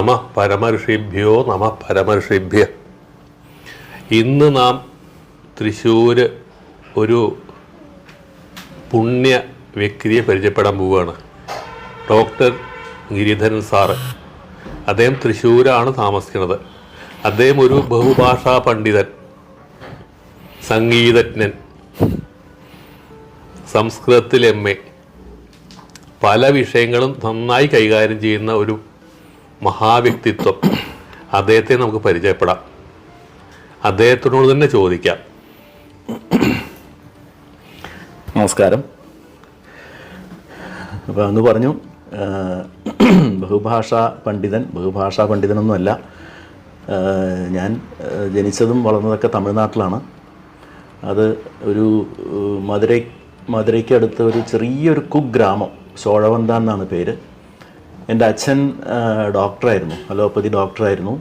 നമഃ പരമഋഷിഭ്യോ നമഃ പരമഋഷിഭ്യ. ഇന്ന് നാം തൃശ്ശൂർ ഒരു പുണ്യ വ്യക്തിയെ പരിചയപ്പെടാൻ പോവുകയാണ്. Doctor Giridharan sir. അദ്ദേഹം തൃശ്ശൂരാണ് താമസിക്കുന്നത്. അദ്ദേഹം ഒരു ബഹുഭാഷാ പണ്ഡിതൻ, സംഗീതജ്ഞൻ, സംസ്കൃതത്തിൽ MA, പല വിഷയങ്ങളും നന്നായി കൈകാര്യം ചെയ്യുന്ന ഒരു മഹാവ്യക്തിത്വം. അദ്ദേഹത്തെ നമുക്ക് പരിചയപ്പെടാം. അദ്ദേഹത്തിനോട് തന്നെ ചോദിക്കാം. നമസ്കാരം. അപ്പോൾ അങ്ങ് പറഞ്ഞു ബഹുഭാഷാ പണ്ഡിതനൊന്നുമല്ല. ഞാൻ ജനിച്ചതും വളർന്നതൊക്കെ തമിഴ്നാട്ടിലാണ്. അത് ഒരു മധുരയ്ക്കടുത്ത് ഒരു ചെറിയൊരു കുഗ്രാമം, സോഴവന്താൻ എന്നാണ് പേര്. എൻ്റെ അച്ഛൻ ഡോക്ടറായിരുന്നു, അലോപ്പതി ഡോക്ടറായിരുന്നു.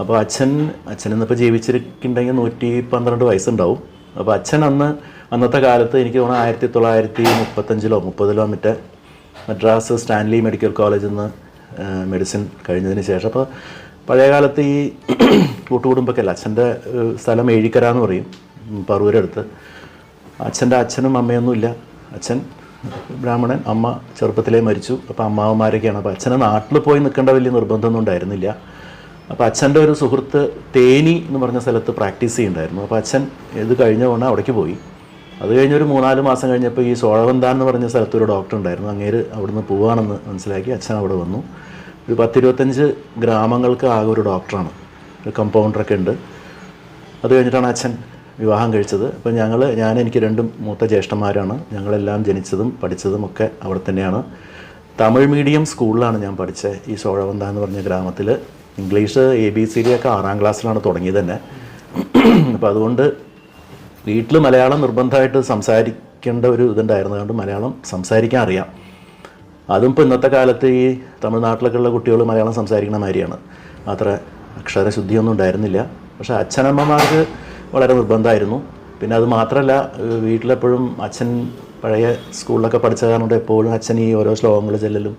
അപ്പോൾ അച്ഛനിന്നിപ്പോൾ ജീവിച്ചിരിക്കുന്നുണ്ടെങ്കിൽ 112 വയസ്സുണ്ടാവും. അപ്പോൾ അച്ഛൻ അന്നത്തെ കാലത്ത് എനിക്ക് തോന്നുന്നു 1935-30 മറ്റേ മദ്രാസ് സ്റ്റാൻലി മെഡിക്കൽ കോളേജിൽ നിന്ന് മെഡിസിൻ കഴിഞ്ഞതിന് ശേഷം, അപ്പോൾ പഴയ കാലത്ത് ഈ കൂട്ടുകുടുംബക്കല്ല, അച്ഛൻ്റെ സ്ഥലം ഏഴിക്കര എന്ന് പറയും, പറവൂരടുത്ത്. അച്ഛൻ്റെ അച്ഛനും അമ്മയൊന്നുമില്ല. അച്ഛൻ ബ്രാഹ്മണൻ, അമ്മ ചെറുപ്പത്തിലേ മരിച്ചു. അപ്പോൾ അമ്മാവന്മാരൊക്കെയാണ്. അപ്പോൾ അച്ഛനെ നാട്ടിൽ പോയി നിൽക്കേണ്ട വലിയ നിർബന്ധമൊന്നും ഉണ്ടായിരുന്നില്ല. അപ്പോൾ അച്ഛൻ്റെ ഒരു സുഹൃത്ത് തേനി എന്ന് പറഞ്ഞ സ്ഥലത്ത് പ്രാക്ടീസ് ചെയ്യുന്നുണ്ടായിരുന്നു. അപ്പോൾ അച്ഛൻ ഇത് കഴിഞ്ഞ ഉടനെ അവിടേക്ക് പോയി. അത് കഴിഞ്ഞൊരു 3-4 മാസം കഴിഞ്ഞപ്പോൾ ഈ സോഴവന്താൻ എന്ന് പറഞ്ഞ സ്ഥലത്ത് ഒരു ഡോക്ടർ ഉണ്ടായിരുന്നു. അങ്ങേര് അവിടുന്ന് പോവുകയാണെന്ന് മനസ്സിലാക്കി അച്ഛൻ അവിടെ വന്നു. ഒരു 10-25 ഗ്രാമങ്ങൾക്ക് ആകെ ഒരു ഡോക്ടറാണ്, ഒരു കമ്പൗണ്ടറൊക്കെ ഉണ്ട്. അത് കഴിഞ്ഞിട്ടാണ് അച്ഛൻ വിവാഹം കഴിച്ചത്. അപ്പോൾ എനിക്ക് 2 മൂത്ത ജ്യേഷ്ഠന്മാരാണ്. ഞങ്ങളെല്ലാം ജനിച്ചതും പഠിച്ചതും ഒക്കെ അവിടെ തന്നെയാണ്. തമിഴ് മീഡിയം സ്കൂളിലാണ് ഞാൻ പഠിച്ചത്, ഈ സോഴവന്ത എന്ന് പറഞ്ഞ ഗ്രാമത്തിൽ. ഇംഗ്ലീഷ് ABCD ഒക്കെ 6ാം ക്ലാസ്സിലാണ് തുടങ്ങിയത് തന്നെ. അപ്പോൾ അതുകൊണ്ട് വീട്ടിൽ മലയാളം നിർബന്ധമായിട്ട് സംസാരിക്കേണ്ട ഒരു ഇതുണ്ടായിരുന്നു. അതുകൊണ്ട് മലയാളം സംസാരിക്കാൻ അറിയാം. അതും ഇപ്പോൾ ഇന്നത്തെ കാലത്ത് ഈ തമിഴ്നാട്ടിലൊക്കെ ഉള്ള കുട്ടികൾ മലയാളം സംസാരിക്കുന്ന മാതിരിയാണ്. അത്ര അക്ഷരശുദ്ധിയൊന്നും ഉണ്ടായിരുന്നില്ല. പക്ഷേ അച്ഛനമ്മമാർക്ക് വളരെ നിർബന്ധമായിരുന്നു. പിന്നെ അത് മാത്രമല്ല, വീട്ടിലെപ്പോഴും അച്ഛൻ പഴയ സ്കൂളിലൊക്കെ പഠിച്ച കാരണം എപ്പോഴും അച്ഛൻ ഈ ഓരോ ശ്ലോകങ്ങൾ ചെല്ലലും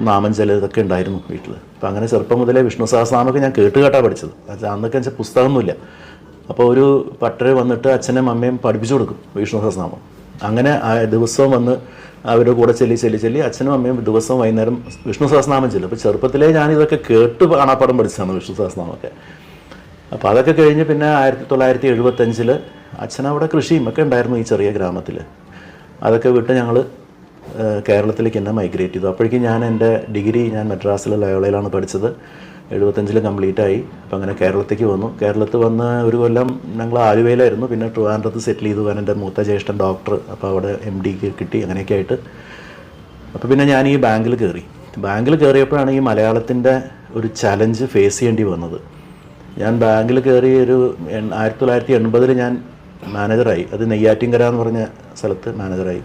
നാമം ചെല്ലലും ഇതൊക്കെ ഉണ്ടായിരുന്നു വീട്ടിൽ. അപ്പോൾ അങ്ങനെ ചെറുപ്പം മുതലേ വിഷ്ണു സഹസ്രനാമമൊക്കെ ഞാൻ കേട്ടാണ് പഠിച്ചത്. അന്നൊക്കെ വെച്ചാൽ പുസ്തകമൊന്നുമില്ല. അപ്പോൾ ഒരു പട്ടര് വന്നിട്ട് അച്ഛനും അമ്മയും പഠിപ്പിച്ചു കൊടുക്കും വിഷ്ണു സഹസ്രനാമം. അങ്ങനെ ദിവസവും വന്ന് അവരുടെ കൂടെ ചെല്ലി അച്ഛനും അമ്മയും ദിവസവും വൈകുന്നേരം വിഷ്ണു സഹസ്രനാമം ചെല്ലും. അപ്പോൾ ചെറുപ്പത്തിലേ ഞാനിതൊക്കെ കേട്ട് കാണാപ്പാടം പഠിച്ചതാണ് വിഷ്ണു സഹസ്രനാമമൊക്കെ. അപ്പോൾ അതൊക്കെ കഴിഞ്ഞ് പിന്നെ 1975 അച്ഛനവിടെ കൃഷിയും ഒക്കെ ഉണ്ടായിരുന്നു ഈ ചെറിയ ഗ്രാമത്തിൽ. അതൊക്കെ വിട്ട് ഞങ്ങൾ കേരളത്തിലേക്ക് തന്നെ മൈഗ്രേറ്റ് ചെയ്തു. അപ്പോഴേക്കും എൻ്റെ ഡിഗ്രി ഞാൻ മദ്രാസിലെ ലയോളയിലാണ് പഠിച്ചത്. 75 കംപ്ലീറ്റായി. അപ്പോൾ അങ്ങനെ കേരളത്തേക്ക് വന്നു. കേരളത്തിൽ വന്ന് ഒരു കൊല്ലം ഞങ്ങൾ ആലുവയിലായിരുന്നു. പിന്നെ ട്രിവാൻഡ്രത്ത് സെറ്റിൽ ചെയ്തു. കാരണം എൻ്റെ മൂത്ത ജ്യേഷ്ഠൻ ഡോക്ടർ, അപ്പോൾ അവിടെ MD കിട്ടി. അങ്ങനെയൊക്കെ ആയിട്ട് അപ്പോൾ പിന്നെ ഞാൻ ഈ ബാങ്കിൽ കയറിയപ്പോഴാണ് ഈ മലയാളത്തിൻ്റെ ഒരു ചലഞ്ച് ഫേസ് ചെയ്യേണ്ടി വന്നത്. ഞാൻ ബാങ്കിൽ കയറി ഒരു 1980 ഞാൻ മാനേജറായി. അത് നെയ്യാറ്റിൻകര എന്ന് പറഞ്ഞ സ്ഥലത്ത് മാനേജറായി.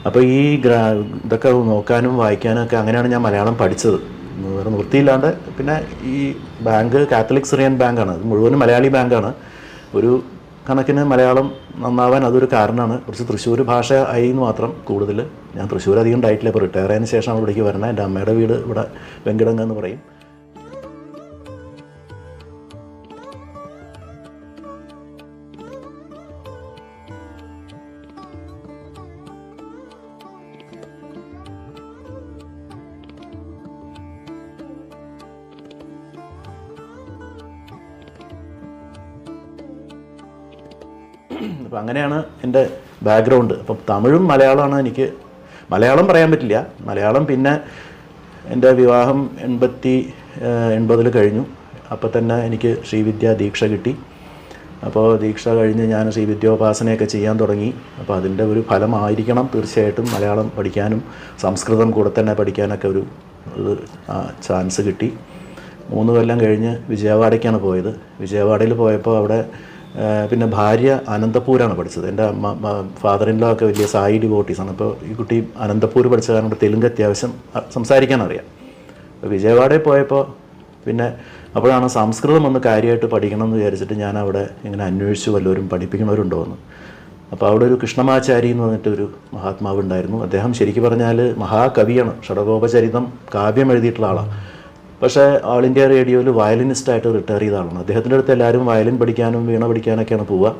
അപ്പോൾ ഈ ഇതൊക്കെ നോക്കാനും വായിക്കാനും ഒക്കെ അങ്ങനെയാണ് ഞാൻ മലയാളം പഠിച്ചത്. വേറെ നിവൃത്തിയില്ലാണ്ട് പിന്നെ ഈ ബാങ്ക് കാത്തലിക് സിറിയൻ ബാങ്കാണ്, അത് മുഴുവനും മലയാളി ബാങ്കാണ്. ഒരു കണക്കിന് മലയാളം നന്നാവാൻ അതൊരു കാരണമാണ്. കുറച്ച് തൃശ്ശൂർ ഭാഷ ആയി എന്ന് മാത്രം. കൂടുതൽ ഞാൻ തൃശ്ശൂർ അധികം ഉണ്ടായിട്ടില്ല. ഇപ്പോൾ റിട്ടയർ ആയതിനു ശേഷമാണ് ഇവിടേക്ക് വരണം. എൻ്റെ അമ്മയുടെ വീട് ഇവിടെ വെങ്കിടങ്ങ് എന്ന് പറയും. അപ്പോൾ അങ്ങനെയാണ് എൻ്റെ ബാക്ക്ഗ്രൗണ്ട്. അപ്പം തമിഴും മലയാളമാണ് എനിക്ക്. മലയാളം പറയാൻ പറ്റില്ല. മലയാളം പിന്നെ എൻ്റെ വിവാഹം 80 കഴിഞ്ഞു. അപ്പോൾ തന്നെ എനിക്ക് ശ്രീവിദ്യ ദീക്ഷ കിട്ടി. അപ്പോൾ ദീക്ഷ കഴിഞ്ഞ് ഞാൻ ശ്രീവിദ്യോപാസനയൊക്കെ ചെയ്യാൻ തുടങ്ങി. അപ്പോൾ അതിൻ്റെ ഒരു ഫലമായിരിക്കണം തീർച്ചയായിട്ടും മലയാളം പഠിക്കാനും സംസ്കൃതം കൂടെ തന്നെ പഠിക്കാനൊക്കെ ഒരു ചാൻസ് കിട്ടി. 3 കൊല്ലം കഴിഞ്ഞ് വിജയവാഡയ്ക്കാണ് പോയത്. വിജയവാഡയിൽ പോയപ്പോൾ അവിടെ പിന്നെ ഭാര്യ അനന്തപൂരാണ് പഠിച്ചത്. എൻ്റെ ഫാദറിൻലോ ഒക്കെ വലിയ സായി ഡിവോട്ടീസാണ്. അപ്പോൾ ഈ കുട്ടി അനന്തപൂർ പഠിച്ച കാരണം തെലുങ്ക് അത്യാവശ്യം സംസാരിക്കാനറിയാം. അപ്പോൾ വിജയവാഡയിൽ പോയപ്പോൾ പിന്നെ അപ്പോഴാണ് സംസ്കൃതം ഒന്ന് കാര്യമായിട്ട് പഠിക്കണം എന്ന് വിചാരിച്ചിട്ട് ഞാൻ അവിടെ ഇങ്ങനെ അന്വേഷിച്ചു വല്ലവരും പഠിപ്പിക്കണവരുണ്ടോ എന്ന്. അപ്പോൾ അവിടെ ഒരു കൃഷ്ണമാചാരി എന്ന് പറഞ്ഞിട്ടൊരു മഹാത്മാവ് ഉണ്ടായിരുന്നു. അദ്ദേഹം ശരിക്കും പറഞ്ഞാൽ മഹാകവിയാണ്. ഷഡഗോപചരിതം കാവ്യം എഴുതിയിട്ടുള്ള ആളാണ്. പക്ഷേ ഓൾ ഇന്ത്യ റേഡിയോയിൽ വയലിനിസ്റ്റായിട്ട് റിട്ടയർ ചെയ്ത ആളാണ്. അദ്ദേഹത്തിൻ്റെ അടുത്ത് എല്ലാവരും വയലിൻ പഠിക്കാനും വീണ പഠിക്കാനൊക്കെയാണ് പോവുക.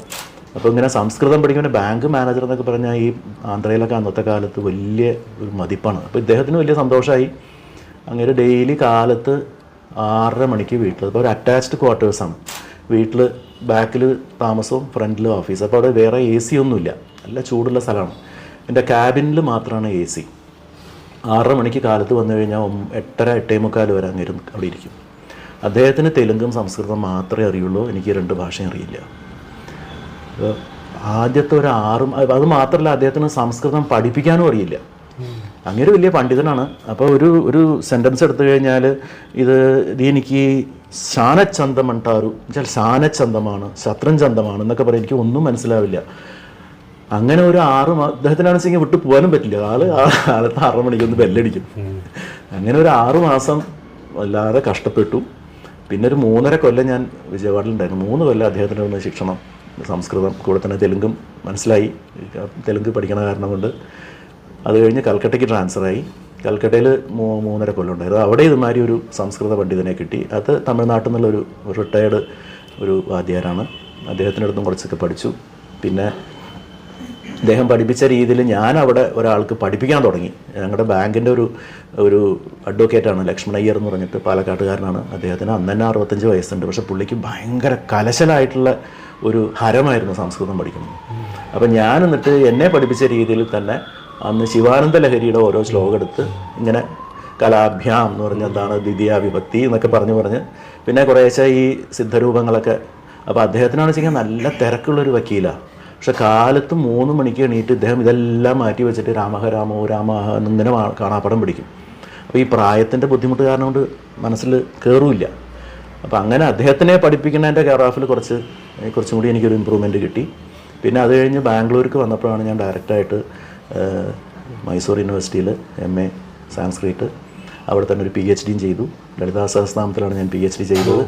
അപ്പോൾ ഇങ്ങനെ സംസ്കൃതം പഠിക്കുന്ന ബാങ്ക് മാനേജർ എന്നൊക്കെ പറഞ്ഞാൽ ഈ ആന്ധ്രയിലൊക്കെ അന്നത്തെ കാലത്ത് വലിയ ഒരു മതിപ്പാണ്. അപ്പോൾ ഇദ്ദേഹത്തിന് വലിയ സന്തോഷമായി. അങ്ങനെ ഡെയിലി കാലത്ത് 6:30 മണിക്ക് വീട്ടിൽ, ഇപ്പോൾ ഒരു അറ്റാച്ച്ഡ് ക്വാർട്ടേഴ്സാണ്, വീട്ടിൽ ബാക്കിൽ താമസവും ഫ്രണ്ടിൽ ഓഫീസ്. അപ്പോൾ അവിടെ വേറെ AC ഒന്നുമില്ല, നല്ല ചൂടുള്ള സ്ഥലമാണ്. എൻ്റെ ക്യാബിനിൽ മാത്രമാണ് AC. 6:30 മണിക്ക് കാലത്ത് വന്നു കഴിഞ്ഞാൽ 8:30 8:45 വരെ അങ്ങനെ അവിടെ ഇരിക്കും. അദ്ദേഹത്തിന് തെലുങ്കും സംസ്കൃതം മാത്രമേ അറിയുള്ളൂ, എനിക്ക് 2 ഭാഷയും അറിയില്ല. ആദ്യത്തെ ഒരു 6 അത് മാത്രമല്ല, അദ്ദേഹത്തിന് സംസ്കൃതം പഠിപ്പിക്കാനും അറിയില്ല. അങ്ങനെ വലിയ പണ്ഡിതനാണ്. അപ്പോൾ ഒരു സെൻറ്റൻസ് എടുത്തു കഴിഞ്ഞാൽ ഇത് എനിക്ക് ശാനച്ചന്തം അണ്ടാറു എന്നുവെച്ചാൽ ശാനച്ചന്തമാണ്, ശത്രഞ്ചന്തമാണ് എന്നൊക്കെ പറയും. എനിക്ക് ഒന്നും മനസ്സിലാവില്ല. അങ്ങനെ ഒരു 6 അദ്ദേഹത്തിനാണെന്ന് വെച്ചാൽ വിട്ടു പോകാനും പറ്റില്ല. കാലത്ത് 6 മണിക്കൊന്ന് ബെല്ലടിക്കും. അങ്ങനെ ഒരു 6 മാസം വല്ലാതെ കഷ്ടപ്പെട്ടു. പിന്നെ ഒരു 3.5 കൊല്ലം ഞാൻ വിജയവാഡയിലുണ്ടായിരുന്നു. 3 കൊല്ലം അദ്ദേഹത്തിൻ്റെ ഒന്ന് ശിക്ഷണം, സംസ്കൃതം കൂടെ തന്നെ തെലുങ്കും മനസ്സിലായി, തെലുങ്ക് പഠിക്കണ കാരണം കൊണ്ട്. അത് കഴിഞ്ഞ് കൽക്കട്ടയ്ക്ക് ട്രാൻസ്ഫറായി. കൽക്കട്ടയിൽ 3.5 കൊല്ലം ഉണ്ടായിരുന്നു. അവിടെ ഇതുമാതിരി ഒരു സംസ്കൃത പണ്ഡിതനെ കിട്ടി. അത് തമിഴ്നാട്ടിൽ നിന്നുള്ളൊരു റിട്ടയേർഡ് ഒരു വാദ്യാരാണ്. അദ്ദേഹത്തിൻ്റെ അടുത്തും കുറച്ചൊക്കെ പഠിച്ചു. പിന്നെ അദ്ദേഹം പഠിപ്പിച്ച രീതിയിൽ ഞാൻ അവിടെ ഒരാൾക്ക് പഠിപ്പിക്കാൻ തുടങ്ങി. ഞങ്ങളുടെ ബാങ്കിൻ്റെ ഒരു അഡ്വക്കേറ്റാണ്, ലക്ഷ്മണയ്യർ എന്ന് പറഞ്ഞിട്ട്, പാലക്കാട്ടുകാരനാണ്. അദ്ദേഹത്തിന് അന്ന് തന്നെ 65 വയസ്സുണ്ട്. പക്ഷേ പുള്ളിക്ക് ഭയങ്കര കലശലായിട്ടുള്ള ഒരു ഹരമായിരുന്നു സംസ്കൃതം പഠിക്കുന്നത്. അപ്പം ഞാൻ എന്നിട്ട് എന്നെ പഠിപ്പിച്ച രീതിയിൽ തന്നെ അന്ന് ശിവാനന്ദ ലഹരിയുടെ ഓരോ ശ്ലോകം എടുത്ത് ഇങ്ങനെ കലാഭ്യാം എന്ന് പറഞ്ഞ എന്താണ് ദ്വിതീയ വിഭക്തി എന്നൊക്കെ പറഞ്ഞ് പിന്നെ കുറേശ്ശെ ഈ സിദ്ധരൂപങ്ങളൊക്കെ. അപ്പോൾ അദ്ദേഹത്തിനാണെന്ന് വെച്ചാൽ നല്ല തിരക്കുള്ളൊരു വക്കീലാണ്. പക്ഷെ കാലത്ത് 3 മണിക്ക് എണീറ്റ് ഇദ്ദേഹം ഇതെല്ലാം മാറ്റി വെച്ചിട്ട് രാമഹ രാമോ രാമഹ എന്നിങ്ങനെ കാണാപ്പടം പിടിക്കും. അപ്പോൾ ഈ പ്രായത്തിൻ്റെ ബുദ്ധിമുട്ട് കാരണം കൊണ്ട് മനസ്സിൽ കയറില്ല. അപ്പോൾ അങ്ങനെ അദ്ദേഹത്തിനെ പഠിപ്പിക്കുന്നതിൻ്റെ കെയർ ഓഫിൽ കുറച്ചും കൂടി എനിക്കൊരു ഇമ്പ്രൂവ്മെൻറ്റ് കിട്ടി. പിന്നെ അത് കഴിഞ്ഞ് ബാംഗ്ലൂർക്ക് വന്നപ്പോഴാണ് ഞാൻ ഡയറക്റ്റായിട്ട് മൈസൂർ യൂണിവേഴ്സിറ്റിയിൽ MA സാൻസ്ക്രിറ്റ്, അവിടെ തന്നെ ഒരു PhD ചെയ്തു. ലളിതാ സഹസ്രനാമത്തിലാണ് ഞാൻ PhD ചെയ്തത്.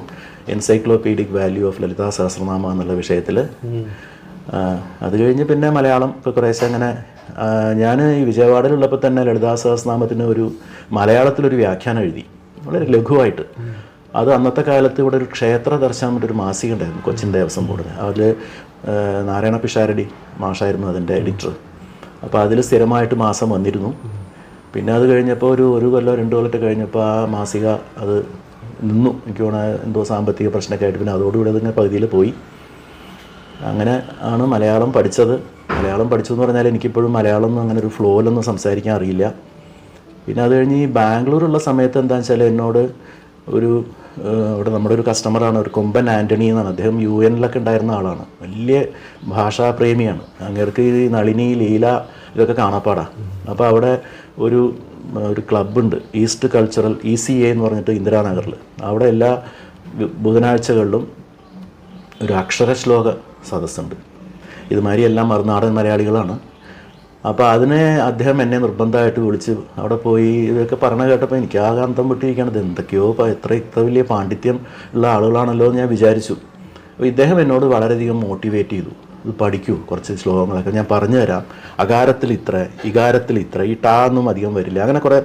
എൻസൈക്ലോപീഡിക് വാല്യൂ ഓഫ് ലളിതാ സഹസ്രനാമ എന്നുള്ള വിഷയത്തിൽ. അത് കഴിഞ്ഞ് പിന്നെ മലയാളം ഇപ്പോൾ കുറേശ്ശെ അങ്ങനെ. ഞാൻ ഈ വിജയവാഡയിലുള്ളപ്പോൾ തന്നെ ലളിതാ സഹസ്രനാമത്തിന് മലയാളത്തിലൊരു വ്യാഖ്യാനം എഴുതി, വളരെ ലഘുവായിട്ട്. അത് അന്നത്തെ കാലത്ത് ഇവിടെ ഒരു ക്ഷേത്ര ദർശനം ഒരു മാസിക ഉണ്ടായിരുന്നു, കൊച്ചിൻ ദേവസ്വം ബോർഡിന്. അതിൽ നാരായണ പിഷാരടി മാഷായിരുന്നു അതിൻ്റെ എഡിറ്റർ. അപ്പോൾ അതിൽ സ്ഥിരമായിട്ട് മാസം വന്നിരുന്നു. പിന്നെ അത് കഴിഞ്ഞപ്പോൾ ഒരു കൊല്ലോ 2 കൊല്ലത്തെ കഴിഞ്ഞപ്പോൾ ആ മാസിക അത് നിന്നു. എനിക്ക് തോന്നുന്നത് എന്തോ സാമ്പത്തിക പ്രശ്നമൊക്കെ ആയിട്ട് പിന്നെ അതോടുകൂടി അതിങ്ങനെ പകുതിയിൽ പോയി. അങ്ങനെ ആണ് മലയാളം പഠിച്ചത്. മലയാളം പഠിച്ചു എന്ന് പറഞ്ഞാൽ എനിക്കിപ്പോഴും മലയാളം ഒന്നും അങ്ങനെ ഒരു ഫ്ലോയിലൊന്നും സംസാരിക്കാൻ അറിയില്ല. പിന്നെ അത് കഴിഞ്ഞ് ഈ ബാംഗ്ലൂരുള്ള സമയത്ത് എന്താണെന്ന് വെച്ചാൽ എന്നോട് ഇവിടെ നമ്മുടെ ഒരു കസ്റ്റമറാണ്, ഒരു കൊമ്പൻ ആൻ്റണി എന്നാണ്. അദ്ദേഹം UN-ലൊക്കെ ഉണ്ടായിരുന്ന ആളാണ്, വലിയ ഭാഷാപ്രേമിയാണ്. അങ്ങേർക്ക് ഈ നളിനി, ലീല ഇതൊക്കെ കാണാപ്പാടാണ്. അപ്പോൾ അവിടെ ഒരു ക്ലബ്ബുണ്ട്, ഈസ്റ്റ് കൾച്ചറൽ ECA എന്ന് പറഞ്ഞിട്ട് ഇന്ദിരാനഗറിൽ. അവിടെ എല്ലാ ബുധനാഴ്ചകളിലും ഒരു അക്ഷരശ്ലോക സദസ്സുണ്ട്. ഇതുമാതിരി എല്ലാം മറുനാടൻ മലയാളികളാണ്. അപ്പോൾ അതിനെ അദ്ദേഹം എന്നെ നിർബന്ധമായിട്ട് വിളിച്ച് അവിടെ പോയി ഇതൊക്കെ പറഞ്ഞ കേട്ടപ്പോൾ എനിക്ക് ആകെ അന്തം വിട്ടിരിക്കണത്. എന്തൊക്കെയോ ഇത്ര വലിയ പാണ്ഡിത്യം ഉള്ള ആളുകളാണല്ലോ എന്ന് ഞാൻ വിചാരിച്ചു. അപ്പോൾ ഇദ്ദേഹം എന്നോട് വളരെയധികം മോട്ടിവേറ്റ് ചെയ്തു. ഇത് പഠിക്കൂ, കുറച്ച് ശ്ലോകങ്ങളൊക്കെ ഞാൻ പറഞ്ഞു തരാം, അകാരത്തിൽ ഇത്ര, ഇകാരത്തിൽ ഇത്ര, ഈ ടാ ഒന്നും അധികം വരില്ല, അങ്ങനെ കുറേ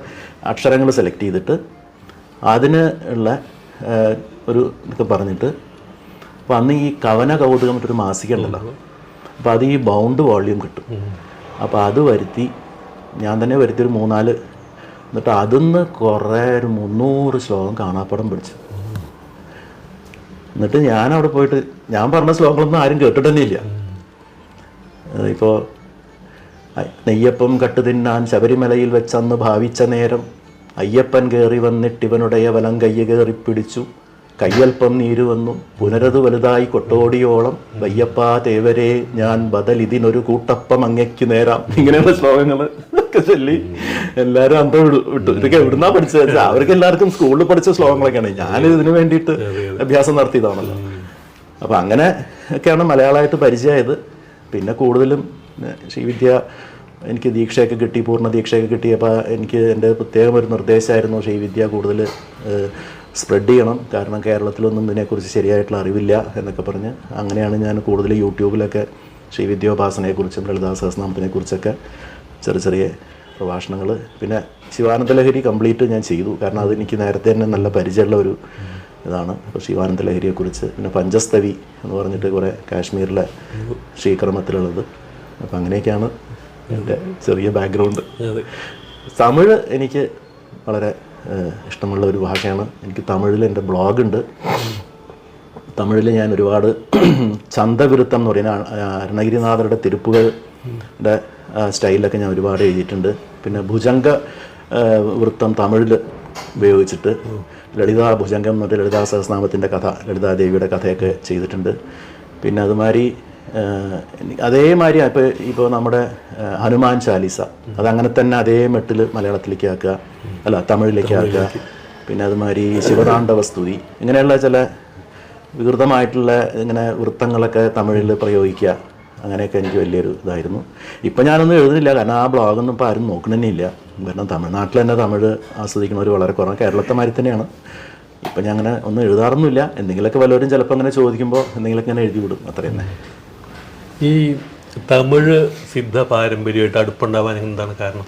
അക്ഷരങ്ങൾ സെലക്ട് ചെയ്തിട്ട് അതിന് ഉള്ള ഇതൊക്കെ പറഞ്ഞിട്ട്. അപ്പോൾ അന്ന് ഈ കവന കൗതുകം മറ്റൊരു മാസിക ഉണ്ടല്ലോ, അപ്പോൾ അത് ഈ ബൗണ്ട് വോള്യൂം കിട്ടും. അപ്പോൾ അത് വരുത്തി, ഞാൻ തന്നെ വരുത്തി ഒരു 3-4, എന്നിട്ട് അതിന്ന് കുറേ ഒരു 300 ശ്ലോകം കാണാപ്പടം പിടിച്ചു. എന്നിട്ട് ഞാൻ അവിടെ പോയിട്ട് ഞാൻ പറഞ്ഞ ശ്ലോകങ്ങളൊന്നും ആരും കേട്ടിട്ട് തന്നെ ഇല്ല. ഇപ്പോൾ നെയ്യപ്പം കട്ടു തിന്നാൻ ശബരിമലയിൽ വെച്ചന്ന് ഭാവിച്ച നേരം അയ്യപ്പൻ കയറി വന്നിട്ടിവനുடைய വലം കയ്യ കയറി പിടിച്ചു, കയ്യൽപ്പം നീര് വന്നു പുനരതു വലുതായി കൊട്ടോടിയോളം, വയ്യപ്പാ തേവരെ ഞാൻ ബദൽ ഇതിനൊരു കൂട്ടപ്പം അങ്ങയ്ക്ക് നേരാം. ഇങ്ങനെയുള്ള ശ്ലോകങ്ങൾ ഒക്കെ ചൊല്ലി എല്ലാവരും അന്തം വിട്ടു. ഇതൊക്കെ എവിടുന്നാ പഠിച്ചത് വെച്ചാൽ അവർക്ക് എല്ലാവർക്കും സ്കൂളിൽ പഠിച്ച ശ്ലോകങ്ങളൊക്കെയാണ്. ഞാൻ ഇതിനു വേണ്ടിയിട്ട് അഭ്യാസം നടത്തിയതാണല്ലോ. അപ്പം അങ്ങനെ ഒക്കെയാണ് മലയാളമായിട്ട് പരിചയമായത്. പിന്നെ കൂടുതലും ശ്രീവിദ്യ എനിക്ക് ദീക്ഷയൊക്കെ കിട്ടി, പൂർണ്ണ ദീക്ഷയൊക്കെ കിട്ടിയപ്പോൾ എനിക്ക് എൻ്റെ പ്രത്യേകം ഒരു നിർദ്ദേശമായിരുന്നു ശ്രീവിദ്യ കൂടുതൽ സ്പ്രെഡ് ചെയ്യണം, കാരണം കേരളത്തിലൊന്നും ഇതിനെക്കുറിച്ച് ശരിയായിട്ടുള്ള അറിവില്ല എന്നൊക്കെ പറഞ്ഞ്. അങ്ങനെയാണ് ഞാൻ കൂടുതൽ യൂട്യൂബിലൊക്കെ ശ്രീവിദ്യോപാസനയെക്കുറിച്ചും ലളിതാ സഹസ്രനാമത്തിനെക്കുറിച്ചൊക്കെ ചെറിയ പ്രഭാഷണങ്ങൾ. പിന്നെ ശിവാനന്ദ ലഹരി കംപ്ലീറ്റ് ഞാൻ ചെയ്തു, കാരണം അത് എനിക്ക് നേരത്തെ തന്നെ നല്ല പരിചയമുള്ള ഒരു ഇതാണ്. അപ്പോൾ ശിവാനന്ദ ലഹരിയെക്കുറിച്ച്, പിന്നെ പഞ്ചസ്തവി എന്ന് പറഞ്ഞിട്ട് കുറേ കാശ്മീരിലെ ശ്രീക്രമത്തിലുള്ളത്. അപ്പം അങ്ങനെയൊക്കെയാണ് എൻ്റെ ചെറിയ ബാക്ക്ഗ്രൗണ്ട്. തമിഴ് എനിക്ക് വളരെ ഇഷ്ടമുള്ള ഒരു ഭാഷയാണ്. എനിക്ക് തമിഴിൽ എൻ്റെ ബ്ലോഗുണ്ട്. തമിഴിൽ ഞാൻ ഒരുപാട് ചന്തവിരുത്തം എന്ന് പറയുന്ന അരുണഗിരിനാഥരുടെ തിരുപ്പുകളുടെ സ്റ്റൈലൊക്കെ ഞാൻ ഒരുപാട് എഴുതിയിട്ടുണ്ട്. പിന്നെ ഭുജംഗ വൃത്തം തമിഴിൽ ഉപയോഗിച്ചിട്ട് ലളിതാ ഭുജംഗം എന്ന് പറഞ്ഞിട്ട് ലളിതാ സഹസ്രനാമത്തിൻ്റെ കഥ, ലളിതാദേവിയുടെ കഥയൊക്കെ ചെയ്തിട്ടുണ്ട്. പിന്നെ അതുമാതിരി അതേമാതിരി ഇപ്പോൾ നമ്മുടെ ഹനുമാൻ ചാലീസ അതങ്ങനെ തന്നെ അതേ മെട്ടിൽ മലയാളത്തിലേക്ക് ആക്കുക, അല്ല തമിഴിലേക്ക് ആക്കുക. പിന്നെ അതുമാതിരി ശിവതാണ്ഡവ സ്തുതി, ഇങ്ങനെയുള്ള ചില വികൃതമായിട്ടുള്ള ഇങ്ങനെ വൃത്തങ്ങളൊക്കെ തമിഴിൽ പ്രയോഗിക്കുക, അങ്ങനെയൊക്കെ എനിക്ക് വലിയൊരു ഇതായിരുന്നു. ഇപ്പം ഞാനൊന്നും എഴുതുന്നില്ല, കാരണം ആ ബ്ലോഗൊന്നും ഇപ്പോൾ ആരും നോക്കണമെന്നില്ല. കാരണം തമിഴ്നാട്ടിൽ തന്നെ തമിഴ് ആസ്വദിക്കുന്നവർ വളരെ കുറവാണ്, കേരളത്തെ മാതിരി തന്നെയാണ്. ഇപ്പം ഞാൻ അങ്ങനെ ഒന്നും എഴുതാറൊന്നുമില്ല. എന്തെങ്കിലുമൊക്കെ വല്ലവരും ചിലപ്പോൾ അങ്ങനെ ചോദിക്കുമ്പോൾ എന്തെങ്കിലുമൊക്കെ ഇങ്ങനെ എഴുതി വിടും, അത്ര തന്നെ. ഈ തമിഴ് സിദ്ധ പാരമ്പര്യമായിട്ട് അടുപ്പുണ്ടാവാൻ എന്താണ് കാരണം?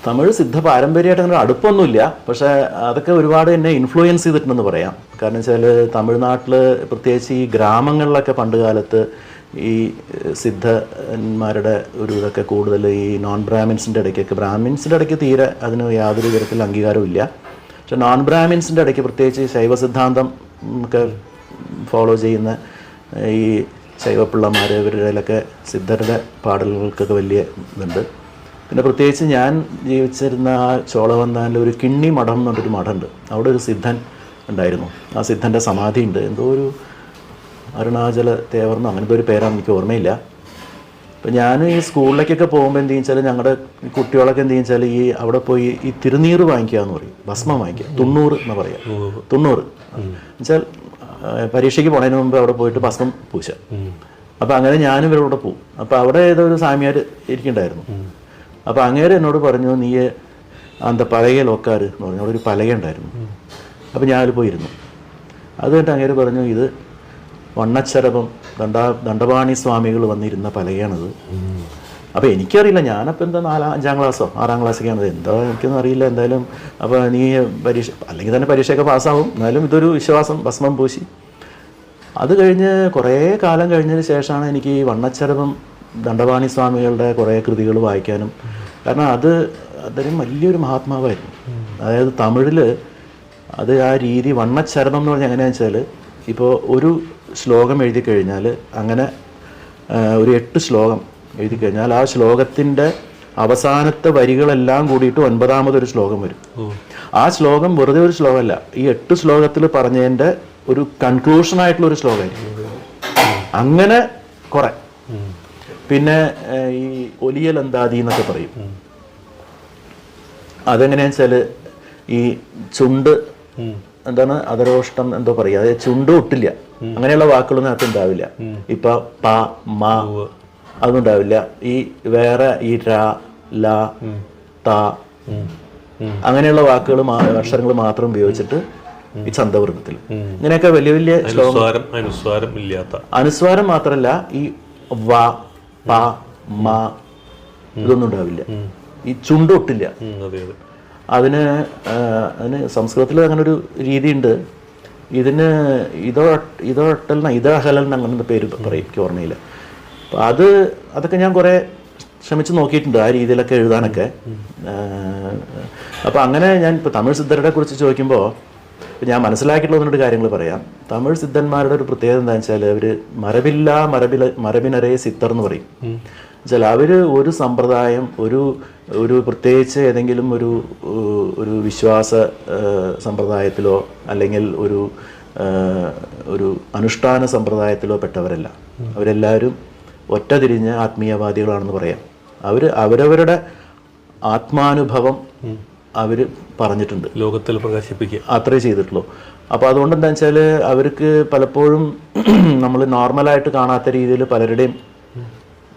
തമിഴ് സിദ്ധ പാരമ്പര്യമായിട്ട് അങ്ങനെ അടുപ്പൊന്നുമില്ല, പക്ഷേ അതൊക്കെ ഒരുപാട് എന്നെ ഇൻഫ്ലുവൻസ് ചെയ്തിട്ടുണ്ടെന്ന് പറയാം. കാരണം വെച്ചാൽ തമിഴ്നാട്ടിൽ പ്രത്യേകിച്ച് ഈ ഗ്രാമങ്ങളിലൊക്കെ പണ്ട് കാലത്ത് ഈ സിദ്ധന്മാരുടെ ഒരു ഇതൊക്കെ കൂടുതൽ ഈ നോൺ ബ്രാഹ്മിൻസിൻ്റെ ഇടയ്ക്കൊക്കെ, ബ്രാഹ്മിൻസിൻ്റെ ഇടയ്ക്ക് തീരെ അതിന് യാതൊരു തരത്തിൽ അംഗീകാരവും ഇല്ല. പക്ഷെ നോൺ ബ്രാഹ്മിൻസിൻ്റെ ഇടയ്ക്ക് പ്രത്യേകിച്ച് ശൈവ സിദ്ധാന്തം ഒക്കെ ഫോളോ ചെയ്യുന്ന ഈ ശൈവപ്പിള്ളമാർ, ഇവരുടെയിലൊക്കെ സിദ്ധരുടെ പാടലുകൾക്കൊക്കെ വലിയ ഇതുണ്ട്. പിന്നെ പ്രത്യേകിച്ച് ഞാൻ ജീവിച്ചിരുന്ന ആ ചോളവന്താനിൽ ഒരു കിണ്ണി മഠം എന്ന് പറഞ്ഞൊരു മഠമുണ്ട്. അവിടെ ഒരു സിദ്ധൻ ഉണ്ടായിരുന്നു. ആ സിദ്ധൻ്റെ സമാധി ഉണ്ട്. എന്തോ ഒരു അരുണാചല തേവർന്നോ അങ്ങനത്തെ ഒരു പേരാണ്, എനിക്ക് ഓർമ്മയില്ല. അപ്പം ഞാൻ ഈ സ്കൂളിലേക്കൊക്കെ പോകുമ്പോൾ എന്ത് വെച്ചാൽ ഞങ്ങളുടെ കുട്ടികളൊക്കെ എന്ത് വെച്ചാൽ ഈ അവിടെ പോയി ഈ തിരുനീറ് വാങ്ങിക്കുക എന്ന് പറയും, ഭസ്മം വാങ്ങിക്കുക, 90 എന്ന് പറയാം. 90 എന്നുവെച്ചാൽ പരീക്ഷയ്ക്ക് പോണതിന് മുമ്പ് അവിടെ പോയിട്ട് ഭസ്മം പൂശ. അപ്പം അങ്ങനെ ഞാനും ഇവരോട് പോകും. അപ്പം അവിടെ ഏതോ ഒരു സാമിയാർ ഇരിക്കണ്ടായിരുന്നു. അപ്പോൾ അങ്ങേര് എന്നോട് പറഞ്ഞു, നീ അന്ത പലക ലോക്കാർ എന്ന് പറഞ്ഞു, അവിടെ ഒരു പലക ഉണ്ടായിരുന്നു. അപ്പോൾ ഞാനതിൽ പോയിരുന്നു. അത് കഴിഞ്ഞിട്ട് അങ്ങേര് പറഞ്ഞു, ഇത് വണ്ണച്ചരപം ദണ്ഡപാണി സ്വാമികൾ വന്നിരുന്ന പലകയാണത്. അപ്പോൾ എനിക്കറിയില്ല, ഞാനപ്പോൾ എന്താ 5ാം ക്ലാസ്സോ 6ാം ക്ലാസ്സൊക്കെയാണത്, എന്താ എനിക്കൊന്നും അറിയില്ല. എന്തായാലും അപ്പോൾ നീ പരീക്ഷ അല്ലെങ്കിൽ തന്നെ പരീക്ഷയൊക്കെ പാസ്സാവും, എന്നാലും ഇതൊരു വിശ്വാസം, ഭസ്മം പൂശി. അത് കഴിഞ്ഞ് കുറേ കാലം കഴിഞ്ഞതിന് ശേഷമാണ് എനിക്ക് ഈ വണ്ണച്ചരപം ദണ്ഡപാണി സ്വാമികളുടെ കുറേ കൃതികൾ വായിക്കാനും, കാരണം അതൊരു വലിയൊരു മഹാത്മാവായിരുന്നു. അതായത് തമിഴിൽ അത് ആ രീതി വണ്ണച്ചരപം എന്ന് പറഞ്ഞാൽ എങ്ങനെയാണെന്ന് വെച്ചാൽ, ഇപ്പോൾ ഒരു ശ്ലോകം എഴുതി കഴിഞ്ഞാൽ അങ്ങനെ ഒരു 8 ശ്ലോകം എഴുതി കഴിഞ്ഞാൽ ആ ശ്ലോകത്തിൻ്റെ അവസാനത്തെ വരികളെല്ലാം കൂടിയിട്ട് 9ാമതൊരു ശ്ലോകം വരും. ആ ശ്ലോകം വെറുതെ ഒരു ശ്ലോകമല്ല, ഈ 8 ശ്ലോകത്തിൽ പറഞ്ഞതിൻ്റെ ഒരു കൺക്ലൂഷനായിട്ടുള്ളൊരു ശ്ലോകമായിരിക്കും. അങ്ങനെ കുറേ. പിന്നെ ഈ ഒലിയലന്താതി എന്നൊക്കെ പറയും. അതെങ്ങനെയാണെന്ന് വെച്ചാൽ ഈ ചുണ്ട് എന്താണ് അതരോഷ്ടം എന്തോ പറയുക, അതായത് ചുണ്ട് ഒട്ടില്ല, അങ്ങനെയുള്ള വാക്കുകളൊന്നും അതിനകത്ത് ഉണ്ടാവില്ല. ഇപ്പൊ പ മ അതൊന്നും ഉണ്ടാവില്ല. ഈ വേറെ ഈ ര ല ത അങ്ങനെയുള്ള വാക്കുകൾ അക്ഷരങ്ങൾ മാത്രം ഉപയോഗിച്ചിട്ട് ഈ ചന്തവൃത്തത്തിൽ ഇങ്ങനെയൊക്കെ വലിയ വലിയ അനുസ്വാരം മാത്രമല്ല, ഈ വ പ മ ഇതൊന്നും ഉണ്ടാവില്ല. ഈ ചുണ്ടൊട്ടില്ല. അതിന് സംസ്കൃതത്തിൽ അങ്ങനെ ഒരു രീതിയുണ്ട്. ഇതിന് ഇതോട്ടൽ ഇതഹലൽ അങ്ങനെ പേര് പറയും, എനിക്ക് ഓർമ്മയില്ല. അപ്പം അതൊക്കെ ഞാൻ കുറേ ശ്രമിച്ച് നോക്കിയിട്ടുണ്ട്, ആ രീതിയിലൊക്കെ എഴുതാനൊക്കെ. അപ്പം അങ്ങനെ ഞാൻ ഇപ്പോൾ തമിഴ് സിദ്ധരുടെ കുറിച്ച് ചോദിക്കുമ്പോൾ ഞാൻ മനസ്സിലാക്കിയിട്ടുള്ള ഒന്നൊരു കാര്യങ്ങൾ പറയാം. തമിഴ് സിദ്ധന്മാരുടെ ഒരു പ്രത്യേകത എന്താണെന്ന് വെച്ചാൽ, അവർ മരബിനരേ സിത്തർ എന്ന് പറയും. വെച്ചാൽ അവർ ഒരു സമ്പ്രദായം, ഒരു പ്രത്യേകിച്ച് ഏതെങ്കിലും ഒരു വിശ്വാസ സമ്പ്രദായത്തിലോ അല്ലെങ്കിൽ ഒരു അനുഷ്ഠാന സമ്പ്രദായത്തിലോ പെട്ടവരല്ല. അവരെല്ലാവരും ഒറ്റ തിരിഞ്ഞ ആത്മീയവാദികളാണെന്ന് പറയാം. അവരവരുടെ ആത്മാനുഭവം അവർ പറഞ്ഞിട്ടുണ്ട്, ലോകത്തിൽ പ്രകാശിപ്പിക്കുക, അത്രേ ചെയ്തിട്ടുള്ളൂ. അപ്പോൾ അതുകൊണ്ട് എന്താണെന്ന് വെച്ചാൽ അവർക്ക് പലപ്പോഴും നമ്മൾ നോർമലായിട്ട് കാണാത്ത രീതിയിൽ പലരുടെയും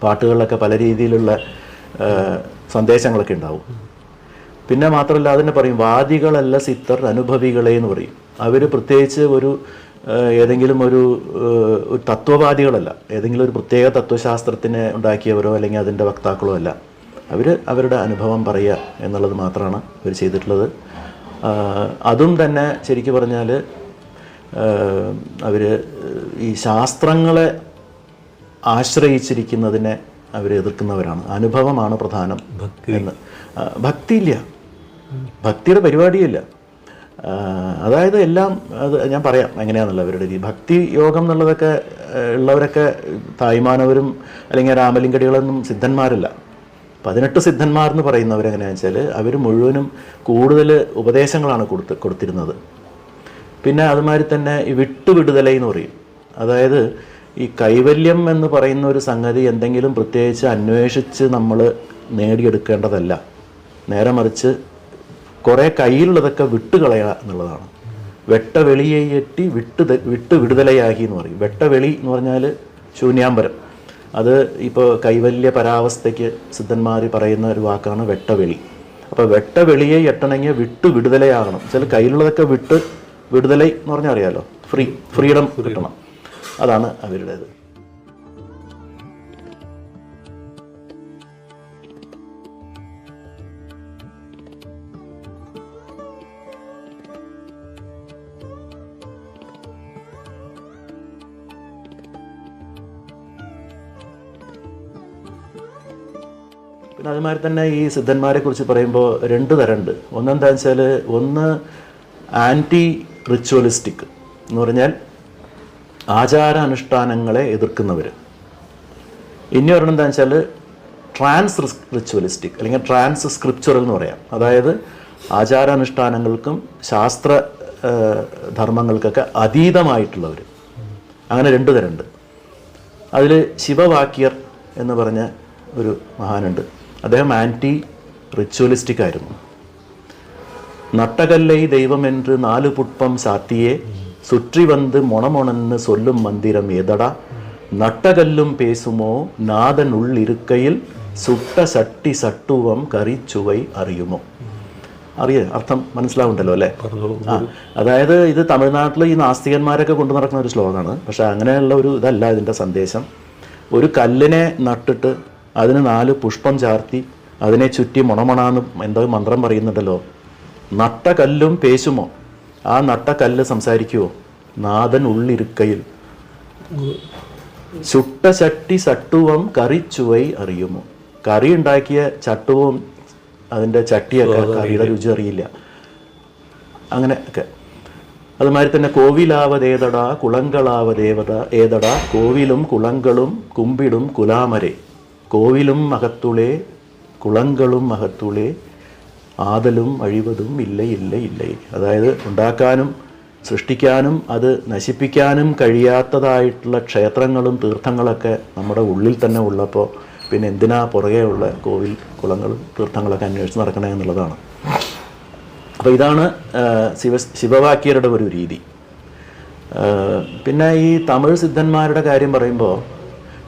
പാട്ടുകളിലൊക്കെ പല രീതിയിലുള്ള സന്ദേശങ്ങളൊക്കെ ഉണ്ടാവും. പിന്നെ മാത്രമല്ല, അതിനെ പറയും വാദികളല്ല സിത്തർ അനുഭവികളെ എന്ന് പറയും. അവർ പ്രത്യേകിച്ച് ഏതെങ്കിലും ഒരു തത്വവാദികളല്ല, ഏതെങ്കിലും ഒരു പ്രത്യേക തത്വശാസ്ത്രത്തിനെ ഉണ്ടാക്കിയവരോ അല്ലെങ്കിൽ അതിൻ്റെ വക്താക്കളോ അല്ല. അവർ അവരുടെ അനുഭവം പറയുക എന്നുള്ളത് മാത്രമാണ് അവർ ചെയ്തിട്ടുള്ളത്. അതും തന്നെ ശരിക്കും പറഞ്ഞാൽ അവർ ഈ ശാസ്ത്രങ്ങളെ ആശ്രയിച്ചിരിക്കുന്നതിനെ അവർ എതിർക്കുന്നവരാണ്. അനുഭവമാണ് പ്രധാനം എന്ന്. ഭക്തിയില്ല, ഭക്തിയുടെ പരിപാടിയില്ല. അതായത് എല്ലാം അത് ഞാൻ പറയാം എങ്ങനെയാണെന്നുള്ള അവരുടെ രീതി. ഭക്തി യോഗം എന്നുള്ളതൊക്കെ ഉള്ളവരൊക്കെ തായ്മാനവരും അല്ലെങ്കിൽ രാമലിംഗടികളൊന്നും സിദ്ധന്മാരല്ല. 18 സിദ്ധന്മാരെന്ന് പറയുന്നവരെങ്ങനെയാണെന്ന് വെച്ചാൽ അവർ മുഴുവനും കൂടുതൽ ഉപദേശങ്ങളാണ് കൊടുത്തിരുന്നത്. പിന്നെ അതുമാതിരി തന്നെ ഈ വിട്ടുവിടുതലൈ എന്ന് പറയും. അതായത് ഈ കൈവല്യം എന്ന് പറയുന്ന ഒരു സംഗതി എന്തെങ്കിലും പ്രത്യേകിച്ച് അന്വേഷിച്ച് നമ്മൾ നേടിയെടുക്കേണ്ടതല്ല. നേരെ മറിച്ച് കുറേ കയ്യിലുള്ളതൊക്കെ വിട്ടുകളയുക എന്നുള്ളതാണ്. വെട്ടവെളിയെറ്റി വിട്ടുവിടുതലയാക്കി എന്ന് പറയും. വെട്ടവെളി എന്ന് പറഞ്ഞാൽ ശൂന്യാമ്പരം. അത് ഇപ്പോൾ കൈവല്യ പരാവസ്ഥയ്ക്ക് സിദ്ധന്മാർ പറയുന്ന ഒരു വാക്കാണ് വെട്ടവെളി. അപ്പോൾ വെട്ടവെളിയെ എട്ടണമെങ്കിൽ വിടുതലയാകണം. ചില കയ്യിലുള്ളതൊക്കെ വിടുതല എന്ന് പറഞ്ഞാൽ അറിയാലോ, ഫ്രീഡം കിട്ടണം. അതാണ് അവരുടേത്. പിന്നെ അതുമാതിരി തന്നെ ഈ സിദ്ധന്മാരെ കുറിച്ച് പറയുമ്പോൾ 2 തരമുണ്ട്. ഒന്നെന്താണെന്ന് വെച്ചാൽ, ഒന്ന് ആൻറ്റി റിച്വലിസ്റ്റിക് എന്ന് പറഞ്ഞാൽ ആചാരാനുഷ്ഠാനങ്ങളെ എതിർക്കുന്നവർ. ഇനി ഒരെണ്ണം എന്താണെന്ന് വെച്ചാൽ ട്രാൻസ് റിച്വലിസ്റ്റിക് അല്ലെങ്കിൽ ട്രാൻസ് സ്ക്രിപ്ചറൽ എന്ന് പറയാം. അതായത് ആചാരാനുഷ്ഠാനങ്ങൾക്കും ശാസ്ത്ര ധർമ്മങ്ങൾക്കൊക്കെ അതീതമായിട്ടുള്ളവർ. അങ്ങനെ 2 തരമുണ്ട്. അതിൽ ശിവവാക്യർ എന്ന് പറഞ്ഞ ഒരു മഹാനുണ്ട്. അദ്ദേഹം ആൻറ്റി റിച്വലിസ്റ്റിക് ആയിരുന്നു. നട്ടകല്ലൈ ദൈവമെன்று 4 പുഷ്പം സാത്തിയെ சுற்றி வந்து மொணமொணன்னு சொல்லும் மந்திரம் ஏதடா நட்டகல்லும் பேசுமோ நாதன் உள் இருக்கையில் சுட்ட சட்டி சட்டுவம் கറിച്ചുവൈ അറിയുമോ. അർത്ഥം മനസ്സിലാവുണ്ടല്ലോ അല്ലേ? അതായത് ഇത് തമിഴ്നാട്ടിൽ ഈ നാസ്തികന്മാരൊക്കെ കൊണ്ടു നടക്കുന്ന ഒരു ശ്ലോകമാണ്. പക്ഷെ അങ്ങനെയുള്ള ഒരു ഇതല്ല ഇതിൻ്റെ സന്ദേശം. ഒരു കല്ലിനെ നട്ടിട്ട് അതിന് 4 പുഷ്പം ചാർത്തി അതിനെ ചുറ്റി മൊണമൊണാന്ന് എന്തോ മന്ത്രം പറയുന്നുണ്ടല്ലോ. നട്ട കല്ലും പേശുമോ, ആ നട്ട കല്ല് സംസാരിക്കുമോ? നാഥൻ ഉള്ളിരുക്കയിൽ ചുട്ട ചട്ടി ചട്ടുവം കറിച്ചുവൈ അറിയുമോ. കറി ഉണ്ടാക്കിയ ചട്ടുവും അതിൻ്റെ ചട്ടിയൊക്കെ കറിയുടെ രുചി അറിയില്ല. അങ്ങനെ ഒക്കെ. അതുമാതിരി തന്നെ കോവിലാവതേതടാ കുളങ്കളാവതേവത കോവിലും കുളങ്ങളും കുമ്പിടും കുലാമരെ കോവിലും മഹത്തുളേ കുളങ്ങളും മഹത്തുളേ ആദലും അഴിവതും ഇല്ല. അതായത് ഉണ്ടാക്കാനും സൃഷ്ടിക്കാനും അത് നശിപ്പിക്കാനും കഴിയാത്തതായിട്ടുള്ള ക്ഷേത്രങ്ങളും തീർത്ഥങ്ങളൊക്കെ നമ്മുടെ ഉള്ളിൽ തന്നെ ഉള്ളപ്പോൾ പിന്നെ എന്തിനാ പുറകെയുള്ള കോവിൽ കുളങ്ങളും തീർത്ഥങ്ങളൊക്കെ അന്വേഷിച്ച് നടക്കണേ എന്നുള്ളതാണ്. അപ്പോൾ ഇതാണ് ശിവവാക്യരുടെ ഒരു രീതി. പിന്നെ ഈ തമിഴ് സിദ്ധന്മാരുടെ കാര്യം പറയുമ്പോൾ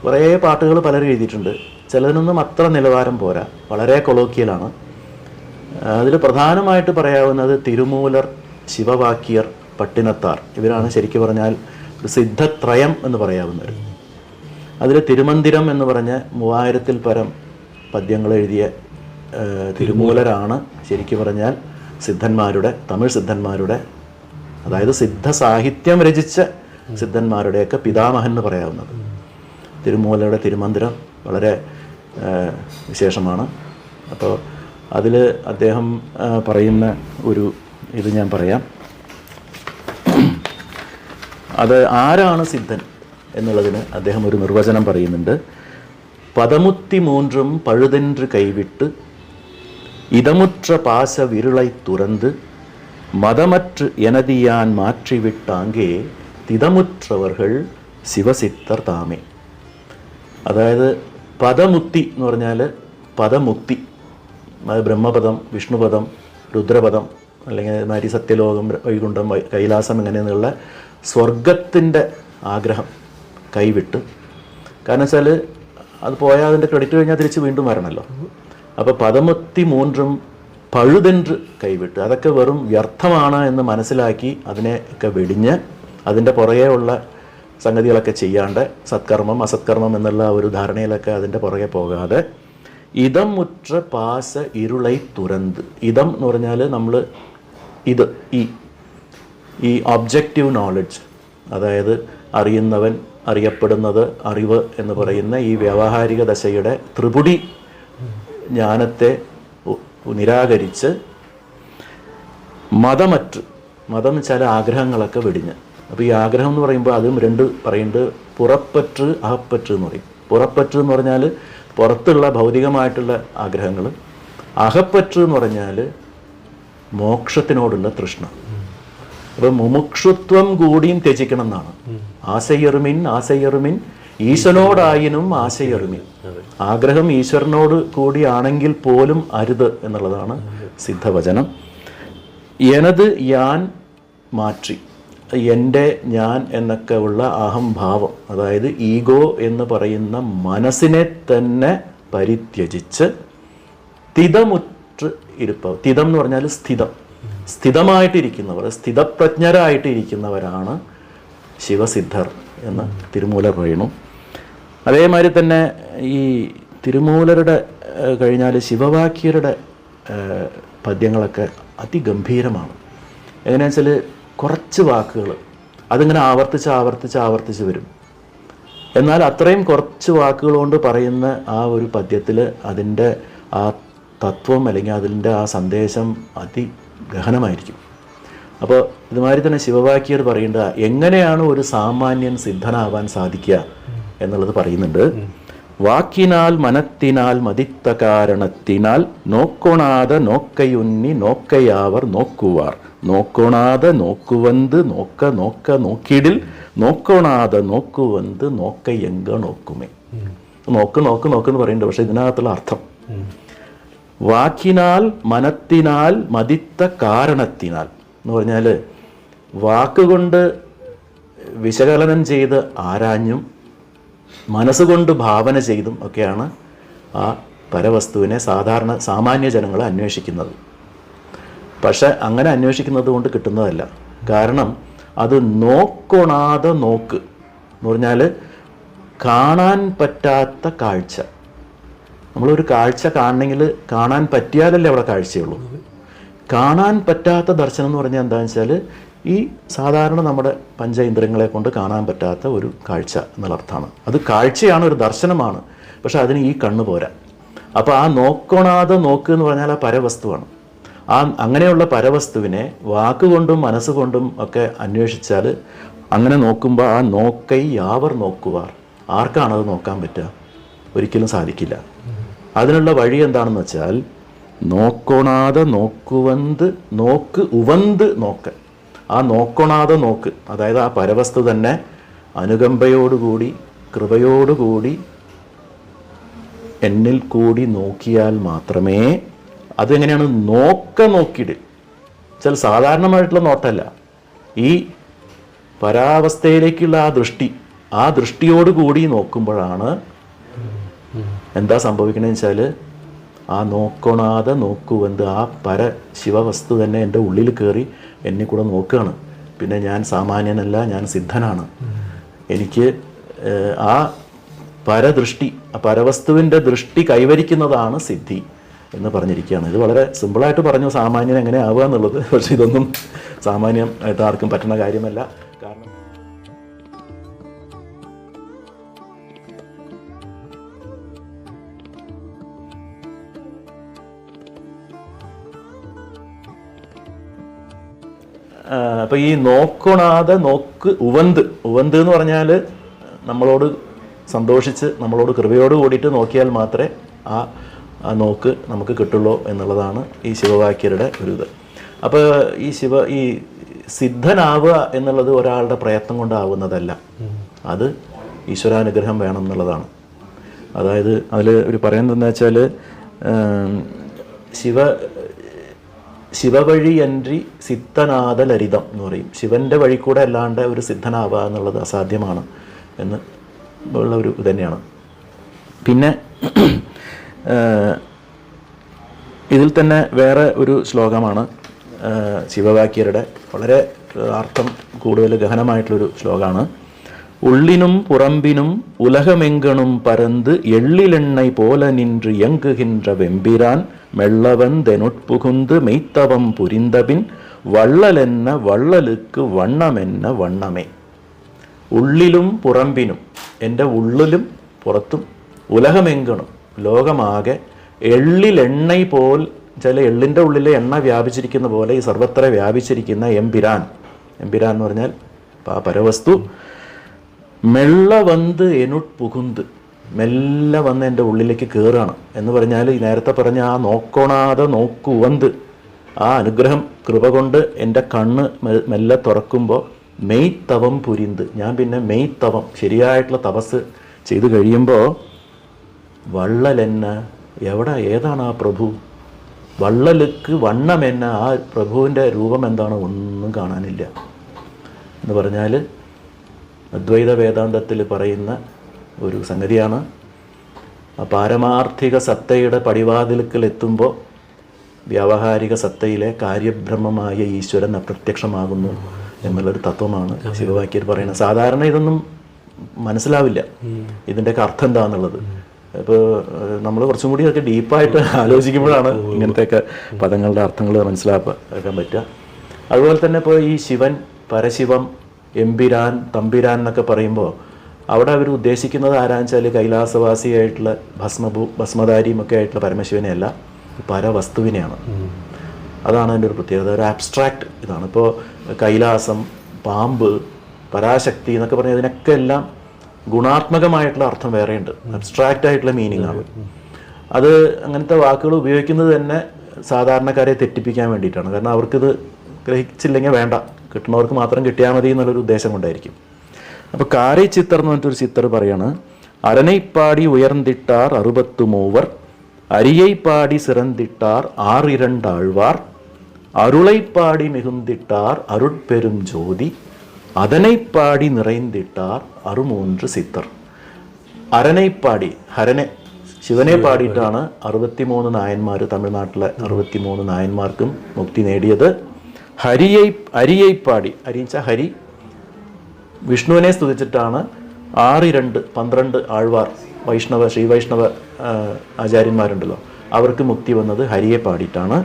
കുറേ പാട്ടുകൾ പലരും എഴുതിയിട്ടുണ്ട്. ചിലതിനൊന്നും അത്ര നിലവാരം പോരാ, വളരെ കൊളോക്കിയലാണ്. അതിൽ പ്രധാനമായിട്ട് പറയാവുന്നത് തിരുമൂലർ, ശിവവാക്യർ, പട്ടിനത്താർ. ഇവരാണ് ശരിക്കും പറഞ്ഞാൽ ഒരു സിദ്ധത്രയം എന്ന് പറയാവുന്നവർ. അതിൽ തിരുമന്ദിരം എന്ന് പറഞ്ഞ 3000-ൽ പരം പദ്യങ്ങൾ എഴുതിയ തിരുമൂലരാണ് ശരിക്കും പറഞ്ഞാൽ തമിഴ് സിദ്ധന്മാരുടെ, അതായത് സിദ്ധ സാഹിത്യം രചിച്ച സിദ്ധന്മാരുടെയൊക്കെ പിതാമഹൻ എന്ന് പറയാവുന്നത്. തിരുമൂലരുടെ തിരുമന്ദിരം വളരെ വിശേഷമാണ്. അപ്പോൾ അതിൽ അദ്ദേഹം പറയുന്ന ഒരു ഇത് ഞാൻ പറയാം. അത് ആരാണ് സിദ്ധൻ എന്നുള്ളതിന് അദ്ദേഹം ഒരു നിർവചനം പറയുന്നുണ്ട്. പദമുത്തി 3 പഴുതെன்று കൈവിട്ട് இதமுற்ற பாச விருளை துறந்து மதமற்று எனதியான் மாற்றிவிட்டாங்கே திதமுற்றவர்கள் சிவசித்தர் தாமே. അതായത് പദമുക്തി എന്ന് പറഞ്ഞാൽ പദമുക്തി, അത് ബ്രഹ്മപദം, വിഷ്ണുപദം, രുദ്രപദം, അല്ലെങ്കിൽ മാതിരി സത്യലോകം, വൈകുണ്ഠം, കൈലാസം ഇങ്ങനെയുള്ള സ്വർഗത്തിൻ്റെ ആഗ്രഹം കൈവിട്ട്. കാരണം വെച്ചാൽ അത് പോയാൽ അതിൻ്റെ ക്രെഡിറ്റ് കഴിഞ്ഞാൽ തിരിച്ച് വീണ്ടും വരണമല്ലോ. അപ്പോൾ പദമുത്തി 3 പഴുതെன்று കൈവിട്ട്, അതൊക്കെ വെറും വ്യർത്ഥമാണ് എന്ന് മനസ്സിലാക്കി അതിനെയൊക്കെ വെടിഞ്ഞ് അതിൻ്റെ പുറകെ ഉള്ള സംഗതികളൊക്കെ ചെയ്യാണ്ട് സത്കർമ്മം അസത്കർമ്മം എന്നുള്ള ഒരു ധാരണയിലൊക്കെ അതിൻ്റെ പുറകെ പോകാതെ ഇതം മുറ്റ പാസ ഇരുളൈ തുരന്ത്. ഇതം എന്ന് പറഞ്ഞാൽ നമ്മൾ ഇത് ഈ ഒബ്ജക്റ്റീവ് നോളജ്, അതായത് അറിയുന്നവൻ, അറിയപ്പെടുന്നത്, അറിവ് എന്ന് പറയുന്ന ഈ വ്യാവഹാരിക ദശയുടെ ത്രിപുടി ജ്ഞാനത്തെ നിരാകരിച്ച് മതമറ്റ്, മതം വെച്ചാൽ ആഗ്രഹങ്ങളൊക്കെ വെടിഞ്ഞ്. അപ്പോൾ ഈ ആഗ്രഹം എന്ന് പറയുമ്പോൾ അതും രണ്ട് പറയുന്നുണ്ട്. പുറപ്പറ്റ്, അകപ്പറ്റ് എന്ന് പറയും. പുറപ്പറ്റ് എന്ന് പറഞ്ഞാൽ പുറത്തുള്ള ഭൗതികമായിട്ടുള്ള ആഗ്രഹങ്ങൾ. അകപ്പറ്റ് എന്ന് പറഞ്ഞാൽ മോക്ഷത്തിനോടുള്ള തൃഷ്ണ. അപ്പം മുമുക്ഷുത്വം കൂടിയും ത്യജിക്കണം എന്നാണ്. ആശയറുമിൻ ഈശ്വരനോടായിനും ആശയറുമിൻ. ആഗ്രഹം ഈശ്വരനോട് കൂടിയാണെങ്കിൽ പോലും അരുത് എന്നുള്ളതാണ് സിദ്ധവചനം. എനത് യാൻ മാറ്റി, എൻ്റെ ഞാൻ എന്നൊക്കെ ഉള്ള അഹംഭാവം, അതായത് ഈഗോ എന്ന് പറയുന്ന മനസ്സിനെ തന്നെ പരിത്യജിച്ച് സ്ഥിതമുറ്റ് ഇരുപ്പ. സ്ഥിതം എന്ന് പറഞ്ഞാൽ സ്ഥിതം, സ്ഥിതമായിട്ടിരിക്കുന്നവർ, സ്ഥിതപ്രജ്ഞരായിട്ടിരിക്കുന്നവരാണ് ശിവസിദ്ധർ എന്ന് തിരുമൂലർ പറയുന്നു. അതേമാതിരി തന്നെ ഈ തിരുമൂലരുടെ കഴിഞ്ഞാൽ ശിവവാക്യരുടെ പദ്യങ്ങളൊക്കെ അതിഗംഭീരമാണ്. എങ്ങനെയാണെന്ന് വെച്ചാൽ കുറച്ച് വാക്കുകൾ അതിങ്ങനെ ആവർത്തിച്ച് വരും. എന്നാൽ അത്രയും കുറച്ച് വാക്കുകൾ കൊണ്ട് പറയുന്ന ആ ഒരു പദ്യത്തിൽ അതിൻ്റെ ആ തത്വം അല്ലെങ്കിൽ അതിൻ്റെ ആ സന്ദേശം അതിഗഹനമായിരിക്കും. അപ്പോൾ ഇതുമാതിരി തന്നെ ശിവവാക്യർ പറയേണ്ടത് എങ്ങനെയാണ് ഒരു സാമാന്യൻ സിദ്ധനാവാൻ സാധിക്കുക എന്നുള്ളത് പറയുന്നുണ്ട്. വാക്കിനാൽ മനത്തിനാൽ മതിത്ത കാരണത്തിനാൽ നോക്കൊണാതെ നോക്കയുന്നി നോക്കയാവർ നോക്കുവാർ. നോക്കൊണാതെ നോക്കുവന്ത് നോക്ക നോക്കിടിൽ നോക്കൊണാതെ നോക്കുവന്ത് നോക്കയെങ്ക നോക്കുമേ. നോക്ക് എന്ന് പറയുന്നുണ്ട്. പക്ഷെ ഇതിനകത്തുള്ള അർത്ഥം വാക്കിനാൽ മനത്തിനാൽ മതിത്ത കാരണത്തിനാൽ എന്ന് പറഞ്ഞാൽ വാക്കുകൊണ്ട് വിശകലനം ചെയ്ത് ആരാഞ്ഞും മനസ്സുകൊണ്ട് ഭാവന ചെയ്തും ഒക്കെയാണ് ആ പരവസ്തുവിനെ സാമാന്യ ജനങ്ങൾ അന്വേഷിക്കുന്നത്. പക്ഷെ അങ്ങനെ അന്വേഷിക്കുന്നത് കൊണ്ട് കിട്ടുന്നതല്ല. കാരണം അത് നോക്കൊണാതെ നോക്ക് എന്ന് പറഞ്ഞാൽ കാണാൻ പറ്റാത്ത കാഴ്ച. നമ്മളൊരു കാഴ്ച കാണണമെങ്കിൽ കാണാൻ പറ്റിയാലല്ലേ അവിടെ കാഴ്ചയുള്ളൂ. കാണാൻ പറ്റാത്ത ദർശനം എന്ന് പറഞ്ഞാൽ എന്താണെന്ന് വെച്ചാൽ ഈ സാധാരണ നമ്മുടെ പഞ്ചേന്ദ്രിയങ്ങളെ കൊണ്ട് കാണാൻ പറ്റാത്ത ഒരു കാഴ്ച എന്നുള്ള അർത്ഥമാണ്. അത് കാഴ്ചയാണ്, ഒരു ദർശനമാണ്. പക്ഷെ അതിന് ഈ കണ്ണ് പോരാ. അപ്പോൾ ആ നോക്കൊണാതെ നോക്ക് എന്ന് പറഞ്ഞാൽ ആ പരവസ്തുവാണ്. അങ്ങനെയുള്ള പരവസ്തുവിനെ വാക്കുകൊണ്ടും മനസ്സുകൊണ്ടും ഒക്കെ അന്വേഷിച്ചാൽ അങ്ങനെ നോക്കുമ്പോൾ ആ നോക്കൈ യാവർ നോക്കുവാർ. ആർക്കാണത് നോക്കാൻ പറ്റുക? ഒരിക്കലും സാധിക്കില്ല. അതിനുള്ള വഴി എന്താണെന്ന് വെച്ചാൽ നോക്കൊണാതെ നോക്കുവന്ത് നോക്ക് ഉവന്ത് നോക്ക്. ആ നോക്കൊണാതെ നോക്ക്, അതായത് ആ പരവസ്തു തന്നെ അനുകമ്പയോടുകൂടി കൃപയോടുകൂടി എന്നിൽ കൂടി നോക്കിയാൽ മാത്രമേ, അതെങ്ങനെയാണ് നോക്കിയിട് ചില സാധാരണമായിട്ടുള്ള നോട്ടല്ല, ഈ പരാവസ്ഥയിലേക്കുള്ള ആ ദൃഷ്ടിയോടുകൂടി നോക്കുമ്പോഴാണ് എന്താ സംഭവിക്കണമെന്ന് വെച്ചാൽ ആ നോക്കൊണാതെ നോക്കുവന്ത് ആ ശിവവസ്തു തന്നെ എൻ്റെ ഉള്ളിൽ കയറി എന്നെ കൂടെ നോക്കുകയാണ്. പിന്നെ ഞാൻ സാമാന്യനല്ല, ഞാൻ സിദ്ധനാണ്. എനിക്ക് ആ പരദൃഷ്ടി, ആ പരവസ്തുവിൻ്റെ ദൃഷ്ടി കൈവരിക്കുന്നതാണ് സിദ്ധി എന്ന് പറഞ്ഞിരിക്കുകയാണ്. ഇത് വളരെ സിമ്പിളായിട്ട് പറഞ്ഞു സാമാന്യൻ എങ്ങനെ ആവുക എന്നുള്ളത്. പക്ഷെ ഇതൊന്നും സാമാന്യമായിട്ട് ആർക്കും പറ്റുന്ന കാര്യമല്ല. കാരണം അപ്പോൾ ഈ നോക്കൊണാതെ നോക്ക് ഉവന്ത് എന്ന് പറഞ്ഞാൽ നമ്മളോട് സന്തോഷിച്ച് നമ്മളോട് കൃപയോട് കൂടിയിട്ട് നോക്കിയാൽ മാത്രമേ ആ നോക്ക് നമുക്ക് കിട്ടുള്ളൂ എന്നുള്ളതാണ് ഈ ശിവവാക്യരുടെ ഒരു ഇത്. അപ്പോൾ ഈ സിദ്ധനാവുക എന്നുള്ളത് ഒരാളുടെ പ്രയത്നം കൊണ്ടാവുന്നതല്ല, അത് ഈശ്വരാനുഗ്രഹം വേണം എന്നുള്ളതാണ്. അതായത് അതിൽ ഒരു പറയുന്നതെന്ന് വെച്ചാൽ ശിവവഴി അൻറി സിദ്ധനാഥലരിതം എന്ന് പറയും. ശിവൻ്റെ വഴി കൂടെ അല്ലാണ്ട് ഒരു സിദ്ധനാവുക എന്നുള്ളത് അസാധ്യമാണ് എന്ന് ഉള്ള ഒരു തന്നെയാണ്. പിന്നെ ഇതിൽ തന്നെ വേറെ ഒരു ശ്ലോകമാണ് ശിവവാക്യരുടെ, വളരെ അർത്ഥം കൂടുതൽ ഗഹനമായിട്ടുള്ളൊരു ശ്ലോകമാണ്. உள்ளினும் புறம்பினும் உலகமெங்கனும் பரந்து எள்ளிலெண்ணை போல நின்று இயங்குகின்ற வெம்பிரான் மெல்லவன் தெனுட்புகுந்து மெய்த்தவம் புரிந்தபின் வள்ளலென்ன வள்ளலுக்கு വണ്ണമെന്ന വണ്ണമേ. ഉള്ളിലും പുറമ്പിനും, എൻ്റെ ഉള്ളിലും പുറത്തും, ഉലകമെങ്ങണം ലോകമാകെ എള്ളിലെണ്ണ പോൽ, ചില എള്ളിൻ്റെ ഉള്ളിലെ എണ്ണ വ്യാപിച്ചിരിക്കുന്ന പോലെ ഈ സർവത്ര വ്യാപിച്ചിരിക്കുന്ന എംപിരാൻ, എംപിരാൻ എന്ന് പറഞ്ഞാൽ ആ പരവസ്തു, മെള്ള വന്ന് എനുട്പുകുന്ത്, മെല്ലെ വന്ന് എൻ്റെ ഉള്ളിലേക്ക് കയറുകയാണ് എന്ന് പറഞ്ഞാൽ ഈ നേരത്തെ പറഞ്ഞ ആ നോക്കണാതെ നോക്കുവന്ത്, ആ അനുഗ്രഹം കൃപ കൊണ്ട് എൻ്റെ കണ്ണ് മെല്ലെ തുറക്കുമ്പോൾ മെയ്ത്തവം പുരിന്ത്, ഞാൻ പിന്നെ മെയ്ത്തവം ശരിയായിട്ടുള്ള തപസ് ചെയ്ത് കഴിയുമ്പോൾ വള്ളലെന്ന, എവിടെ ഏതാണ് ആ പ്രഭു, വള്ളലുക്ക് വണ്ണമെന്ന, ആ പ്രഭുവിൻ്റെ രൂപം എന്താണ്, ഒന്നും കാണാനില്ല എന്ന് പറഞ്ഞാൽ അദ്വൈത വേദാന്തത്തിൽ പറയുന്ന ഒരു സംഗതിയാണ്. ആ പാരമാർത്ഥിക സത്തയുടെ പടിവാതിൽക്കൽ എത്തുമ്പോൾ വ്യാവഹാരിക സത്തയിലെ കാര്യബ്രഹ്മമായ ഈശ്വരൻ അപ്രത്യക്ഷമാകുന്നു എന്നുള്ളൊരു തത്വമാണ് ശിവവാക്യർ പറയുന്നത്. സാധാരണ ഇതൊന്നും മനസ്സിലാവില്ല, ഇതിൻ്റെയൊക്കെ അർത്ഥം എന്താണെന്നുള്ളത്. ഇപ്പോൾ നമ്മൾ കുറച്ചും കൂടി ഒക്കെ ഡീപ്പായിട്ട് ആലോചിക്കുമ്പോഴാണ് ഇങ്ങനത്തെയൊക്കെ പദങ്ങളുടെ അർത്ഥങ്ങൾ മനസ്സിലാക്കാൻ പറ്റുക. അതുപോലെ തന്നെ ഇപ്പോൾ ഈ ശിവൻ, പരശിവം, എംപിരാൻ, തമ്പിരാൻ എന്നൊക്കെ പറയുമ്പോൾ അവിടെ അവർ ഉദ്ദേശിക്കുന്നത് ആരാന്ന് വെച്ചാൽ കൈലാസവാസിയായിട്ടുള്ള ഭസ്മധാരിയും ഒക്കെ ആയിട്ടുള്ള പരമശിവനെയല്ല, പരവസ്തുവിനെയാണ്. അതാണ് അതിൻ്റെ ഒരു പ്രത്യേകത, ഒരു ആബ്സ്ട്രാക്റ്റ് ഇതാണ്. ഇപ്പോൾ കൈലാസം, പാമ്പ്, പരാശക്തി എന്നൊക്കെ പറഞ്ഞാൽ ഇതിനൊക്കെ എല്ലാം ഗുണാത്മകമായിട്ടുള്ള അർത്ഥം വേറെയുണ്ട്, അബ്സ്ട്രാക്റ്റ് ആയിട്ടുള്ള മീനിങ് ആണ്. അത് അങ്ങനത്തെ വാക്കുകൾ ഉപയോഗിക്കുന്നത് തന്നെ സാധാരണക്കാരെ തെറ്റിപ്പിക്കാൻ വേണ്ടിയിട്ടാണ്. കാരണം അവർക്കിത് ഗ്രഹിച്ചില്ലെങ്കിൽ വേണ്ട, കിട്ടുന്നവർക്ക് മാത്രം കിട്ടിയാൽ മതി എന്നുള്ളൊരു ഉദ്ദേശം കൊണ്ടായിരിക്കും. അപ്പോൾ കാരൈ ചിത്തർ എന്ന് പറഞ്ഞിട്ടൊരു ചിത്തർ പറയാണ്, അരനൈപ്പാടി ഉയർന്നിട്ടാർ 63 അരിയൈപ്പാടി സിറന്നിട്ടാർ 6 ആഴ്വാർ അരുളൈപ്പാടി മികുന്നിട്ടാർ അരുட்பெரும் ജ്യോതി അതനൈപ്പാടി നിറൈന്തിട്ടാർ 63 സിത്തർ. അരനൈപ്പാടി, ഹരനെ ശിവനെ പാടിയിട്ടാണ് 63 നായന്മാർ, തമിഴ്നാട്ടിലെ 63 നായന്മാർക്കും മുക്തി നേടിയത്. അരിയൈപ്പാടി, അരിച്ച ഹരി, വിഷ്ണുവിനെ സ്തുതിച്ചിട്ടാണ് 12 ആഴ്വാർ, വൈഷ്ണവ ശ്രീവൈഷ്ണവ ആചാര്യന്മാരുണ്ടല്ലോ, അവർക്ക് മുക്തി വന്നത് ഹരിയെ പാടിയിട്ടാണ്.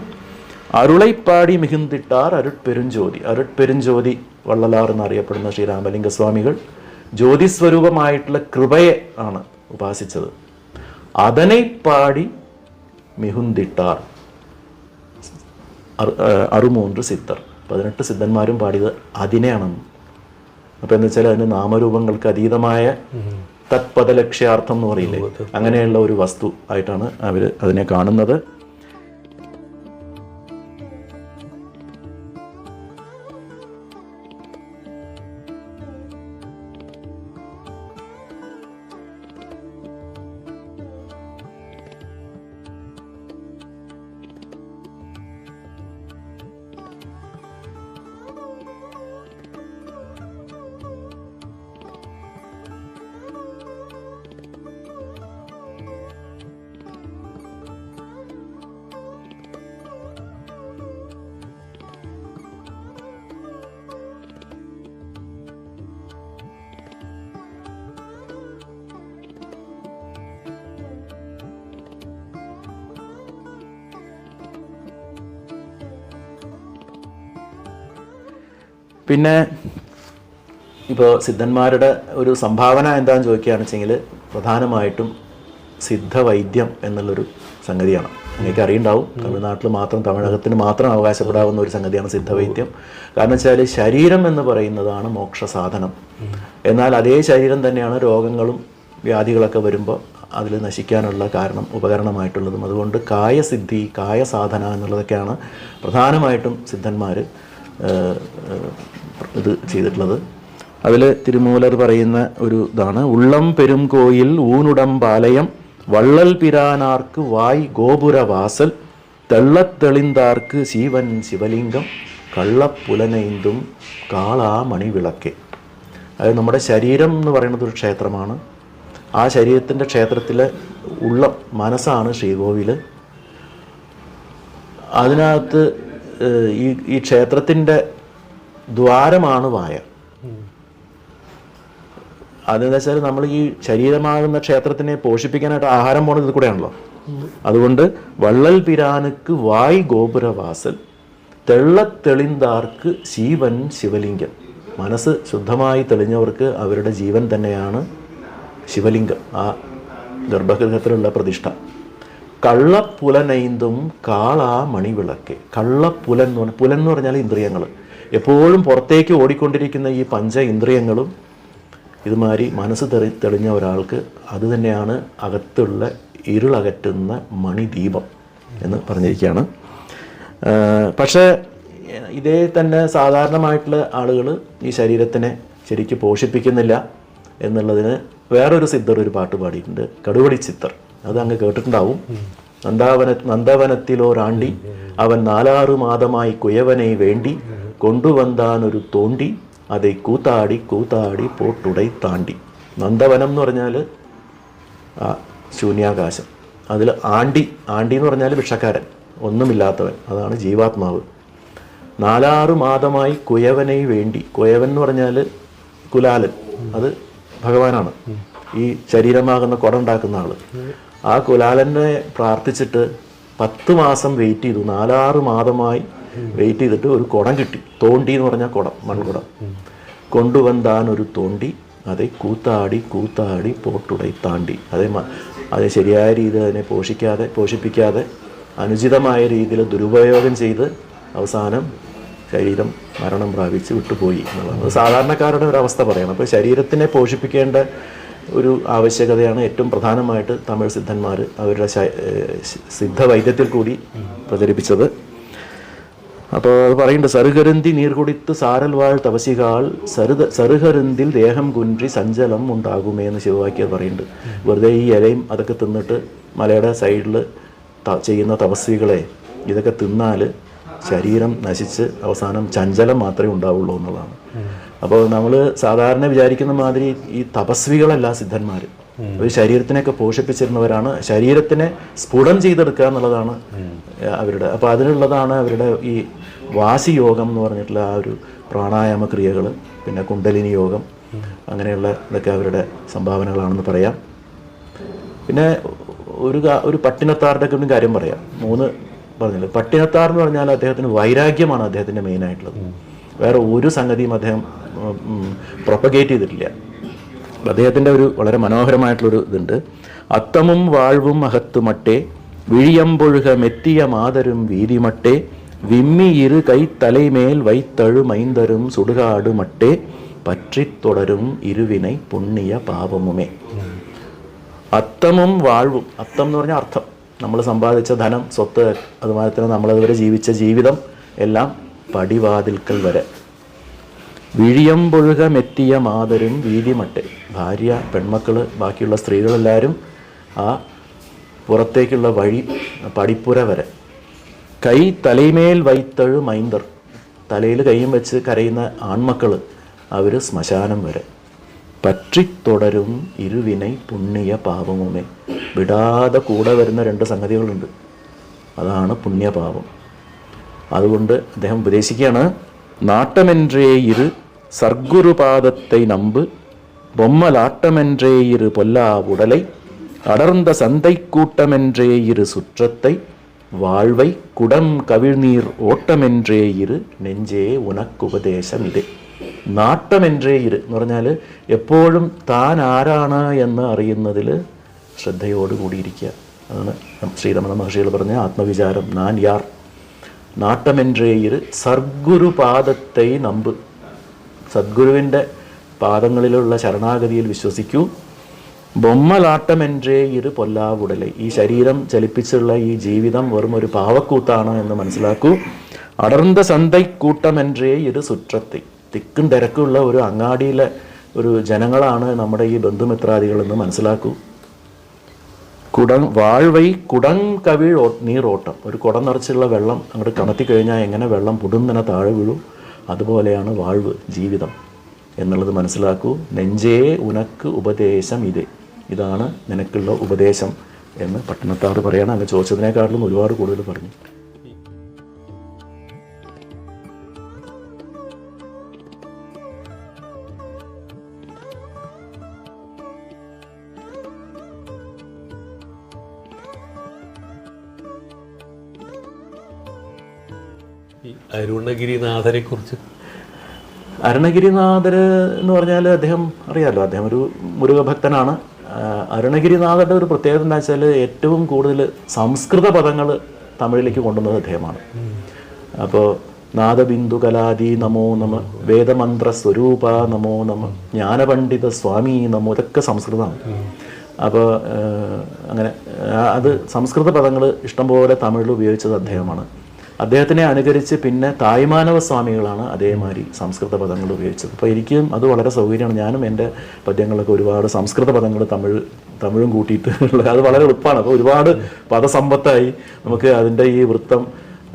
അരുളൈപ്പാടി മികുന്നിട്ടാർ അരുட்பெருஞ்சோதி, അരുட்பெருஞ்சோதி വള്ളലാർ എന്നറിയപ്പെടുന്ന ശ്രീ രാമലിംഗസ്വാമികൾ ജ്യോതിസ്വരൂപമായിട്ടുള്ള കൃപയെ ആണ് ഉപാസിച്ചത്. അതനൈപ്പാടി മികുന്നിട്ടാർ 63 സിദ്ധർ, 18 സിദ്ധന്മാരും പാടിയത് അതിനെയാണ്. അപ്പം എന്ന് വെച്ചാൽ അതിന് നാമരൂപങ്ങൾക്ക് അതീതമായ തത്പദലക്ഷ്യാർത്ഥം എന്ന് പറയില്ലേ, അങ്ങനെയുള്ള ഒരു വസ്തു ആയിട്ടാണ് അവർ അതിനെ കാണുന്നത്. പിന്നെ ഇപ്പോൾ സിദ്ധന്മാരുടെ ഒരു സംഭാവന എന്താണെന്ന് ചോദിക്കുകയാണെന്ന് വെച്ചെങ്കിൽ പ്രധാനമായിട്ടും സിദ്ധവൈദ്യം എന്നുള്ളൊരു സംഗതിയാണ്. നിങ്ങൾക്ക് അറിയുണ്ടാവും, തമിഴ്നാട്ടിൽ മാത്രം, തമിഴകത്തിന് മാത്രം അവകാശപ്പെടാവുന്ന ഒരു സംഗതിയാണ് സിദ്ധവൈദ്യം. കാരണം വെച്ചാൽ ശരീരം എന്ന് പറയുന്നതാണ് മോക്ഷ സാധനം. എന്നാൽ അതേ ശരീരം തന്നെയാണ് രോഗങ്ങളും വ്യാധികളൊക്കെ വരുമ്പോൾ അതിൽ നശിക്കാനുള്ള കാരണം, ഉപകരണമായിട്ടുള്ളതും. അതുകൊണ്ട് കായസിദ്ധി, കായസാധന എന്നുള്ളതൊക്കെയാണ് പ്രധാനമായിട്ടും സിദ്ധന്മാർ ഇത് ചെയ്തിട്ടുള്ളത്. അതിൽ തിരുമൂലർ പറയുന്ന ഒരു ഇതാണ്, ഉള്ളം പെരും കോയിൽ ഊനുടമ്പാലയം വള്ളൽ പിരാനാർക്ക് വായ് ഗോപുരവാസൽ തെള്ളത്തെളിന്താർക്ക് ശിവൻ ശിവലിംഗം കള്ളപ്പുലനൈന്തും കാളാ മണിവിളക്കെ. അതായത് നമ്മുടെ ശരീരം എന്ന് പറയുന്നത് ഒരു ക്ഷേത്രമാണ്. ആ ശരീരത്തിൻ്റെ ക്ഷേത്രത്തിലെ ഉള്ളം, മനസ്സാണ് ശ്രീകോവിൽ. അതിനകത്ത് ഈ ക്ഷേത്രത്തിൻ്റെ ദ്വാരമാണ് വായ. അതെന്താ വെച്ചാൽ നമ്മൾ ഈ ശരീരമാകുന്ന ക്ഷേത്രത്തിനെ പോഷിപ്പിക്കാനായിട്ട് ആഹാരം പോണത് ഇത് കൂടെയാണല്ലോ. അതുകൊണ്ട് വള്ളൽ പിരാനുക്ക് വായ് ഗോപുരവാസൽ തെള്ളത്തെളിന്താർക്ക് ശിവൻ ശിവലിംഗം. മനസ്സ് ശുദ്ധമായി തെളിഞ്ഞവർക്ക് അവരുടെ ജീവൻ തന്നെയാണ് ശിവലിംഗം, ആ ഗർഭഗൃഹത്തിലുള്ള പ്രതിഷ്ഠ. കള്ളപ്പുലനൈന്തും കാളാ മണിവിളക്കെ. കള്ളപ്പുലൻ എന്ന് പറഞ്ഞാൽ, പുലൻ എന്ന് പറഞ്ഞാൽ ഇന്ദ്രിയങ്ങൾ. എപ്പോഴും പുറത്തേക്ക് ഓടിക്കൊണ്ടിരിക്കുന്ന ഈ പഞ്ച ഇന്ദ്രിയങ്ങളും ഇതുമാതിരി മനസ്സ് തെളിഞ്ഞ ഒരാൾക്ക് അത് തന്നെയാണ് അകത്തുള്ള ഇരുളകറ്റുന്ന മണിദീപം എന്ന് പറഞ്ഞിരിക്കുകയാണ്. പക്ഷേ ഇതേ തന്നെ സാധാരണമായിട്ടുള്ള ആളുകൾ ഈ ശരീരത്തിനെ ശരിക്ക് പോഷിപ്പിക്കുന്നില്ല എന്നുള്ളതിന് വേറൊരു സിദ്ധർ ഒരു പാട്ട് പാടിയിട്ടുണ്ട്, കടുവടി ചിത്തർ. അത് അങ്ങ് കേട്ടിട്ടുണ്ടാവും. നന്ദവനത്തിലോരാണ്ടി അവൻ 4 മാതമായി കുയവനെ വേണ്ടി കൊണ്ടുവന്നാനൊരു തോണ്ടി அதை കൂത്താടി കൂത്താടി പോട്ടുടൈ താണ്ടി. നന്ദവനം എന്ന് പറഞ്ഞാൽ ശൂന്യാകാശം. അതിൽ ആണ്ടി എന്ന് പറഞ്ഞാൽ ഭിക്ഷക്കാരൻ, ഒന്നുമില്ലാത്തവൻ, അതാണ് ജീവാത്മാവ്. 4 മാതമായി കുയവനെ വേണ്ടി. കുയവൻ എന്ന് പറഞ്ഞാൽ കുലാലൻ, അത് ഭഗവാനാണ്, ഈ ശരീരമാകുന്ന കുട ഉണ്ടാക്കുന്ന ആള്. ആ കുലാലനെ പ്രാർത്ഥിച്ചിട്ട് 10 മാസം വെയിറ്റ് ചെയ്തു. 4-6 മാതമായി വെയിറ്റ് ചെയ്തിട്ട് ഒരു കുടം കിട്ടി. തോണ്ടി എന്ന് പറഞ്ഞാൽ കുടം, മൺകുടം. കൊണ്ടുവന്നാൻ ഒരു തോണ്ടി അതെ കൂത്താടി കൂത്താടി പോട്ടുടൈ താണ്ടി. അതേ ശരിയായ രീതിയിൽ അതിനെ പോഷിപ്പിക്കാതെ അനുചിതമായ രീതിയിൽ ദുരുപയോഗം ചെയ്ത് അവസാനം ശരീരം മരണം പ്രാപിച്ച് വിട്ടുപോയി എന്നുള്ളതാണ് സാധാരണക്കാരുടെ ഒരവസ്ഥ പറയണം. അപ്പോൾ ശരീരത്തിനെ പോഷിപ്പിക്കേണ്ട ഒരു ആവശ്യകതയാണ് ഏറ്റവും പ്രധാനമായിട്ട് തമിഴ് സിദ്ധന്മാർ അവരുടെ സിദ്ധവൈദ്യത്തിൽ കൂടി പ്രചരിപ്പിച്ചത്. അപ്പോൾ അത് പറയുന്നുണ്ട്, സറുകരുന്തി നീർ കുടിത്ത് സാരൽ വാഴ് തപസികാൾ സറുകരുന്തിൽ ദേഹം കുன்றി സഞ്ചലം ഉണ്ടാകുമേ എന്ന് ശിവവാക്യം പറയുന്നുണ്ട്. വെറുതെ ഈ ഇലയും അതൊക്കെ തിന്നിട്ട് മലയുടെ സൈഡിൽ ചെയ്യുന്ന തപസ്വികളെ ഇതൊക്കെ തിന്നാൽ ശരീരം നശിച്ച് അവസാനം ചഞ്ചലം മാത്രമേ ഉണ്ടാവുള്ളൂ എന്നുള്ളതാണ്. അപ്പോൾ നമ്മൾ സാധാരണ വിചാരിക്കുന്ന മാതിരി ഈ തപസ്വികളല്ല സിദ്ധന്മാർ. അവർ ശരീരത്തിനെയൊക്കെ പോഷിപ്പിച്ചിരുന്നവരാണ്. ശരീരത്തിനെ സ്ഫുടം ചെയ്തെടുക്കുക എന്നുള്ളതാണ് അവരുടെ. അപ്പോൾ അതിനുള്ളതാണ് അവരുടെ ഈ വാസിയോഗം എന്ന് പറഞ്ഞിട്ടുള്ള ആ ഒരു പ്രാണായാമ ക്രിയകൾ, പിന്നെ കുണ്ടലിനി യോഗം, അങ്ങനെയുള്ള ഇതൊക്കെ അവരുടെ സംഭാവനകളാണെന്ന് പറയാം. പിന്നെ ഒരു പട്ടിണത്താറുടെ ഒക്കെ കാര്യം പറയാം. 3 പറഞ്ഞില്ല. പട്ടിണത്താർ എന്ന് പറഞ്ഞാൽ അദ്ദേഹത്തിന് വൈരാഗ്യമാണ് അദ്ദേഹത്തിൻ്റെ മെയിനായിട്ടുള്ളത്. വേറെ ഒരു സംഗതിയും അദ്ദേഹം പ്രൊപ്പഗേറ്റ് ചെയ്തിട്ടില്ല. അദ്ദേഹത്തിൻ്റെ ഒരു വളരെ മനോഹരമായിട്ടുള്ളൊരു ഇതുണ്ട്. അത്തമും വാഴ്വും അകത്തുമട്ടെ വിഴിയമ്പൊഴുക മെത്തിയ മാതരും വീതിമട്ടെ വിമ്മിയിരു കൈ തലൈമേൽ വൈത്തഴു മൈന്തരും സുടുകാട് മട്ടെ പற்றிത്തൊടരും ഇരുവിனை പുണ്യ പാപമുമേ. അത്തമും വാഴ്വും, അത്തം എന്ന് പറഞ്ഞാൽ അർത്ഥം, നമ്മൾ സമ്പാദിച്ച ധനം, സ്വത്ത്, അതുമാതിരി തന്നെ നമ്മളതുവരെ ജീവിച്ച ജീവിതം എല്ലാം പടിവാതിൽക്കൽ വരെ. വിഴിയമ്പൊഴുക മെത്തിയ മാതരും വീതിമട്ടെ, ഭാര്യ, പെൺമക്കൾ, ബാക്കിയുള്ള സ്ത്രീകളെല്ലാവരും ആ പുറത്തേക്കുള്ള വഴി പടിപ്പുര വരെ. കൈ തലൈമേൽ വൈത്തഴു മൈന്തർ, തലയിൽ കൈയും വെച്ച് കരയുന്ന ആൺമക്കൾ, അവർ ശ്മശാനം വരെ. പற்றிത്തൊടരും ഇരുവിனை പുണ്യ പാപമുമേ, വിടാതെ കൂടെ വരുന്ന 2 സംഗതികളുണ്ട്, അതാണ് പുണ്യപാപം. അതുകൊണ്ട് അദ്ദേഹം ഉപദേശിക്കുകയാണ്, നാട്ടമെன்றേ ഇരു സർഗുരുപാദത്തെ നമ്പ് பொம்மலாட்டமென்றே இரு பொல்லா உடலை அடர்ந்த சந்தை கூட்டமென்றே இரு சுற்றத்தை வாழ்வை குடம் கவிழ்நீர் ഓട്ടമെன்றേ ഇരു നെഞ്ചേ ഉനക്കുപദേശം ഇത്. നാട്ടമെன்றേ ഇരു എന്ന് പറഞ്ഞാൽ എപ്പോഴും താൻ ആരാണ് എന്ന് അറിയുന്നതിൽ ശ്രദ്ധയോട് കൂടിയിരിക്കുക. അതാണ് ശ്രീരമണ മഹർഷികൾ പറഞ്ഞ ആത്മവിചാരം, നാൻ യാർ. നാട്ടമെன்றേ ഇരു സർഗുരുപാദത്തെ നമ്പ്, സദ്ഗുരുവിൻ്റെ പാദങ്ങളിലുള്ള ശരണാഗതിയിൽ വിശ്വസിക്കൂ. ബൊമ്മലാട്ടമെன்றേ ഇരു പൊല്ലാവുടലെ, ഈ ശരീരം ചലിപ്പിച്ചുള്ള ഈ ജീവിതം വെറും ഒരു പാവക്കൂത്താണ് എന്ന് മനസ്സിലാക്കൂ. അടർന്ന സന്തൈക്കൂട്ടമെன்றേ ഇരു സുற்றത്തെ, തിക്കും തിരക്കുള്ള ഒരു അങ്ങാടിയിലെ ഒരു ജനങ്ങളാണ് നമ്മുടെ ഈ ബന്ധുമിത്രാദികളെന്ന് മനസ്സിലാക്കൂ. വാഴ്വൈ കുടം കവിഴ് നീറോട്ടം, ഒരു കുടം നിറച്ചുള്ള വെള്ളം അങ്ങോട്ട് കമത്തി കഴിഞ്ഞാൽ എങ്ങനെ വെള്ളം പുടുന്നനെ താഴെ വീഴും, അതുപോലെയാണ് വാഴ്വ്, ജീവിതം എന്നുള്ളത് മനസ്സിലാക്കൂ. നെഞ്ചേ ഉനക്ക് ഉപദേശം ഇത്, ഇതാണ് നിനക്കുള്ള ഉപദേശം എന്ന് പട്ടണത്താർ പറയണം. അങ്ങ് ചോദിച്ചതിനേക്കാട്ടിലും ഒരുപാട് കൂടുതൽ പറഞ്ഞു. ഈ അരുണഗിരിനാഥരെ കുറിച്ച് അരുണഗിരിനാഥർ എന്ന് പറഞ്ഞാൽ അദ്ദേഹം അറിയാമല്ലോ, അദ്ദേഹം ഒരു മുരുകഭക്തനാണ്. അരുണഗിരിനാഥരുടെ ഒരു പ്രത്യേകത എന്താ വെച്ചാൽ ഏറ്റവും കൂടുതൽ സംസ്കൃത പദങ്ങൾ തമിഴിലേക്ക് കൊണ്ടുവന്നത് അദ്ദേഹമാണ്. അപ്പോൾ നാദബിന്ദു കലാദി നമോ നമ, വേദമന്ത്ര സ്വരൂപ നമോ നമ, ജ്ഞാനപണ്ഡിത സ്വാമി നമോ, ഇതൊക്കെ സംസ്കൃതമാണ്. അപ്പോൾ അങ്ങനെ അത് സംസ്കൃത പദങ്ങൾ ഇഷ്ടംപോലെ തമിഴിൽ ഉപയോഗിച്ചത് അദ്ദേഹമാണ്. അദ്ദേഹത്തിനെ അനുകരിച്ച് പിന്നെ തായ്മാനവ സ്വാമികളാണ് അതേമാതിരി സംസ്കൃത പദങ്ങൾ ഉപയോഗിച്ചത്. അപ്പോൾ എനിക്കും അത് വളരെ സൗകര്യമാണ്. ഞാനും എൻ്റെ പദ്യങ്ങളിലൊക്കെ ഒരുപാട് സംസ്കൃത പദങ്ങൾ തമിഴും കൂട്ടിയിട്ട് അത് വളരെ എളുപ്പമാണ്. അപ്പോൾ ഒരുപാട് പദസമ്പത്തായി നമുക്ക് അതിൻ്റെ ഈ വൃത്തം,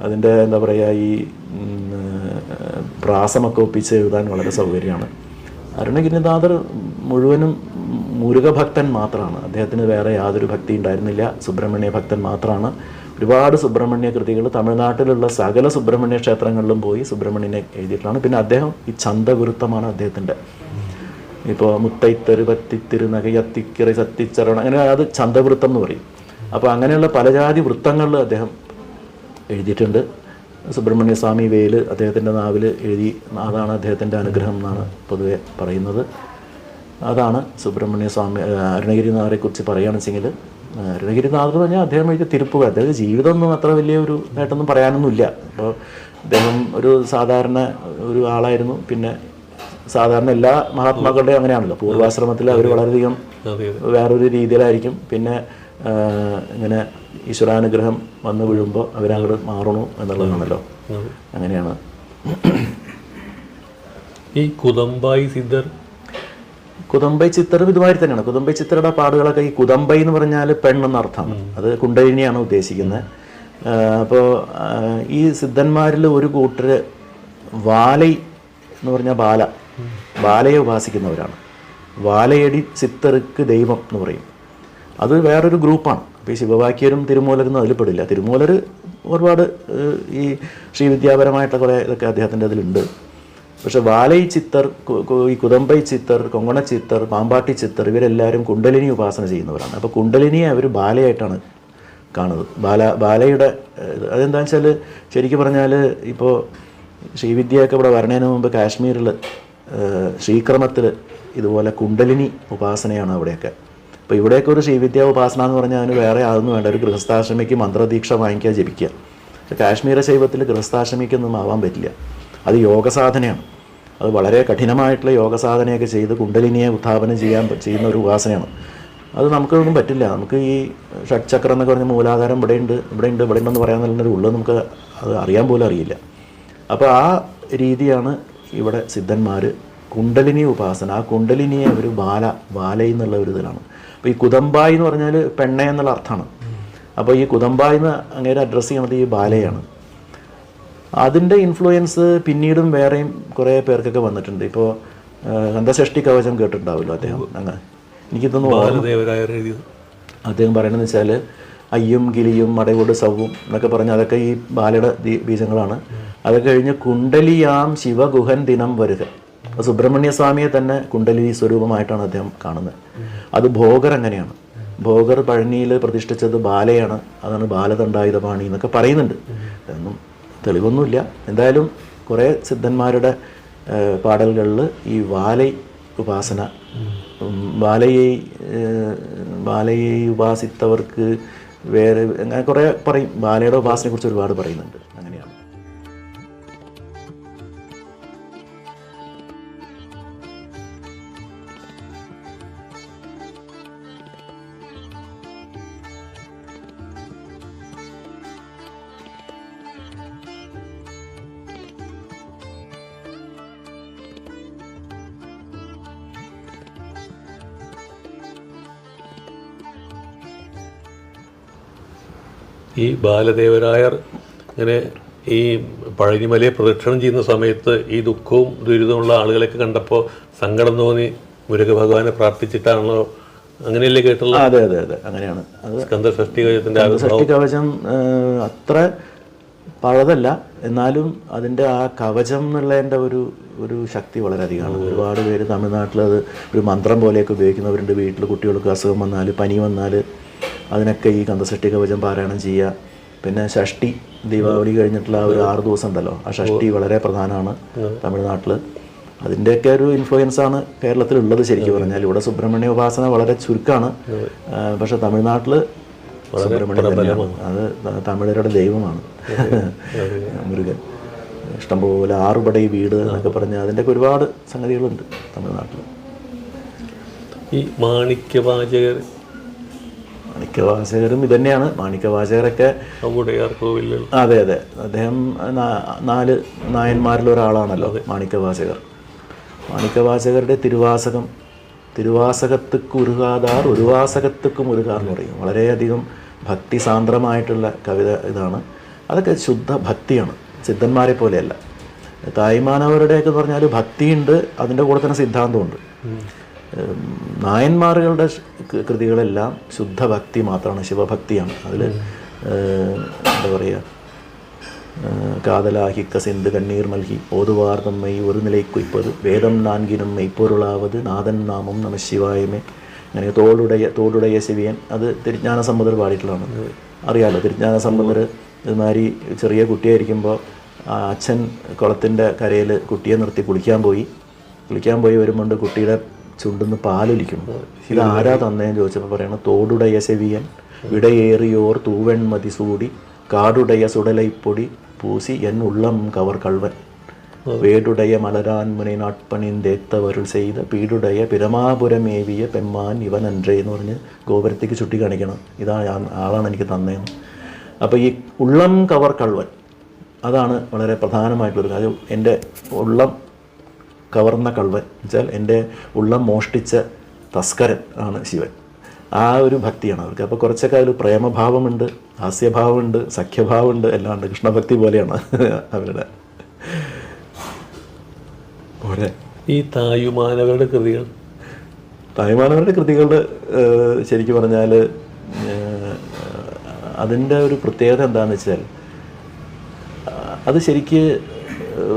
അതിൻ്റെ എന്താ പറയുക, ഈ പ്രാസമൊക്കെ ഒപ്പിച്ച് എഴുതാൻ വളരെ സൗകര്യമാണ്. അരുണഗിരിനാഥർ മുഴുവനും മുരുകഭക്തൻ മാത്രമാണ്. അദ്ദേഹത്തിന് വേറെ യാതൊരു ഭക്തി ഉണ്ടായിരുന്നില്ല. സുബ്രഹ്മണ്യ ഭക്തൻ മാത്രമാണ്. ഒരുപാട് സുബ്രഹ്മണ്യ കൃതികൾ തമിഴ്നാട്ടിലുള്ള സകല സുബ്രഹ്മണ്യ ക്ഷേത്രങ്ങളിലും പോയി സുബ്രഹ്മണ്യനെ എഴുതിയിട്ടാണ്. പിന്നെ അദ്ദേഹം ഈ ഛന്ദഗുരുത്വമാണ് അദ്ദേഹത്തിൻ്റെ. ഇപ്പോൾ മുത്തൈത്തരു പത്തിത്തിരു നഗയത്തിക്കറി സത്തിച്ചരണം, അങ്ങനെ അത് ഛന്ദവൃത്തം എന്ന് പറയും. അപ്പോൾ അങ്ങനെയുള്ള പലജാതി വൃത്തങ്ങളിൽ അദ്ദേഹം എഴുതിയിട്ടുണ്ട്. സുബ്രഹ്മണ്യ സ്വാമി വേല് അദ്ദേഹത്തിൻ്റെ നാവിൽ എഴുതി, അതാണ് അദ്ദേഹത്തിൻ്റെ അനുഗ്രഹം എന്നാണ് പൊതുവെ പറയുന്നത്. അതാണ് സുബ്രഹ്മണ്യ സ്വാമി. അരുണഗിരിനാഥരെ കുറിച്ച് പറയുകയാണെന്ന് വെച്ചെങ്കിൽ, അരുണഗിരിനാഥർ എന്ന് പറഞ്ഞാൽ അദ്ദേഹം എഴുതിയ തിരുപ്പുകൾ, അദ്ദേഹം ജീവിതമൊന്നും അത്ര വലിയ ഒരു നേട്ടമൊന്നും പറയാനൊന്നുമില്ല. അപ്പോൾ അദ്ദേഹം ഒരു സാധാരണ ഒരു ആളായിരുന്നു. പിന്നെ സാധാരണ എല്ലാ മഹാത്മാക്കളുടെയും അങ്ങനെയാണല്ലോ, പൂർവാശ്രമത്തിൽ അവർ വളരെയധികം വേറൊരു രീതിയിലായിരിക്കും. പിന്നെ ഇങ്ങനെ ഈശ്വരാനുഗ്രഹം വന്നു വീഴുമ്പോൾ അവരങ്ങോട്ട് മാറണു എന്നുള്ളതാണല്ലോ, അങ്ങനെയാണ്. ഈ കുദംബായി സിദ്ധർ, കുദംബൈ ചിത്തറും ഇതുമാതിരി തന്നെയാണ്. കുദംബൈ ചിത്തറുടെ പാടുകളൊക്കെ, ഈ കുദംബൈ എന്ന് പറഞ്ഞാൽ പെണ്ണെന്ന അർത്ഥമാണ്, അത് കുണ്ടലിനിയാണ് ഉദ്ദേശിക്കുന്നത്. അപ്പോൾ ഈ സിദ്ധന്മാരിൽ ഒരു കൂട്ടർ വാലൈ എന്ന് പറഞ്ഞാൽ ബാലയെ ഉപാസിക്കുന്നവരാണ്. വാലയടി ചിത്തർക്ക് ദൈവം എന്ന് പറയും. അത് വേറൊരു ഗ്രൂപ്പാണ്. അപ്പോൾ ഈ ശിവവാക്യരും തിരുമൂലരൊന്നും അതിൽ പെടില്ല. തിരുമൂലർ ഒരുപാട് ഈ ശ്രീവിദ്യാപരമായിട്ടുള്ള കുറേ ഇതൊക്കെ അദ്ദേഹത്തിൻ്റെ അതിലുണ്ട്. പക്ഷെ വാലൈ ചിത്തർ, ഈ കുദംബൈ ചിത്തർ, കൊങ്കണ ചിത്തർ, പാമ്പാട്ടി ചിത്തർ, ഇവരെല്ലാവരും കുണ്ടലിനി ഉപാസന ചെയ്യുന്നവരാണ്. അപ്പോൾ കുണ്ടലിനിയെ അവർ ബാലയായിട്ടാണ് കാണുന്നത്. ബാലയുടെ അതെന്താണെന്ന് വെച്ചാൽ, ശരിക്കും പറഞ്ഞാൽ ഇപ്പോൾ ശ്രീവിദ്യയൊക്കെ ഇവിടെ വരണതിന് മുമ്പ് കാശ്മീരിൽ ശ്രീക്രമത്തിൽ ഇതുപോലെ കുണ്ടലിനി ഉപാസനയാണ് അവിടെയൊക്കെ. അപ്പോൾ ഇവിടെയൊക്കെ ഒരു ശ്രീവിദ്യ ഉപാസന എന്ന് പറഞ്ഞാൽ അതിന് വേറെ അതൊന്നും വേണ്ട, ഒരു ഗൃഹസ്ഥാശ്രമിക്ക് മന്ത്രദീക്ഷ വാങ്ങിക്കുക, ജപിക്കുക. പക്ഷേ കാശ്മീര ശൈവത്തിൽ ഗൃഹസ്ഥാശ്രമിക്കൊന്നും ആവാൻ പറ്റില്ല. അത് യോഗസാധനയാണ്. അത് വളരെ കഠിനമായിട്ടുള്ള യോഗസാധനയൊക്കെ ചെയ്ത് കുണ്ടലിനിയെ ഉത്ഥാപനം ചെയ്യുന്ന ഒരു ഉപാസനയാണ്. അത് നമുക്കൊന്നും പറ്റില്ല. നമുക്ക് ഈ ഷഡ്ചക്രം എന്നൊക്കെ പറഞ്ഞ മൂലാധാരം ഇവിടെ ഉണ്ടെന്ന് പറയാൻ നല്ലൊരു ഉള്ളത് നമുക്ക് അത് അറിയാൻ പോലും അറിയില്ല. അപ്പോൾ ആ രീതിയാണ് ഇവിടെ സിദ്ധന്മാർ കുണ്ടലിനി ഉപാസന. ആ കുണ്ടലിനിയെ ഒരു ബാലൈ എന്നുള്ള ഒരു ഇതിലാണ്. അപ്പോൾ ഈ കുദംബായി എന്ന് പറഞ്ഞാൽ പെണ്ണെ എന്നുള്ള അർത്ഥമാണ്. അപ്പോൾ ഈ കുദംബായി എന്ന് അങ്ങനെ അഡ്രസ്സ് ചെയ്യണത് ഈ ബാലയാണ്. അതിൻ്റെ ഇൻഫ്ലുവൻസ് പിന്നീടും വേറെയും കുറേ പേർക്കൊക്കെ വന്നിട്ടുണ്ട്. ഇപ്പോൾ കന്തഷഷ്ടി കവചം കേട്ടിട്ടുണ്ടാവുമല്ലോ അദ്ദേഹം. അങ്ങനെ എനിക്കിതൊന്നും അദ്ദേഹം പറയണമെന്ന് വെച്ചാൽ അയ്യും ഗിലിയും മടയോട് സവും എന്നൊക്കെ പറഞ്ഞ് അതൊക്കെ ഈ ബാലയുടെ ബീജങ്ങളാണ്. അത് കഴിഞ്ഞ് കുണ്ടലിയാം ശിവഗുഹൻ ദിനം വരുക, സുബ്രഹ്മണ്യ സ്വാമിയെ തന്നെ കുണ്ടലി സ്വരൂപമായിട്ടാണ് അദ്ദേഹം കാണുന്നത്. അത് ഭോഗർ അങ്ങനെയാണ്. ഭോഗർ പഴനിയിൽ പ്രതിഷ്ഠിച്ചത് ബാലയാണ്. അതാണ് ബാലദണ്ഡായുധപാണി എന്നൊക്കെ പറയുന്നുണ്ട്. അതൊന്നും തെളിവൊന്നുമില്ല. എന്തായാലും കുറേ സിദ്ധന്മാരുടെ പാടലുകളിൽ ഈ വാലൈ ഉപാസന, ബാലയെ ഉപാസിത്തവർക്ക് വേറെ അങ്ങനെ കുറേ പറയും. ബാലയുടെ ഉപാസനയെക്കുറിച്ച് ഒരുപാട് പറയുന്നുണ്ട്. അങ്ങനെയാണ്. ഈ ബാലദേവരായർ ഇങ്ങനെ ഈ പഴനിമലയെ പ്രദക്ഷിണം ചെയ്യുന്ന സമയത്ത് ഈ ദുഃഖവും ദുരിതമുള്ള ആളുകളെയൊക്കെ കണ്ടപ്പോൾ സങ്കടം തോന്നി മുരുക ഭഗവാനെ പ്രാർത്ഥിച്ചിട്ടാണല്ലോ, അങ്ങനെയല്ലേ കേട്ടുള്ളത്? അതെ അതെ അതെ, അങ്ങനെയാണ്. അത് സ്കന്ദഷഷ്ടി കവചത്തിൻ്റെ ഷഷ്ടി കവചം അത്ര പഴതല്ല, എന്നാലും അതിൻ്റെ ആ കവചം എന്നുള്ളതിൻ്റെ ഒരു ശക്തി വളരെയധികമാണ്. ഒരുപാട് പേര് തമിഴ്നാട്ടിൽ അത് ഒരു മന്ത്രം പോലെയൊക്കെ ഉപയോഗിക്കുന്നവരുണ്ട്. വീട്ടിൽ കുട്ടികൾക്ക് അസുഖം വന്നാൽ, പനി വന്നാൽ അതിനൊക്കെ ഈ കന്തഷഷ്ടി കവചം പാരായണം ചെയ്യുക. പിന്നെ ഷഷ്ടി, ദീപാവലി കഴിഞ്ഞിട്ടുള്ള ഒരു 6 ദിവസം ഉണ്ടല്ലോ, ആ ഷഷ്ടി വളരെ പ്രധാനമാണ് തമിഴ്നാട്ടിൽ. അതിൻ്റെയൊക്കെ ഒരു ഇൻഫ്ലുവൻസാണ് കേരളത്തിലുള്ളത് ശരിക്കും പറഞ്ഞാൽ. ഇവിടെ സുബ്രഹ്മണ്യ ഉപാസന വളരെ ചുരുക്കമാണ്, പക്ഷെ തമിഴ്നാട്ടിൽ സുബ്രഹ്മണ്യം തന്നെയാണ്. അത് തമിഴരുടെ ദൈവമാണ് മുരുകൻ. ഇഷ്ടംപോലെ 6 പടൈ വീട് എന്നൊക്കെ പറഞ്ഞാൽ അതിൻ്റെയൊക്കെ ഒരുപാട് സംഗതികളുണ്ട് തമിഴ്നാട്ടിൽ. ഈ മാണിക്യവാചകർ, മാണിക്യവാചകരും ഇതന്നെയാണ്. മാണിക്യവാചകരൊക്കെ അതെ അതെ, അദ്ദേഹം 4 നായന്മാരിൽ ഒരാളാണല്ലോ മാണിക്യവാചകർ. മാണിക്യവാചകരുടെ തിരുവാസകം, തിരുവാസകത്തുക്ക് ഉരുകാതാർ ഒരുവാസകത്തുക്ക് മുരുകാർ എന്ന് പറയും. വളരെയധികം ഭക്തിസാന്ദ്രമായിട്ടുള്ള കവിത ഇതാണ്. അതൊക്കെ ശുദ്ധ ഭക്തിയാണ്, സിദ്ധന്മാരെ പോലെയല്ല. തായ്മാനവരുടെയൊക്കെ പറഞ്ഞാൽ ഭക്തിയുണ്ട്, അതിൻ്റെ കൂടെ തന്നെ സിദ്ധാന്തമുണ്ട്. നായന്മാറുകളുടെ കൃതികളെല്ലാം ശുദ്ധഭക്തി മാത്രമാണ്, ശിവഭക്തിയാണ്. അതിൽ എന്താ പറയുക, കാതലാഹിക്ക സിന്ധു കണ്ണീർ മൽകി ഓതുവാർ നമ്മை ഒരു നിലയ്ക്കുയ്പത് വേദം നാൻകിനും മെയ്പ്പൊരുളാവത് നാഥൻ നാമം നമ ശിവായമേ. അങ്ങനെ തോടുടയ ശിവിയൻ, അത് തിരുജ്ഞാന സമ്പദർ പാടിയിട്ടുള്ളതാണ്. അറിയാമല്ലോ, തിരുജ്ഞാന സമ്പദർ ഇതുമാതിരി ചെറിയ കുട്ടിയായിരിക്കുമ്പോൾ അച്ഛൻ കുളത്തിൻ്റെ കരയിൽ കുട്ടിയെ നിർത്തി കുളിക്കാൻ പോയി വരുമ്പോൾ കുട്ടിയുടെ ചുണ്ടുന്ന് പാലൊലിക്കുന്നു. ഇത് ആരാ തന്നേന്ന് ചോദിച്ചപ്പോൾ പറയണം, തോടുടയ ശവിയൻ വിടയേറിയോർ തൂവെൺമതി സൂടി കാടുടയ സുടലൈപ്പൊടി പൂസി എൻ ഉള്ളം കവർ കൾവൻ വേടുടയ മലരാൻ മുனை നാട്പണിന്തേത്തവരുൾ ചെയ്ത പീടുടയ പിരമാപുരമേവിയ പെമ്മാൻ ഇവൻ അൻറേ എന്ന് പറഞ്ഞ് ഗോപുരത്തേക്ക് ചുട്ടി കാണിക്കണം, ഇതാ ആളാണ് എനിക്ക് തന്നേന്ന്. അപ്പോൾ ഈ ഉള്ളം കവർ കൾവൻ അതാണ് വളരെ പ്രധാനമായിട്ടുള്ളൊരു കാര്യം. എൻ്റെ ഉള്ളം കവർന്ന കൾവൻ വെച്ചാൽ എൻ്റെ ഉള്ളം മോഷ്ടിച്ച തസ്കരൻ ആണ് ശിവൻ. ആ ഒരു ഭക്തിയാണ് അവർക്ക്. അപ്പോൾ കുറച്ചൊക്കെ അതിൽ പ്രേമഭാവമുണ്ട്, ഹാസ്യഭാവമുണ്ട്, സഖ്യഭാവമുണ്ട്, എല്ലാം ഉണ്ട്. കൃഷ്ണഭക്തി പോലെയാണ് അവരുടെ. പോരെ ഈ തായുമാനവരുടെ കൃതികൾ ശരിക്കും പറഞ്ഞാൽ അതിൻ്റെ ഒരു പ്രത്യേകത എന്താണെന്ന് വെച്ചാൽ, അത് ശരിക്ക്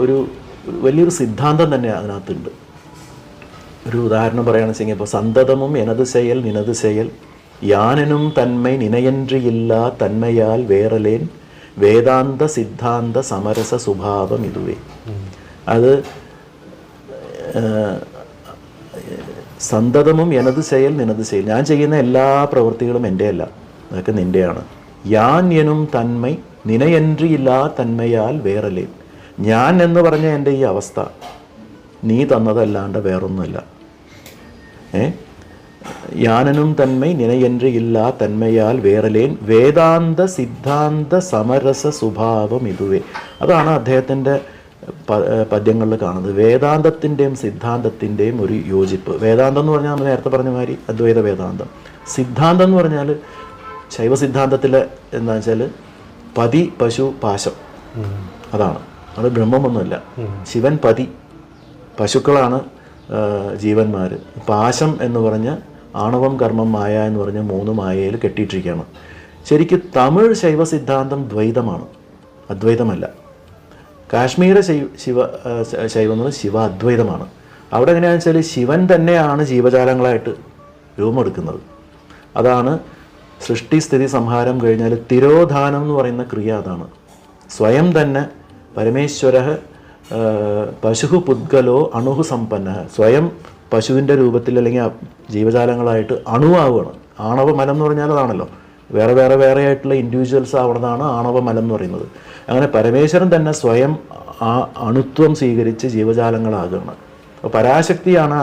ഒരു വലിയൊരു സിദ്ധാന്തം തന്നെ അതിനകത്തുണ്ട്. ഒരു ഉദാഹരണം പറയുകയാണെന്ന് വെച്ചെങ്കിൽ, ഇപ്പോൾ സന്തതമും എനത് செயல் നിനത് செயல் യാനെനും തന്മൈ നിനയൻറിയില്ല തന്മയാൽ വേറലേൻ വേദാന്ത സിദ്ധാന്ത സമരസ സ്വഭാവം ഇതുവേ. അത് സന്തതമും എനത് செயல் നിനത് செயൽ, ഞാൻ ചെയ്യുന്ന എല്ലാ പ്രവൃത്തികളും എൻ്റെ അല്ല, അതൊക്കെ നിൻ്റെയാണ്. യാൻ എനും തന്മൈ നിനയൻറിയില്ല തന്മയാൽ വേറലേൻ, ഞാൻ എന്ന് പറഞ്ഞ എൻ്റെ ഈ അവസ്ഥ നീ തന്നതല്ലാണ്ട് വേറൊന്നുമല്ല. യാനനും തന്മൈ നിനയൻറിയില്ല തന്മയാൽ വേറലേൻ വേദാന്ത സിദ്ധാന്ത സമരസ സ്വഭാവം ഇതുവേ. അതാണ് അദ്ദേഹത്തിൻ്റെ പദ്യങ്ങളിൽ കാണുന്നത്. വേദാന്തത്തിൻ്റെയും സിദ്ധാന്തത്തിൻ്റെയും ഒരു യോജിപ്പ്. വേദാന്തം എന്ന് പറഞ്ഞാൽ നമ്മൾ നേരത്തെ പറഞ്ഞ മാതിരി അദ്വൈത വേദാന്തം. സിദ്ധാന്തം എന്ന് പറഞ്ഞാൽ ശൈവ സിദ്ധാന്തത്തിലെ എന്താ വെച്ചാൽ പതി പശു പാശം, അതാണ്. അത് ബ്രഹ്മമൊന്നുമില്ല. ശിവൻ പതി, പശുക്കളാണ് ജീവന്മാർ. പാശം എന്ന് പറഞ്ഞ് ആണവം കർമ്മം മായ എന്ന് പറഞ്ഞ് 3 മായയിൽ കെട്ടിയിട്ടിരിക്കുകയാണ്. ശരിക്കും തമിഴ് ശൈവ സിദ്ധാന്തം ദ്വൈതമാണ്, അദ്വൈതമല്ല. കാശ്മീര ശൈവം എന്ന് പറഞ്ഞാൽ ശിവ അദ്വൈതമാണ്. അവിടെ എങ്ങനെയാണെന്ന് വെച്ചാൽ ശിവൻ തന്നെയാണ് ജീവജാലങ്ങളായിട്ട് രൂപമെടുക്കുന്നത്. അതാണ് സൃഷ്ടി സ്ഥിതി സംഹാരം കഴിഞ്ഞാൽ തിരോധാനം എന്ന് പറയുന്ന ക്രിയ. അതാണ് സ്വയം തന്നെ പരമേശ്വര പശു പുദ്ഗലോ അണുഹു സമ്പന്ന, സ്വയം പശുവിൻ്റെ രൂപത്തിൽ അല്ലെങ്കിൽ ജീവജാലങ്ങളായിട്ട് അണുവാവുകയാണ്. ആണവമലം എന്ന് പറഞ്ഞാൽ അതാണല്ലോ, വേറെ ആയിട്ടുള്ള ഇൻഡിവിജ്വൽസ് ആവുന്നതാണ് ആണവമലം എന്ന് പറയുന്നത്. അങ്ങനെ പരമേശ്വരൻ തന്നെ സ്വയം ആ അണുത്വം സ്വീകരിച്ച് ജീവജാലങ്ങളാകുകയാണ്. അപ്പോൾ പരാശക്തിയാണ്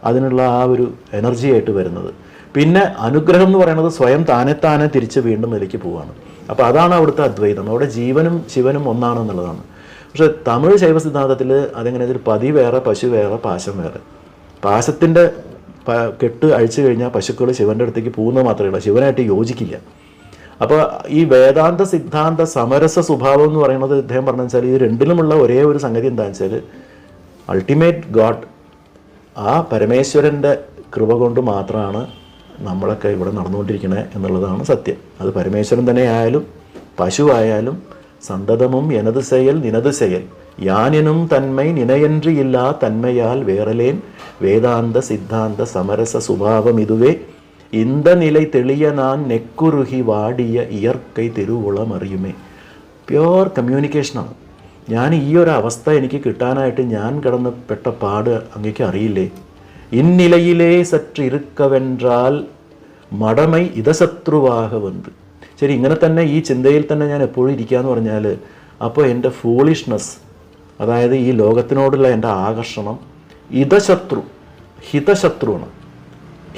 അതിനുള്ള ആ ഒരു എനർജി ആയിട്ട് വരുന്നത്. പിന്നെ അനുഗ്രഹം എന്ന് പറയുന്നത് സ്വയം താനെ തിരിച്ച് വീണ്ടും നിലയ്ക്ക് പോവുകയാണ്. അപ്പോൾ അതാണ് അവിടുത്തെ അദ്വൈതം. അവിടെ ജീവനും ശിവനും ഒന്നാണെന്നുള്ളതാണ്. പക്ഷേ തമിഴ് ശൈവ സിദ്ധാന്തത്തിൽ അതെങ്ങനെ വെച്ചാൽ പതി വേറെ, പശു വേറെ, പാശം വേറെ. പാശത്തിൻ്റെ കെട്ട് അഴിച്ചു കഴിഞ്ഞാൽ പശുക്കൾ ശിവൻ്റെ അടുത്തേക്ക് പോകുന്നത് മാത്രമേ ഉള്ളൂ, ശിവനായിട്ട് യോജിക്കില്ല. അപ്പോൾ ഈ വേദാന്ത സിദ്ധാന്ത സമരസ സ്വഭാവം എന്ന് പറയുന്നത് അദ്ദേഹം പറഞ്ഞു വെച്ചാൽ ഇത് രണ്ടിലുമുള്ള ഒരേ ഒരു സംഗതി എന്താണെന്ന് വെച്ചാൽ അൾട്ടിമേറ്റ് ഗോഡ്, ആ പരമേശ്വരൻ്റെ കൃപ കൊണ്ട് മാത്രമാണ് നമ്മളൊക്കെ ഇവിടെ നടന്നുകൊണ്ടിരിക്കണേ എന്നുള്ളതാണ് സത്യം. അത് പരമേശ്വരൻ തന്നെ ആയാലും പശു ആയാലും സന്തതമും എനത് செயல் നിനത് செயல் യാനെനും തന്മൈ നിനയൻറിയില്ല തന്മയാൽ വേറലേൻ വേദാന്ത സിദ്ധാന്ത സമരസ സ്വഭാവം ഇതുവേ இந்த நிலை தெளிய நான் நெக்குருகി വാടിയ ഇയർക്കൈ തിരുവുളം അറിയുമേ. പ്യോർ കമ്മ്യൂണിക്കേഷനാണ്. ഞാൻ ഈ ഒരു അവസ്ഥ എനിക്ക് കിട്ടാനായിട്ട് ഞാൻ കടന്ന് പെട്ട പാട് അങ്ങേക്ക് അറിയില്ലേ. ഇന്നിലയിലേ സற்றிருக்கവെன்றாൽ മടമൈ ഇതശത്രുവാക വന്ന്. ശരി, ഇങ്ങനെ തന്നെ ഈ ചിന്തയിൽ തന്നെ ഞാൻ എപ്പോഴും ഇരിക്കുകയെന്ന് പറഞ്ഞാൽ അപ്പോൾ എൻ്റെ ഫൂളിഷ്നെസ്, അതായത് ഈ ലോകത്തിനോടുള്ള എൻ്റെ ആകർഷണം ഇതശത്രു, ഹിതശത്രുവാണ്.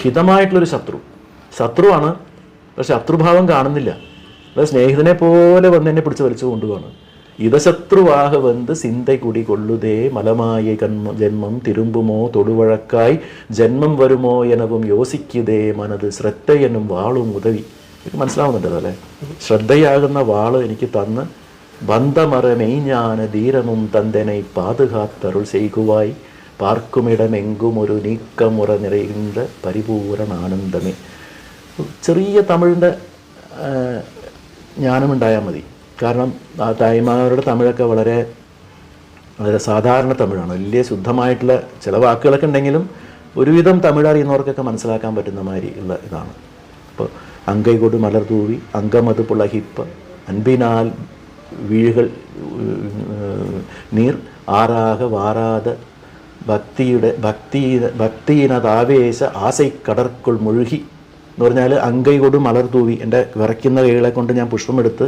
ഹിതമായിട്ടുള്ളൊരു ശത്രുവാണ്. പക്ഷെ ശത്രുഭാവം കാണുന്നില്ല. അത് സ്നേഹിതനെ പോലെ വന്ന് എന്നെ പിടിച്ച് വലിച്ചു കൊണ്ടുപോവാണ്. ഇതശത്രുവാക വന്ന് സിന്ത കുടി കൊള്ളുതേ മലമായ ജന്മം തിരുമ്പുമോ തൊടുവഴക്കായി ജന്മം വരുമോ എനവും യോസിക്കുതേ മനത് ശ്രദ്ധയനും വാളും ഉദവി. എനിക്ക് മനസ്സിലാവുന്നുണ്ടല്ലോ അല്ലേ? ശ്രദ്ധയാകുന്ന വാള് എനിക്ക് തന്ന് ബന്ധമറ മെയ്ஞான ധീരമും തന്തനെ പാതുകാത്തരുൾ ചെയ്യുവായി പാർക്കുമിടമെങ്കും ഒരു നീക്കമുറ നിറയുന്ന പരിപൂരണ ആനന്ദമേ. ചെറിയ തമിഴിൻ്റെ ജ്ഞാനമുണ്ടായാൽ മതി. കാരണം ആ തായ്മാരുടെ തമിഴൊക്കെ വളരെ വളരെ സാധാരണ തമിഴാണ്. വലിയ ശുദ്ധമായിട്ടുള്ള ചില വാക്കുകളൊക്കെ ഉണ്ടെങ്കിലും ഒരുവിധം തമിഴ് അറിയുന്നവർക്കൊക്കെ മനസ്സിലാക്കാൻ പറ്റുന്ന മാതിരി ഉള്ള ഇതാണ്. ഇപ്പോൾ അങ്കൈ കൊട് മലർ തൂവി അങ്കമത് പുളഹിപ്പ അൻപിനാൽ വീഴുകൾ നീർ ആറാക വാരാത ഭക്തിയിനതാവേശ ആസൈ കടർക്കുൾ മുഴുകി എന്ന് പറഞ്ഞാൽ അങ്കൈ കൊട് മലർ തൂവി, എൻ്റെ വിറയ്ക്കുന്ന കൈകളെ കൊണ്ട് ഞാൻ പുഷ്പമെടുത്ത്,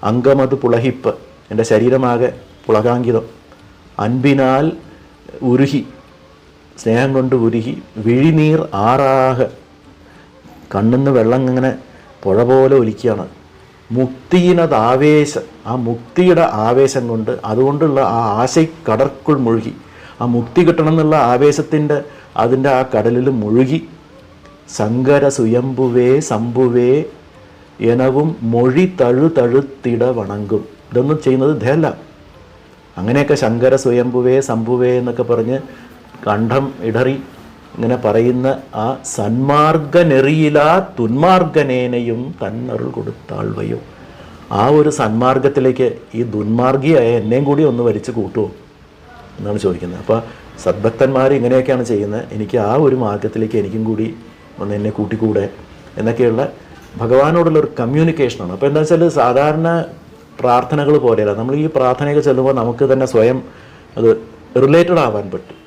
അങ്കമത് പുളഹിപ്പ്, എൻ്റെ ശരീരമാകെ പുളകാങ്കിതം, അൻപിനാൽ ഉരുകി, സ്നേഹം കൊണ്ട് ഉരുകി, വിഴിനീർ ആറാക, കണ്ണിന്ന് വെള്ളം ഇങ്ങനെ പുഴ പോലെ ഒലിക്കുകയാണ്, മുക്തിയിനത് ആവേശം, ആ മുക്തിയുടെ ആവേശം കൊണ്ട്, അതുകൊണ്ടുള്ള ആ ആശൈ കടർക്കുൾ മുഴുകി, ആ മുക്തി കിട്ടണം എന്നുള്ള ആവേശത്തിൻ്റെ അതിൻ്റെ ആ കടലിൽ മുഴുകി, ശങ്കര സുയംബുവേ ശംഭുവേ എനവും മൊഴി തഴുതഴുത്തിട വണങ്ങും. ഇതൊന്നും ചെയ്യുന്നത് ഇതല്ല. അങ്ങനെയൊക്കെ ശങ്കര സ്വയംഭുവേ ശംഭുവേ എന്നൊക്കെ പറഞ്ഞ് കണ്ഠം ഇടറി ഇങ്ങനെ പറയുന്ന ആ സന്മാർഗനെറിയിലാ തുന്മാർഗനേനയും തന്നരുൾ കൊടുത്താൾവയോ. ആ ഒരു സന്മാർഗത്തിലേക്ക് ഈ ദുന്മാർഗിയായ എന്നെയും കൂടി ഒന്ന് വലിച്ചു കൂട്ടുമോ എന്നാണ് ചോദിക്കുന്നത്. അപ്പോൾ സദ്ഭക്തന്മാർ ഇങ്ങനെയൊക്കെയാണ് ചെയ്യുന്നത്. എനിക്ക് ആ ഒരു മാർഗത്തിലേക്ക് എനിക്കും കൂടി ഒന്ന് എന്നെ കൂട്ടിക്കൂടെ എന്നൊക്കെയുള്ള ഭഗവാനോടുള്ള ഒരു കമ്മ്യൂണിക്കേഷനാണ്. അപ്പോൾ എന്താ വെച്ചാൽ സാധാരണ പ്രാർത്ഥനകൾ പോലെയല്ല. നമ്മൾ ഈ പ്രാർത്ഥനയൊക്കെ ചെല്ലുമ്പോൾ നമുക്ക് തന്നെ സ്വയം അത് റിലേറ്റഡ് ആവാൻ പറ്റും.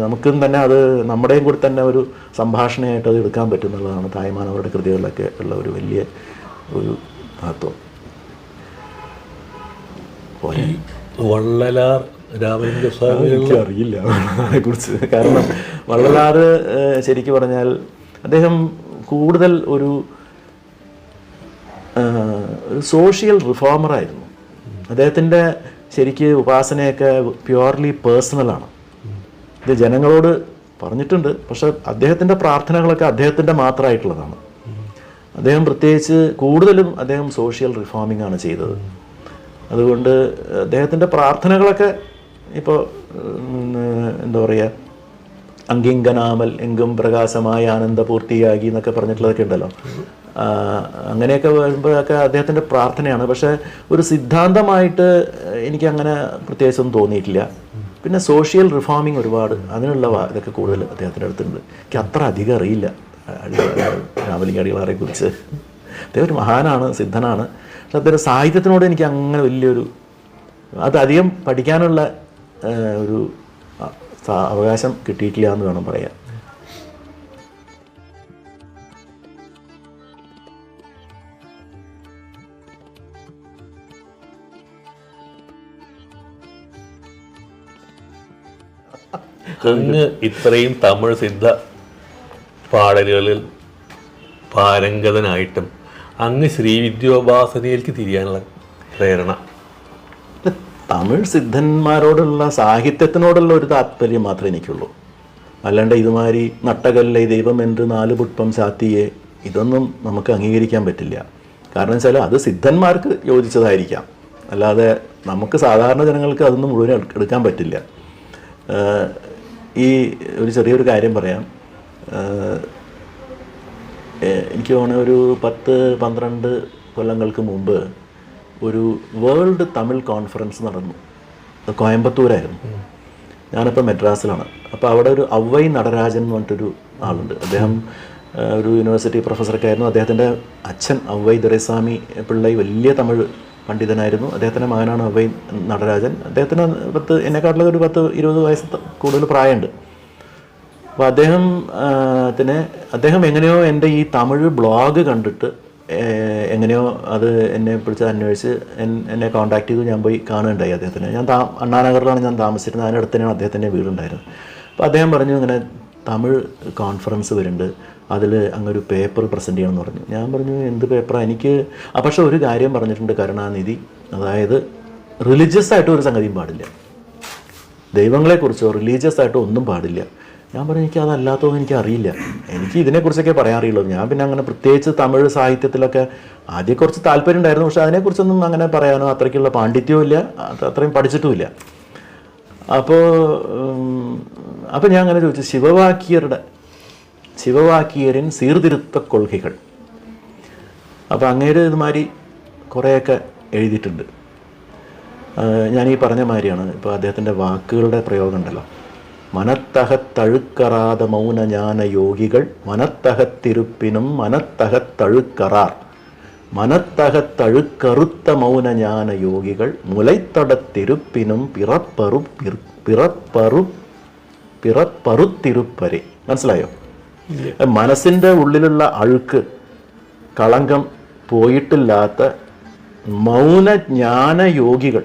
നമുക്കും തന്നെ അത് നമ്മുടെയും കൂടി തന്നെ ഒരു സംഭാഷണയായിട്ട് അത് എടുക്കാൻ പറ്റും എന്നുള്ളതാണ് തായ്മാനവരുടെ കൃതികളിലൊക്കെ ഉള്ള ഒരു വലിയ ഒരു മഹത്വം. വള്ളലാർ രാമലിംഗ സ്വാമി അറിയില്ല വള്ളലാറെ കുറിച്ച്. കാരണം വള്ളലാർ ശരിക്കും പറഞ്ഞാൽ അദ്ദേഹം കൂടുതൽ ഒരു സോഷ്യൽ റിഫോമറായിരുന്നു. അദ്ദേഹത്തിൻ്റെ ശരിക്ക് ഉപാസനയൊക്കെ പ്യുവർലി പേഴ്സണലാണ്. ഇത് ജനങ്ങളോട് പറഞ്ഞിട്ടുണ്ട്, പക്ഷെ അദ്ദേഹത്തിൻ്റെ പ്രാർത്ഥനകളൊക്കെ അദ്ദേഹത്തിൻ്റെ മാത്രമായിട്ടുള്ളതാണ്. അദ്ദേഹം പ്രത്യേകിച്ച് കൂടുതലും അദ്ദേഹം സോഷ്യൽ റിഫോമിംഗ് ആണ് ചെയ്തത്. അതുകൊണ്ട് അദ്ദേഹത്തിൻ്റെ പ്രാർത്ഥനകളൊക്കെ ഇപ്പോൾ എന്താ പറയുക, അങ്കിങ്കനാമൽ എങ്കും പ്രകാശമായ ആനന്ദപൂർത്തിയാകി എന്നൊക്കെ പറഞ്ഞിട്ടുള്ളതൊക്കെ ഉണ്ടല്ലോ. അങ്ങനെയൊക്കെ വരുമ്പോഴൊക്കെ അദ്ദേഹത്തിൻ്റെ പ്രാർത്ഥനയാണ്. പക്ഷേ ഒരു സിദ്ധാന്തമായിട്ട് എനിക്കങ്ങനെ പ്രത്യേകിച്ചൊന്നും തോന്നിയിട്ടില്ല. പിന്നെ സോഷ്യൽ റിഫോമിങ് ഒരുപാട് അതിനുള്ള ഇതൊക്കെ കൂടുതൽ അദ്ദേഹത്തിൻ്റെ അടുത്തുണ്ട്. എനിക്ക് അത്ര അധികം അറിയില്ല രാമലിംഗ അടികളാറെ കുറിച്ച്. അദ്ദേഹം ഒരു മഹാനാണ്, സിദ്ധനാണ്. പക്ഷെ അദ്ദേഹം സാഹിത്യത്തിനോട് എനിക്ക് അങ്ങനെ വലിയൊരു അതധികം പഠിക്കാനുള്ള ഒരു അവകാശം കിട്ടിയിട്ടില്ല എന്ന് വേണം പറയാൻ. അങ്ങ് ഇത്രയും തമിഴ് സിദ്ധ പാടലുകളിൽ പാരംഗതനായിട്ടും അങ്ങ് ശ്രീവിദ്യോപാസനയിലേക്ക് തിരിയാനുള്ള പ്രേരണ? തമിഴ് സിദ്ധന്മാരോടുള്ള സാഹിത്യത്തിനോടുള്ള ഒരു താല്പര്യം മാത്രമേ എനിക്കുള്ളൂ. അല്ലാണ്ട് ഇതുമാതിരി നട്ടകല്ലേ ദൈവം എന്ന് 4 പുഷ്പം ചാത്തിയെ ഇതൊന്നും നമുക്ക് അംഗീകരിക്കാൻ പറ്റില്ല. കാരണം വെച്ചാൽ അത് സിദ്ധന്മാർക്ക് യോജിച്ചതായിരിക്കാം, അല്ലാതെ നമുക്ക് സാധാരണ ജനങ്ങൾക്ക് അതൊന്നും മുഴുവൻ എടുക്കാൻ പറ്റില്ല. ഈ ഒരു ചെറിയൊരു കാര്യം പറയാം. എനിക്ക് തോന്നുന്ന ഒരു 10-12 കൊല്ലങ്ങൾക്ക് മുമ്പ് ഒരു വേൾഡ് തമിഴ് കോൺഫറൻസ് നടന്നു. അത് കോയമ്പത്തൂരായിരുന്നു. ഞാനിപ്പോൾ മെഡ്രാസിലാണ്. അപ്പോൾ അവിടെ ഒരു ഔവൈ നടരാജൻ എന്ന് പറഞ്ഞിട്ടൊരു ആളുണ്ട്. അദ്ദേഹം ഒരു യൂണിവേഴ്സിറ്റി പ്രൊഫസറൊക്കെ ആയിരുന്നു. അദ്ദേഹത്തിൻ്റെ അച്ഛൻ ഔവൈ ദൊരൈസ്വാമി പിള്ളൈ വലിയ തമിഴ് പണ്ഡിതനായിരുന്നു. അദ്ദേഹത്തിൻ്റെ മകനാണ് ഔവൈ നടരാജൻ. അദ്ദേഹത്തിന് എന്നെക്കാട്ടിലും ഒരു 10-20 വയസ്സ് കൂടുതൽ പ്രായമുണ്ട്. അപ്പോൾ അദ്ദേഹം എങ്ങനെയോ എൻ്റെ ഈ തമിഴ് ബ്ലോഗ് കണ്ടിട്ട് എങ്ങനെയോ അത് എന്നെ പിടിച്ച് അന്വേഷിച്ച് എന്നെ കോൺടാക്ട് ചെയ്തു. ഞാൻ പോയി കാണുകയുണ്ടായി അദ്ദേഹത്തിന്. ഞാൻ അണ്ണാനഗറിലാണ് ഞാൻ താമസിച്ചിരുന്നത്. അതിനടുത്ത് തന്നെയാണ് അദ്ദേഹത്തിൻ്റെ വീടുണ്ടായിരുന്നത്. അപ്പോൾ അദ്ദേഹം പറഞ്ഞു ഇങ്ങനെ തമിഴ് കോൺഫറൻസ് വരുന്നുണ്ട്, അതിൽ അങ്ങൊരു പേപ്പർ പ്രസൻറ്റ് ചെയ്യണമെന്ന് പറഞ്ഞു. ഞാൻ പറഞ്ഞു എന്ത് പേപ്പറാണ് എനിക്ക്. പക്ഷേ ഒരു കാര്യം പറഞ്ഞിട്ടുണ്ട് കരുണാനിധി, അതായത് റിലീജിയസ് ആയിട്ട് ഒരു സംഗതിയും പാടില്ല, ദൈവങ്ങളെക്കുറിച്ചോ റിലീജിയസ് ആയിട്ടോ ഒന്നും പാടില്ല. ഞാൻ പറഞ്ഞു എനിക്ക് അതല്ലാത്തതൊന്നും എനിക്കറിയില്ല, എനിക്ക് ഇതിനെക്കുറിച്ചൊക്കെ പറയാൻ അറിയുള്ളൂ. ഞാൻ പിന്നെ അങ്ങനെ പ്രത്യേകിച്ച് തമിഴ് സാഹിത്യത്തിലൊക്കെ ആദ്യം കുറച്ച് താല്പര്യം ഉണ്ടായിരുന്നു, പക്ഷേ അതിനെക്കുറിച്ചൊന്നും അങ്ങനെ പറയാനോ അത്രയ്ക്കുള്ള പാണ്ഡിത്യവും ഇല്ല, അത്രയും പഠിച്ചിട്ടുമില്ല. അപ്പോൾ ഞാൻ അങ്ങനെ ചോദിച്ചു, ശിവവാക്കിയരിൻ സീർതിരുത്ത കൊள்கைകൾ. അപ്പോൾ അങ്ങേര് ഇതുമാതിരി കുറേയൊക്കെ എഴുതിയിട്ടുണ്ട്. ഞാൻ ഈ പറഞ്ഞ മാതിരിയാണ്. ഇപ്പോൾ അദ്ദേഹത്തിൻ്റെ വാക്കുകളുടെ പ്രയോഗം ഉണ്ടല്ലോ, മനത്തകത്തഴുക്കറാത മൗന ജ്ഞാന യോഗികൾ മനത്തകത്തിരുപ്പിനും മനത്തകത്തഴുക്കറാർ മനത്തകത്തഴുക്കറുത്ത മൗന ജ്ഞാന യോഗികൾ മുലൈത്തടത്തിരുപ്പിനും പിറപ്പറുത്തിരുപ്പരെ. മനസ്സിലായോ? മനസ്സിൻ്റെ ഉള്ളിലുള്ള അഴുക്ക് കളങ്കം പോയിട്ടില്ലാത്ത മൗനജ്ഞാന യോഗികൾ.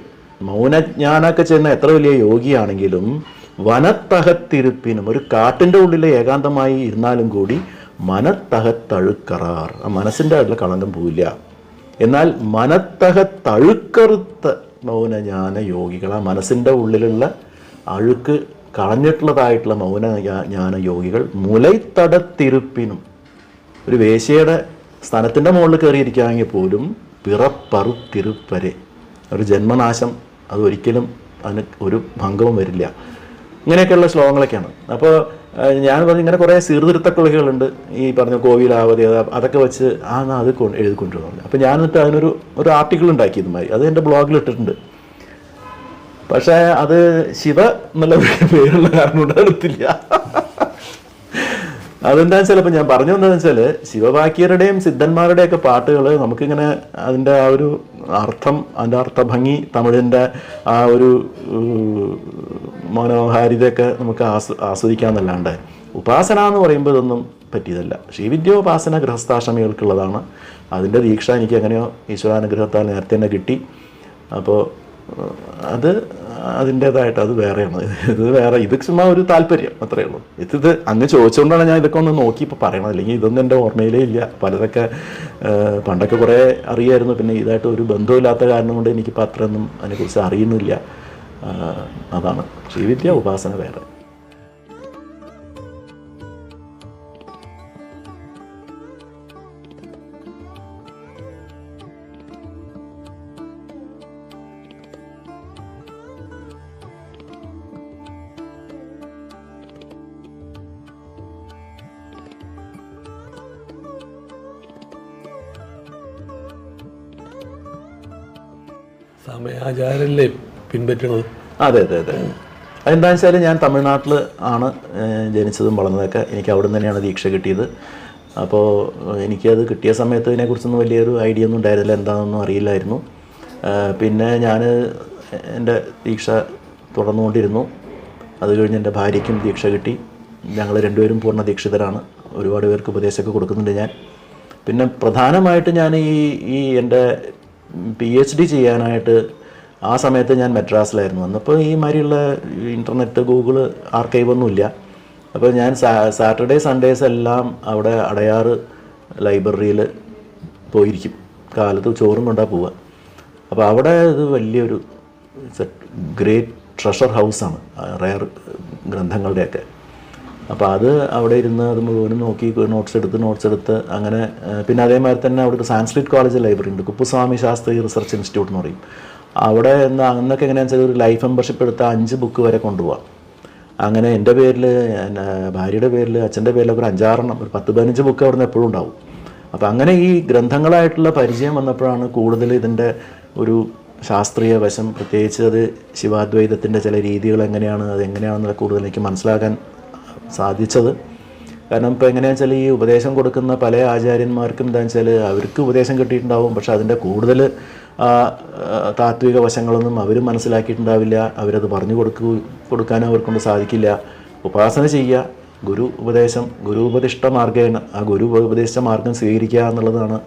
മൗനജ്ഞാനമൊക്കെ ചെയ്യുന്ന എത്ര വലിയ യോഗിയാണെങ്കിലും വനത്തകത്തിരുപ്പിനും, ഒരു കാട്ടിൻ്റെ ഉള്ളിൽ ഏകാന്തമായി ഇരുന്നാലും കൂടി മനത്തകത്തഴുക്കറാർ, ആ മനസ്സിൻ്റെ ആയിട്ടുള്ള കളങ്കം പോവില്ല. എന്നാൽ മനത്തകത്തഴുക്കറുത്ത മൗനജ്ഞാന യോഗികൾ, ആ മനസ്സിൻ്റെ ഉള്ളിലുള്ള അഴുക്ക് കളഞ്ഞിട്ടുള്ളതായിട്ടുള്ള മൗനജ്ഞാന യോഗികൾ മുലൈത്തടത്തിരുപ്പിനും, ഒരു വേശ്യയുടെ സ്ഥലത്തിൻ്റെ മുകളിൽ കയറിയിരിക്കുകയാണെങ്കിൽ പോലും പിറപ്പറുത്തിരുപ്പരെ, ഒരു ജന്മനാശം അതൊരിക്കലും അതിന് ഒരു ഭംഗവും വരില്ല. ഇങ്ങനെയൊക്കെയുള്ള ശ്ലോകങ്ങളൊക്കെയാണ്. അപ്പോൾ ഞാൻ പറഞ്ഞു ഇങ്ങനെ കുറേ സീർതിരുത്ത കൊള്ളികളുണ്ട്, ഈ പറഞ്ഞ കോവിലാവധി അതൊക്കെ വെച്ച് അത് എഴുതിക്കൊണ്ടിരുന്നു. അപ്പോൾ ഞാൻ എന്നിട്ട് അതിനൊരു ആർട്ടിക്കിൾ ഉണ്ടാക്കി ഇതുമായി, അത് എൻ്റെ ബ്ലോഗിൽ ഇട്ടിട്ടുണ്ട്. പക്ഷേ അത് ശിവ എന്നുള്ള പേരുള്ള കാരണം കൊണ്ട് എടുത്തില്ല. അതെന്താണെന്ന് വെച്ചാൽ ഇപ്പം ഞാൻ പറഞ്ഞു എന്താണെന്ന് വെച്ചാൽ ശിവവാക്യരുടെയും സിദ്ധന്മാരുടെയൊക്കെ പാട്ടുകൾ നമുക്കിങ്ങനെ അതിൻ്റെ ആ ഒരു അർത്ഥം, അതിൻ്റെ അർത്ഥഭംഗി, തമിഴിൻ്റെ ആ ഒരു മനോഹാരിതയൊക്കെ നമുക്ക് ആസ്വദിക്കാമെന്നല്ലാണ്ട് ഉപാസന എന്ന് പറയുമ്പോൾ ഇതൊന്നും പറ്റിയതല്ല. ശ്രീവിദ്യോപാസന ഗൃഹസ്ഥാശ്രമികൾക്കുള്ളതാണ്. അതിൻ്റെ ദീക്ഷ എനിക്ക് എങ്ങനെയോ ഈശ്വരാനുഗ്രഹത്താൽ നേരത്തെ തന്നെ കിട്ടി. അപ്പോൾ അത് അതിൻ്റേതായിട്ട് അത് വേറെയാണ്, ഇത് വേറെ. ഇത് ചുമ്മാ ഒരു താല്പര്യം അത്രയേ ഉള്ളൂ. ഇത് അങ്ങ് ചോദിച്ചുകൊണ്ടാണ് ഞാൻ ഇതൊക്കെ ഒന്ന് നോക്കി ഇപ്പോൾ പറയണത്, അല്ലെങ്കിൽ ഇതൊന്നും എൻ്റെ ഓർമ്മയിലേ ഇല്ല. പലതൊക്കെ പണ്ടൊക്കെ കുറേ അറിയായിരുന്നു, പിന്നെ ഇതായിട്ട് ഒരു ബന്ധമില്ലാത്ത കാരണം കൊണ്ട് എനിക്കിപ്പോൾ അത്രയൊന്നും അതിനെക്കുറിച്ച് അറിയുന്നില്ല. അതാണ് ശ്രീവിദ്യ ഉപാസന വേറെ. സമയാചാരല്ലേ പിൻപറ്റണത്? അതെ. അതെന്താണെന്ന് വെച്ചാൽ ഞാൻ തമിഴ്നാട്ടിൽ ആണ് ജനിച്ചതും വളർന്നതൊക്കെ. എനിക്ക് അവിടെ നിന്ന് തന്നെയാണ് ദീക്ഷ കിട്ടിയത്. അപ്പോൾ എനിക്കത് കിട്ടിയ സമയത്ത് ഇതിനെക്കുറിച്ചൊന്നും വലിയൊരു ഐഡിയ ഒന്നും ഉണ്ടായിരുന്നില്ല, എന്താണെന്നൊന്നും അറിയില്ലായിരുന്നു. പിന്നെ ഞാൻ എൻ്റെ ദീക്ഷ തുടർന്നുകൊണ്ടിരുന്നു. അത് കഴിഞ്ഞ് എൻ്റെ ഭാര്യയ്ക്കും ദീക്ഷ കിട്ടി. ഞങ്ങൾ രണ്ടുപേരും പൂർണ്ണ ദീക്ഷിതരാണ്. ഒരുപാട് പേർക്ക് ഉപദേശമൊക്കെ കൊടുക്കുന്നുണ്ട് ഞാൻ. പിന്നെ പ്രധാനമായിട്ട് ഞാൻ ഈ എൻ്റെ PhD ചെയ്യാനായിട്ട് ആ സമയത്ത് ഞാൻ മദ്രാസിലായിരുന്നു. അന്നപ്പോൾ ഈ മാതിരിയുള്ള ഇൻ്റർനെറ്റ്, ഗൂഗിൾ, ആർക്കൈവൊന്നുമില്ല. അപ്പോൾ ഞാൻ സാറ്റർഡേ സൺഡേസ് എല്ലാം അവിടെ അടയാറ് ലൈബ്രറിയിൽ പോയിരിക്കും. കാലത്ത് ചോറും കൊണ്ടാണ് പോവുക. അപ്പോൾ അവിടെ ഇത് വലിയൊരു ഗ്രേറ്റ് ട്രഷർ ഹൗസാണ്, റയർ ഗ്രന്ഥങ്ങളുടെയൊക്കെ. അപ്പോൾ അത് അവിടെ ഇരുന്ന് അത് മുഴുവനും നോക്കി നോട്ട്സ് എടുത്ത് അങ്ങനെ. പിന്നെ അതേമാതിരി തന്നെ അവിടെ ഒരു സാൻസ്ക്രിറ്റ് കോളേജ് ലൈബ്രറി ഉണ്ട്, കുപ്പുസ്വാമി ശാസ്ത്രി റിസർച്ച് ഇൻസ്റ്റിറ്റ്യൂട്ട് എന്ന് പറയും. അവിടെ അന്നൊക്കെ എങ്ങനെയാണെന്ന് വെച്ചാൽ ഒരു ലൈഫ് മെമ്പർഷിപ്പ് എടുത്താൽ 5 ബുക്ക് വരെ കൊണ്ടുപോകാം. അങ്ങനെ എൻ്റെ പേരിൽ, ഭാര്യയുടെ പേരിൽ, അച്ഛൻ്റെ പേരിലൊക്കെ ഒരു 5-6 ഒരു 10-15 ബുക്ക് അവിടെ നിന്ന് എപ്പോഴും ഉണ്ടാവും. അപ്പോൾ അങ്ങനെ ഈ ഗ്രന്ഥങ്ങളായിട്ടുള്ള പരിചയം വന്നപ്പോഴാണ് കൂടുതൽ ഇതിൻ്റെ ഒരു ശാസ്ത്രീയ വശം, പ്രത്യേകിച്ച് അത് ശിവാദ്വൈതത്തിൻ്റെ ചില രീതികൾ എങ്ങനെയാണെന്നൊക്കെ കൂടുതൽ എനിക്ക് മനസ്സിലാക്കാൻ സാധിച്ചത്. കാരണം ഇപ്പോൾ എങ്ങനെയാണെന്ന് വെച്ചാൽ ഈ ഉപദേശം കൊടുക്കുന്ന പല ആചാര്യന്മാർക്കും എന്താണെന്ന് വെച്ചാൽ അവർക്ക് ഉപദേശം കിട്ടിയിട്ടുണ്ടാവും, പക്ഷെ അതിൻ്റെ കൂടുതൽ താത്വിക വശങ്ങളൊന്നും അവർ മനസ്സിലാക്കിയിട്ടുണ്ടാവില്ല. അവരത് പറഞ്ഞു കൊടുക്കാനും അവർക്കൊണ്ട് സാധിക്കില്ല. ഉപാസന ചെയ്യുക, ഗുരു ഉപദിഷ്ട മാർഗ്ഗേന, ആ ഗുരു ഉപദേശിച്ച മാർഗം സ്വീകരിക്കുക എന്നുള്ളതാണ്.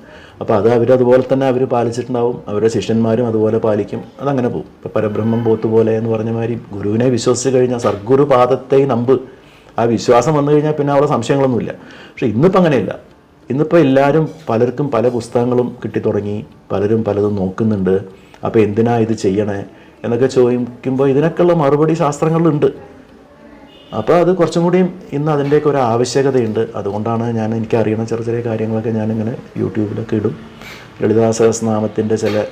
അപ്പോൾ അത് അവരതുപോലെ തന്നെ അവർ പാലിച്ചിട്ടുണ്ടാവും, അവരുടെ ശിഷ്യന്മാരും അതുപോലെ പാലിക്കും, അതങ്ങനെ പോകും. ഇപ്പോൾ പരബ്രഹ്മം പോത്തുപോലെ എന്ന് പറഞ്ഞ മാതിരി ഗുരുവിനെ വിശ്വസിച്ച് കഴിഞ്ഞാൽ സദ്ഗുരു പാദത്തെ നമ്പ്, ആ വിശ്വാസം വന്നു കഴിഞ്ഞാൽ പിന്നെ അവിടെ സംശയങ്ങളൊന്നുമില്ല. പക്ഷേ ഇന്നിപ്പോൾ അങ്ങനെയില്ല. ഇന്നിപ്പോൾ എല്ലാവരും പലർക്കും പല പുസ്തകങ്ങളും കിട്ടിത്തുടങ്ങി, പലരും പലതും നോക്കുന്നുണ്ട്. അപ്പോൾ എന്തിനാ ഇത് ചെയ്യണേ എന്നൊക്കെ ചോദിക്കുമ്പോൾ ഇതിനൊക്കെയുള്ള മറുപടി ശാസ്ത്രങ്ങളിലുണ്ട്. അപ്പോൾ അത് കുറച്ചും കൂടിയും ഇന്ന് അതിൻ്റെയൊക്കെ ഒരു ആവശ്യകതയുണ്ട്. അതുകൊണ്ടാണ് എനിക്കറിയുന്ന ചെറിയ ചെറിയ കാര്യങ്ങളൊക്കെ ഞാനിങ്ങനെ യൂട്യൂബിലൊക്കെ ഇടും. ലളിതാ സഹസ്രനാമത്തിൻ്റെ ചില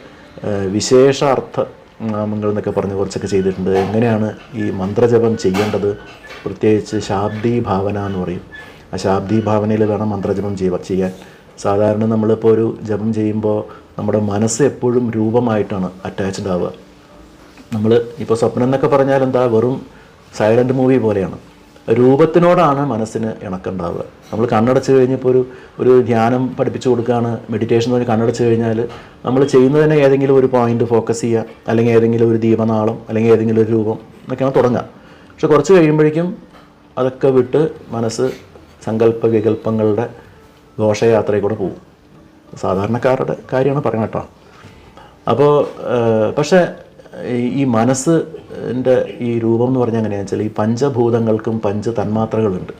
വിശേഷ അർത്ഥ നാമങ്ങൾ എന്നൊക്കെ പറഞ്ഞ് കുറച്ചൊക്കെ ചെയ്തിട്ടുണ്ട്. എങ്ങനെയാണ് ഈ മന്ത്രജപം ചെയ്യേണ്ടത്, പ്രത്യേകിച്ച് ശാബ്ദി ഭാവന എന്ന് പറയും. ആ ശാബ്ദി ഭാവനയിൽ വേണം മന്ത്രജപം ചെയ്യാൻ. സാധാരണ നമ്മളിപ്പോൾ ഒരു ജപം ചെയ്യുമ്പോൾ നമ്മുടെ മനസ്സ് എപ്പോഴും രൂപമായിട്ടാണ് അറ്റാച്ച്ഡ് ആവുക. നമ്മൾ ഇപ്പോൾ സ്വപ്നം എന്നൊക്കെ പറഞ്ഞാൽ എന്താ, വെറും സൈലൻറ്റ് മൂവി പോലെയാണ്. രൂപത്തിനോടാണ് മനസ്സിന് ഇണക്കുണ്ടാവുക. നമ്മൾ കണ്ണടച്ച് കഴിഞ്ഞപ്പോൾ ഒരു ധ്യാനം പഠിപ്പിച്ചു കൊടുക്കുകയാണ്, മെഡിറ്റേഷൻ എന്ന് പറഞ്ഞ് കണ്ണടച്ച് കഴിഞ്ഞാൽ നമ്മൾ ചെയ്യുന്നതിനെ ഏതെങ്കിലും ഒരു പോയിന്റ് ഫോക്കസ് ചെയ്യുക, അല്ലെങ്കിൽ ഏതെങ്കിലും ഒരു ദീപനാളം, അല്ലെങ്കിൽ ഏതെങ്കിലും ഒരു രൂപം എന്നൊക്കെയാണ് തുടങ്ങുക. പക്ഷെ കുറച്ച് കഴിയുമ്പോഴേക്കും അതൊക്കെ വിട്ട് മനസ്സ് സങ്കല്പ വികല്പങ്ങളുടെ ഘോഷയാത്രയിൽ കൂടെ പോകും. സാധാരണക്കാരുടെ കാര്യമാണ് പറയുന്നത് കേട്ടോ. അപ്പോൾ പക്ഷേ ഈ മനസ്സിൻ്റെ ഈ രൂപം എന്ന് പറഞ്ഞാൽ എങ്ങനെയാണെന്ന് വെച്ചാൽ ഈ പഞ്ചഭൂതങ്ങൾക്കും പഞ്ച തന്മാത്രകളുണ്ട്.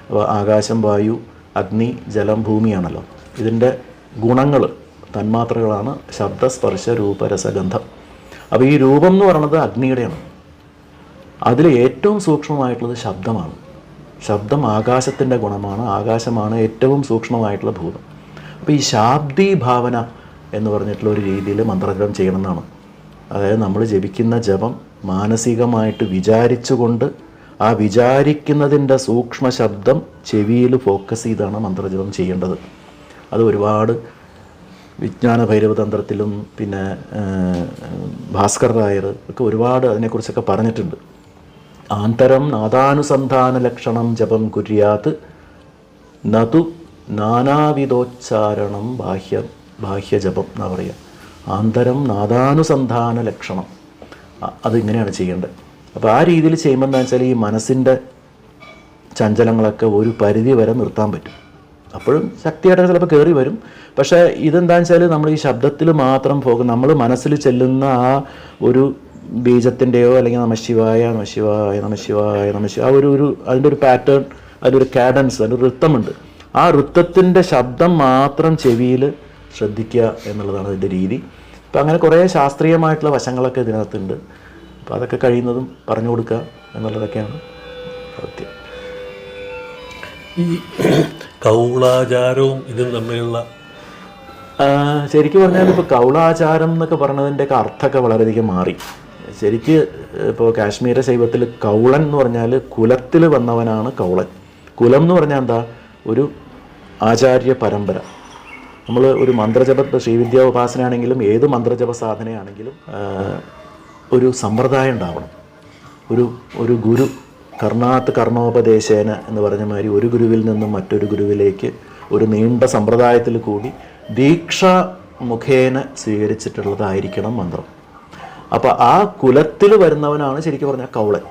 അപ്പോൾ ആകാശം, വായു, അഗ്നി, ജലം, ഭൂമിയാണല്ലോ. ഇതിൻ്റെ ഗുണങ്ങൾ തന്മാത്രകളാണ് ശബ്ദ, സ്പർശ, രൂപ, രസഗന്ധം. അപ്പോൾ ഈ രൂപം എന്ന് പറയുന്നത് അഗ്നിയുടെയാണ്. അതിൽ ഏറ്റവും സൂക്ഷ്മമായിട്ടുള്ളത് ശബ്ദമാണ്. ശബ്ദം ആകാശത്തിൻ്റെ ഗുണമാണ്. ആകാശമാണ് ഏറ്റവും സൂക്ഷ്മമായിട്ടുള്ള ഭൂതം. അപ്പോൾ ഈ ശാബ്ദി ഭാവന എന്ന് പറഞ്ഞിട്ടുള്ള ഒരു രീതിയിൽ മന്ത്രജപം ചെയ്യണമെന്നാണ്. അതായത് നമ്മൾ ജപിക്കുന്ന ജപം മാനസികമായിട്ട് വിചാരിച്ചുകൊണ്ട് ആ വിചാരിക്കുന്നതിൻ്റെ സൂക്ഷ്മ ശബ്ദം ചെവിയിൽ ഫോക്കസ് ചെയ്താണ് മന്ത്രജപം ചെയ്യേണ്ടത്. അത് ഒരുപാട് വിജ്ഞാന ഭൈരവതന്ത്രത്തിലും പിന്നെ ഭാസ്കർ നായർ ഒക്കെ ഒരുപാട് അതിനെക്കുറിച്ചൊക്കെ പറഞ്ഞിട്ടുണ്ട്. ആന്തരം നാദാനുസന്ധാന ലക്ഷണം ജപം കുര്യാത് നതു നാനാവിധോച്ചാരണം ബാഹ്യജപം എന്നാ പറയുക. ആന്തരം നാദാനുസന്ധാന ലക്ഷണം, അതിങ്ങനെയാണ് ചെയ്യേണ്ടത്. അപ്പോൾ ആ രീതിയിൽ ചെയ്യുമ്പോൾ എന്താ വെച്ചാൽ ഈ മനസ്സിൻ്റെ ചഞ്ചലങ്ങളൊക്കെ ഒരു പരിധി വരെ നിർത്താൻ പറ്റും. അപ്പോഴും ശക്തിയായിട്ട് ചിലപ്പോൾ കയറി വരും. പക്ഷേ ഇതെന്താണെന്ന് വെച്ചാൽ നമ്മൾ ഈ ശബ്ദത്തിൽ മാത്രം പോകും. നമ്മൾ മനസ്സിൽ ചെല്ലുന്ന ആ ഒരു ബീജത്തിൻ്റെയോ അല്ലെങ്കിൽ നമശിവായ നമശിവായ നമശിവായ നമശിവ ആ ഒരു അതിൻ്റെ ഒരു പാറ്റേൺ, അതിൻ്റെ ഒരു കാഡൻസ്, അതിൻ്റെ ഒരു ഋത്തമുണ്ട്. ആ ഋത്തത്തിൻ്റെ ശബ്ദം മാത്രം ചെവിയിൽ ശ്രദ്ധിക്കുക എന്നുള്ളതാണ് അതിൻ്റെ രീതി. അപ്പോൾ അങ്ങനെ കുറേ ശാസ്ത്രീയമായിട്ടുള്ള വശങ്ങളൊക്കെ ഇതിനകത്തുണ്ട്. അപ്പോൾ അതൊക്കെ കഴിയുന്നതും പറഞ്ഞു കൊടുക്കുക എന്നുള്ളതൊക്കെയാണ് സത്യം. ഈ കൗളാചാരവും ഇതും തമ്മിലുള്ള ശരിക്കും പറഞ്ഞാൽ ഇപ്പോൾ കൗളാചാരം എന്നൊക്കെ പറഞ്ഞതിൻ്റെയൊക്കെ അർത്ഥമൊക്കെ വളരെയധികം മാറി. ശരിക്ക് ഇപ്പോൾ കാശ്മീര ശൈവത്തിൽ കൗളൻ എന്ന് പറഞ്ഞാൽ കുലത്തിൽ വന്നവനാണ് കൗളൻ. കുലം എന്ന് പറഞ്ഞാൽ എന്താ, ഒരു ആചാര്യ പരമ്പര. നമ്മൾ ഒരു മന്ത്രജപ ശ്രീവിദ്യാ ഉപാസനയാണെങ്കിലും ഏത് മന്ത്രജപ സാധനയാണെങ്കിലും ഒരു സമ്പ്രദായം ഉണ്ടാവണം. ഒരു ഗുരു കർണാത് കർണോപദേശേന എന്ന് പറഞ്ഞ മാതിരി ഒരു ഗുരുവിൽ നിന്നും മറ്റൊരു ഗുരുവിലേക്ക് ഒരു നീണ്ട സമ്പ്രദായത്തിൽ കൂടി ദീക്ഷ മുഖേന സ്വീകരിച്ചിട്ടുള്ളതായിരിക്കണം മന്ത്രം. അപ്പോൾ ആ കുലത്തിൽ വരുന്നവനാണ് ശരിക്കും പറഞ്ഞാൽ കൗളൻ.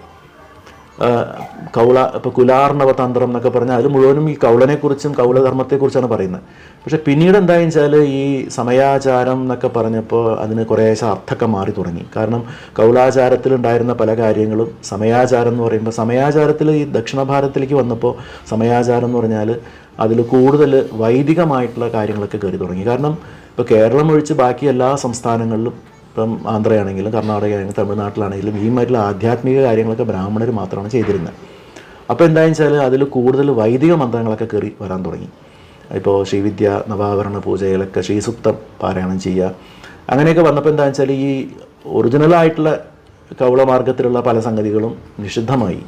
ഇപ്പോൾ കുലാർണവ തന്ത്രം എന്നൊക്കെ പറഞ്ഞാൽ അത് മുഴുവനും ഈ കൗളനെക്കുറിച്ചും കൗളധർമ്മത്തെക്കുറിച്ചാണ് പറയുന്നത്. പക്ഷെ പിന്നീട് എന്താണെന്ന് വെച്ചാൽ ഈ സമയാചാരം എന്നൊക്കെ പറഞ്ഞപ്പോൾ അതിന് കുറേശ്ശെ അർത്ഥമൊക്കെ മാറി തുടങ്ങി. കാരണം കൗളാചാരത്തിലുണ്ടായിരുന്ന പല കാര്യങ്ങളും സമയാചാരം എന്ന് പറയുമ്പോൾ, സമയാചാരത്തിൽ ഈ ദക്ഷിണ ഭാരതത്തിലേക്ക് വന്നപ്പോൾ സമയാചാരം എന്ന് പറഞ്ഞാൽ അതിൽ കൂടുതൽ വൈദികമായിട്ടുള്ള കാര്യങ്ങളൊക്കെ കയറി തുടങ്ങി. കാരണം ഇപ്പോൾ കേരളം ഒഴിച്ച് ബാക്കി എല്ലാ സംസ്ഥാനങ്ങളിലും, ഇപ്പം ആന്ധ്രയാണെങ്കിലും കർണാടകയാണെങ്കിലും തമിഴ്നാട്ടിലാണെങ്കിലും ഈ മാതിരിയുള്ള ആധ്യാത്മിക കാര്യങ്ങളൊക്കെ ബ്രാഹ്മണർ മാത്രമാണ് ചെയ്തിരുന്നത്. അപ്പോൾ എന്താണെന്ന് വെച്ചാൽ അതിൽ കൂടുതൽ വൈദിക മന്ത്രങ്ങളൊക്കെ കയറി വരാൻ തുടങ്ങി. ഇപ്പോൾ ശ്രീവിദ്യ നവാവരണ പൂജയിലൊക്കെ ശ്രീസുക്തം പാരായണം ചെയ്യുക, അങ്ങനെയൊക്കെ വന്നപ്പോൾ എന്താണെന്ന് വെച്ചാൽ ഈ ഒറിജിനലായിട്ടുള്ള കൗളമാർഗത്തിലുള്ള പല സംഗതികളും നിഷിദ്ധമായി.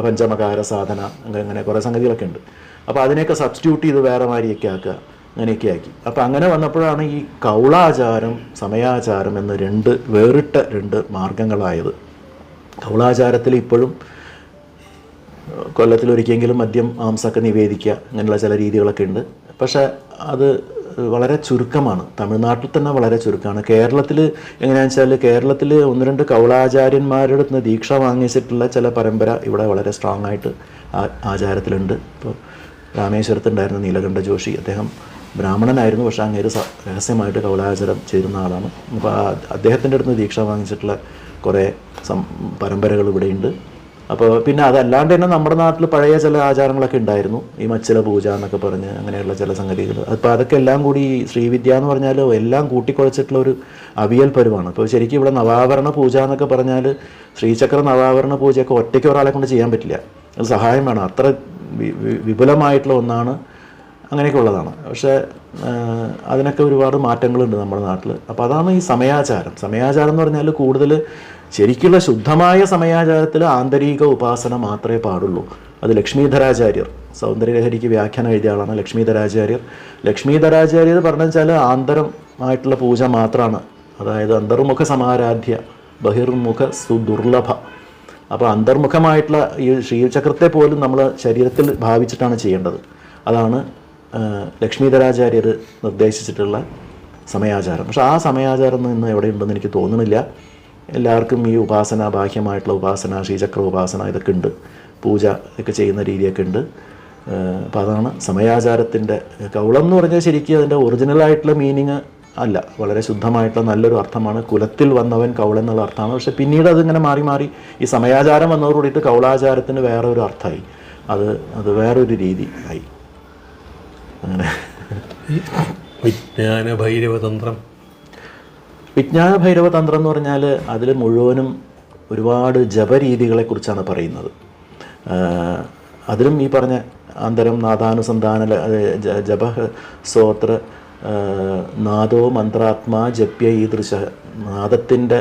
പഞ്ചമകാര സാധന അങ്ങനെ കുറേ സംഗതികളൊക്കെ ഉണ്ട്. അപ്പോൾ അതിനെയൊക്കെ സബ്സ്റ്റിറ്റ്യൂട്ട് ചെയ്ത് വേറെ മാതിരിയൊക്കെ ആക്കുക, അങ്ങനെയൊക്കെ ആക്കി. അപ്പം അങ്ങനെ വന്നപ്പോഴാണ് ഈ കൗളാചാരം സമയാചാരം എന്ന് വേറിട്ട രണ്ട് മാർഗങ്ങളായത്. കൗളാചാരത്തിൽ ഇപ്പോഴും കൊല്ലത്തിലൊരിക്കലെങ്കിലും മദ്യം മാംസമൊക്കെ നിവേദിക്കുക, അങ്ങനെയുള്ള ചില രീതികളൊക്കെ ഉണ്ട്. പക്ഷേ അത് വളരെ ചുരുക്കമാണ്. തമിഴ്നാട്ടിൽ തന്നെ വളരെ ചുരുക്കമാണ്. കേരളത്തിൽ എങ്ങനെയാണെന്ന് വെച്ചാൽ കേരളത്തിൽ 1-2 കൗളാചാര്യന്മാരുടെ അടുത്ത് നിന്ന് ദീക്ഷ വാങ്ങിച്ചിട്ടുള്ള ചില പരമ്പര ഇവിടെ വളരെ സ്ട്രോങ് ആയിട്ട് ആചാരത്തിലുണ്ട്. ഇപ്പോൾ രാമേശ്വരത്തുണ്ടായിരുന്ന നീലകണ്ഠ ജോഷി, അദ്ദേഹം ബ്രാഹ്മണനായിരുന്നു, പക്ഷേ അങ്ങേര് രഹസ്യമായിട്ട് കൗളാചാരം ചേരുന്ന ആളാണ്. അപ്പോൾ അദ്ദേഹത്തിൻ്റെ അടുത്ത് നിന്ന് ദീക്ഷ വാങ്ങിച്ചിട്ടുള്ള കുറേ പരമ്പരകൾ ഇവിടെയുണ്ട്. അപ്പോൾ പിന്നെ അതല്ലാണ്ട് തന്നെ നമ്മുടെ നാട്ടിൽ പഴയ ചില ആചാരങ്ങളൊക്കെ ഉണ്ടായിരുന്നു, ഈ മച്ചില പൂജ എന്നൊക്കെ പറഞ്ഞ് അങ്ങനെയുള്ള ചില സംഗതികൾ. അപ്പോൾ അതൊക്കെ എല്ലാം കൂടി ശ്രീവിദ്യ എന്ന് പറഞ്ഞാൽ എല്ലാം കൂട്ടിക്കുഴച്ചിട്ടുള്ള ഒരു അവിയൽ പരുവാണ്. അപ്പോൾ ശരിക്കും ഇവിടെ നവാവരണ പൂജ എന്നൊക്കെ പറഞ്ഞാൽ ശ്രീചക്ര നവാവരണ പൂജയൊക്കെ ഒറ്റയ്ക്ക് ഒരാളെ കൊണ്ട് ചെയ്യാൻ പറ്റില്ല, അത് സഹായം വേണം. അത്ര വിപുലമായിട്ടുള്ള ഒന്നാണ്, അങ്ങനെയൊക്കെ ഉള്ളതാണ്. പക്ഷേ അതിനൊക്കെ ഒരുപാട് മാറ്റങ്ങളുണ്ട് നമ്മുടെ നാട്ടിൽ. അപ്പോൾ അതാണ് ഈ സമയാചാരം. സമയാചാരം എന്ന് പറഞ്ഞാൽ കൂടുതൽ ശരിക്കുള്ള ശുദ്ധമായ സമയാചാരത്തിൽ ആന്തരിക ഉപാസന മാത്രമേ പാടുള്ളൂ. അത് ലക്ഷ്മീധരാചാര്യർ, സൗന്ദര്യലഹരിക്ക് വ്യാഖ്യാനം എഴുതിയ ആളാണ് ലക്ഷ്മീധരാചാര്യർ. ലക്ഷ്മീധരാചാര്യർ പറഞ്ഞു വെച്ചാൽ ആന്തരമായിട്ടുള്ള പൂജ മാത്രമാണ്. അതായത് അന്തർമുഖ സമാരാധ്യ ബഹിർമുഖ സുദുർലഭ. അപ്പോൾ അന്തർമുഖമായിട്ടുള്ള ഈ ശ്രീചക്രത്തെ പോലും നമ്മൾ ശരീരത്തിൽ ഭാവിച്ചിട്ടാണ് ചെയ്യേണ്ടത്. അതാണ് ലക്ഷ്മീധരാചാര്യർ നിർദ്ദേശിച്ചിട്ടുള്ള സമയാചാരം. പക്ഷെ ആ സമയാചാരം ഇന്ന് എവിടെയുണ്ടെന്ന് എനിക്ക് തോന്നുന്നില്ല. എല്ലാവർക്കും ഈ ഉപാസന, ബാഹ്യമായിട്ടുള്ള ഉപാസന, ശ്രീചക്ര ഉപാസന ഇതൊക്കെ ഉണ്ട്, പൂജ ഒക്കെ ചെയ്യുന്ന രീതിയൊക്കെ ഉണ്ട്. അപ്പോൾ അതാണ് സമയാചാരത്തിൻ്റെ കൗളം എന്ന് പറഞ്ഞാൽ ശരിക്കും അതിൻ്റെ ഒറിജിനലായിട്ടുള്ള മീനിങ് അല്ല, വളരെ ശുദ്ധമായിട്ടുള്ള നല്ലൊരു അർത്ഥമാണ്. കുലത്തിൽ വന്നവൻ കൗളൻ എന്നുള്ള അർത്ഥമാണ്. പക്ഷെ പിന്നീട് അതിങ്ങനെ മാറി മാറി ഈ സമയാചാരം വന്നതോട് കൂടിയിട്ട് കൗളാചാരത്തിന് വേറെ ഒരു അർത്ഥമായി, അത് വേറൊരു രീതി ആയി. അങ്ങനെ വിജ്ഞാന ഭൈരവതന്ത്രം. വിജ്ഞാന ഭൈരവതന്ത്രം എന്ന് പറഞ്ഞാൽ അതിൽ മുഴുവനും ഒരുപാട് ജപരീതികളെക്കുറിച്ചാണ് പറയുന്നത്. അതിലും ഈ പറഞ്ഞ അന്തരം, നാദാനുസന്ധാന, ജപ, സ്തോത്ര, നാദോ മന്ത്രാത്മാ ജപ്യ ഈദൃശ, നാദത്തിൻ്റെ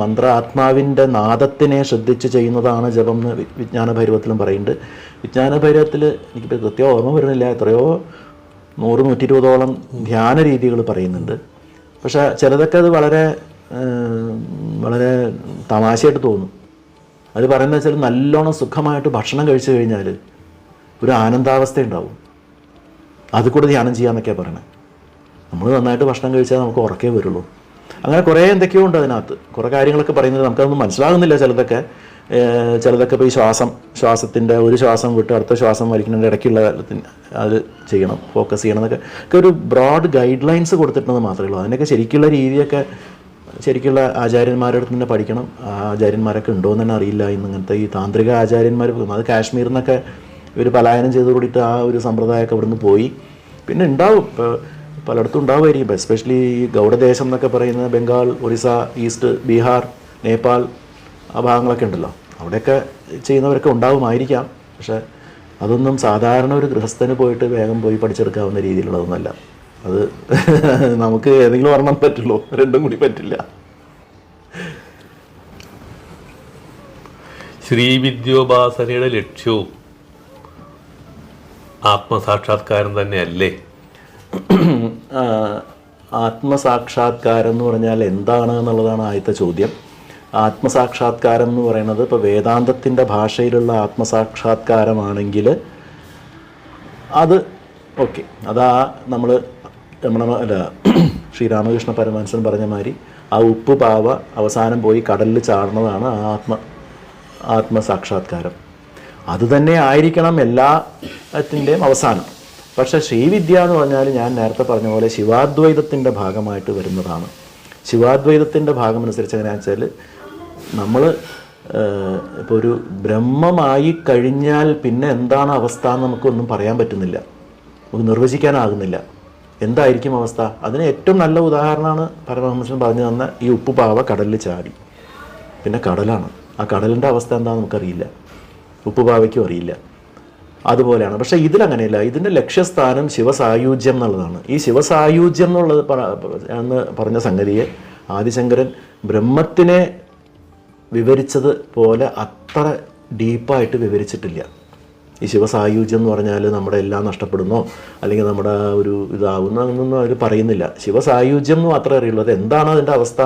മന്ത്രാത്മാവിൻ്റെ നാദത്തിനെ ശ്രദ്ധിച്ച് ചെയ്യുന്നതാണ് ജപം എന്ന് വിജ്ഞാന ഭൈരവത്തിലും പറയുന്നുണ്ട്. വിജ്ഞാന ഭൈരവത്തിൽ എനിക്കിപ്പോൾ കൃത്യം ഓർമ്മ വരുന്നില്ല, എത്രയോ 100-120ഓളം ധ്യാന രീതികൾ പറയുന്നുണ്ട്. പക്ഷേ ചിലതൊക്കെ അത് വളരെ വളരെ തമാശയായിട്ട് തോന്നും. അത് പറയുന്നത് വെച്ചാൽ നല്ലോണം സുഖമായിട്ട് ഭക്ഷണം കഴിച്ചു കഴിഞ്ഞാൽ ഒരു ആനന്ദാവസ്ഥ ഉണ്ടാവും, അത് കൂടെ ധ്യാനം ചെയ്യാമെന്നൊക്കെയാണ് പറയണത്. നമ്മൾ നന്നായിട്ട് ഭക്ഷണം കഴിച്ചാൽ നമുക്ക് ഉറക്കേ വരുള്ളൂ. അങ്ങനെ കുറേ എന്തൊക്കെയോ ഉണ്ട് അതിനകത്ത്, കുറേ കാര്യങ്ങളൊക്കെ പറയുന്നത് നമുക്കതൊന്നും മനസ്സിലാകുന്നില്ല. ചിലതൊക്കെ ഇപ്പോൾ ഈ ശ്വാസത്തിൻ്റെ ഒരു ശ്വാസം വിട്ട് അടുത്ത ശ്വാസം വലിക്കുന്നതിൻ്റെ ഇടയ്ക്കുള്ള അത് ചെയ്യണം, ഫോക്കസ് ചെയ്യണം എന്നൊക്കെ ഒരു ബ്രോഡ് ഗൈഡ് ലൈൻസ് കൊടുത്തിട്ടുണ്ടെന്ന് മാത്രമേ ഉള്ളൂ. അതിനൊക്കെ ശരിക്കുള്ള രീതിയൊക്കെ ശരിക്കുള്ള ആചാര്യന്മാരുടെ അടുത്ത് തന്നെ പഠിക്കണം. ആ ആചാര്യന്മാരൊക്കെ ഉണ്ടോ എന്ന് തന്നെ അറിയില്ല. ഇങ്ങനത്തെ ഈ താന്ത്രിക ആചാര്യന്മാർ, അത് കാശ്മീരിൽ നിന്നൊക്കെ ഇവർ പലായനം ചെയ്ത് കൂടിയിട്ട് ആ ഒരു സമ്പ്രദായമൊക്കെ ഇവിടെ നിന്ന് പോയി. പിന്നെ ഉണ്ടാവും, ഇപ്പോൾ പലയിടത്തും ഉണ്ടാവുമായിരിക്കും. ഇപ്പോൾ എസ്പെഷ്യലി ഈ ഗൗഡദേശം എന്നൊക്കെ പറയുന്ന ബംഗാൾ, ഒറീസ, ഈസ്റ്റ് ബീഹാർ, നേപ്പാൾ, ആ ഭാഗങ്ങളൊക്കെ ഉണ്ടല്ലോ, അവിടെയൊക്കെ ചെയ്യുന്നവരൊക്കെ ഉണ്ടാവുമായിരിക്കാം. പക്ഷേ അതൊന്നും സാധാരണ ഒരു ഗൃഹസ്ഥന് പോയിട്ട് വേഗം പോയി പഠിച്ചെടുക്കാവുന്ന രീതിയിലുള്ളതൊന്നുമല്ല. അത് നമുക്ക് ഏതെങ്കിലും ഒരെണ്ണം പറ്റുള്ളൂ, രണ്ടും കൂടി പറ്റില്ല. ശ്രീവിദ്യോപാസനയുടെ ലക്ഷ്യവും ആത്മസാക്ഷാത്കാരം തന്നെയല്ലേ? ആത്മസാക്ഷാത്കാരം എന്ന് പറഞ്ഞാൽ എന്താണ് എന്നുള്ളതാണ് ആദ്യത്തെ ചോദ്യം. ആത്മസാക്ഷാത്കാരം എന്ന് പറയുന്നത് ഇപ്പോൾ വേദാന്തത്തിൻ്റെ ഭാഷയിലുള്ള ആത്മസാക്ഷാത്കാരമാണെങ്കിൽ അത് ഓക്കെ, അതാ ശ്രീരാമകൃഷ്ണ പരമഹംസൻ പറഞ്ഞ മാതിരി ആ ഉപ്പ് പാവ അവസാനം പോയി കടലിൽ ചാടുന്നതാണ് ആത്മസാക്ഷാത്കാരം. അതുതന്നെ ആയിരിക്കണം എല്ലാത്തിൻ്റെയും അവസാനം. പക്ഷേ ശ്രീവിദ്യ എന്ന് പറഞ്ഞാൽ ഞാൻ നേരത്തെ പറഞ്ഞ പോലെ ശിവാദ്വൈതത്തിൻ്റെ ഭാഗമായിട്ട് വരുന്നതാണ്. ശിവാദ്വൈതത്തിൻ്റെ ഭാഗമനുസരിച്ച് എങ്ങനെയാണെന്ന് വെച്ചാൽ നമ്മൾ ഇപ്പോൾ ഒരു ബ്രഹ്മമായി കഴിഞ്ഞാൽ പിന്നെ എന്താണ് അവസ്ഥ എന്ന് നമുക്കൊന്നും പറയാൻ പറ്റുന്നില്ല, നമുക്ക് നിർവചിക്കാനാകുന്നില്ല. എന്തായിരിക്കും അവസ്ഥ? അതിന് ഏറ്റവും നല്ല ഉദാഹരണമാണ് പരമഹംസൻ പറഞ്ഞു തന്ന ഈ ഉപ്പുപാവ കടലിൽ ചാടി, പിന്നെ കടലാണ്. ആ കടലിൻ്റെ അവസ്ഥ എന്താണെന്ന് നമുക്കറിയില്ല, ഉപ്പുപാവയ്ക്കും അറിയില്ല. അതുപോലെയാണ്. പക്ഷേ ഇതിലങ്ങനെയല്ല. ഇതിൻ്റെ ലക്ഷ്യസ്ഥാനം ശിവസായുജ്യം എന്നുള്ളതാണ്. ഈ ശിവസായുജ്യം എന്നുള്ളത് എന്ന് പറഞ്ഞ സംഗതിയെ ആദിശങ്കരൻ ബ്രഹ്മത്തിനെ വിവരിച്ചത് പോലെ അത്ര ഡീപ്പായിട്ട് വിവരിച്ചിട്ടില്ല. ഈ ശിവസായുജ്യം എന്ന് പറഞ്ഞാൽ നമ്മുടെ എല്ലാം നഷ്ടപ്പെടുന്നോ അല്ലെങ്കിൽ നമ്മുടെ ഒരു ഇതാവുന്നോ എന്നൊന്നും അവർ പറയുന്നില്ല. ശിവസായുജ്യം എന്ന് മാത്രമേ അറിയുള്ളൂ. അത് എന്താണ് അതിൻ്റെ അവസ്ഥ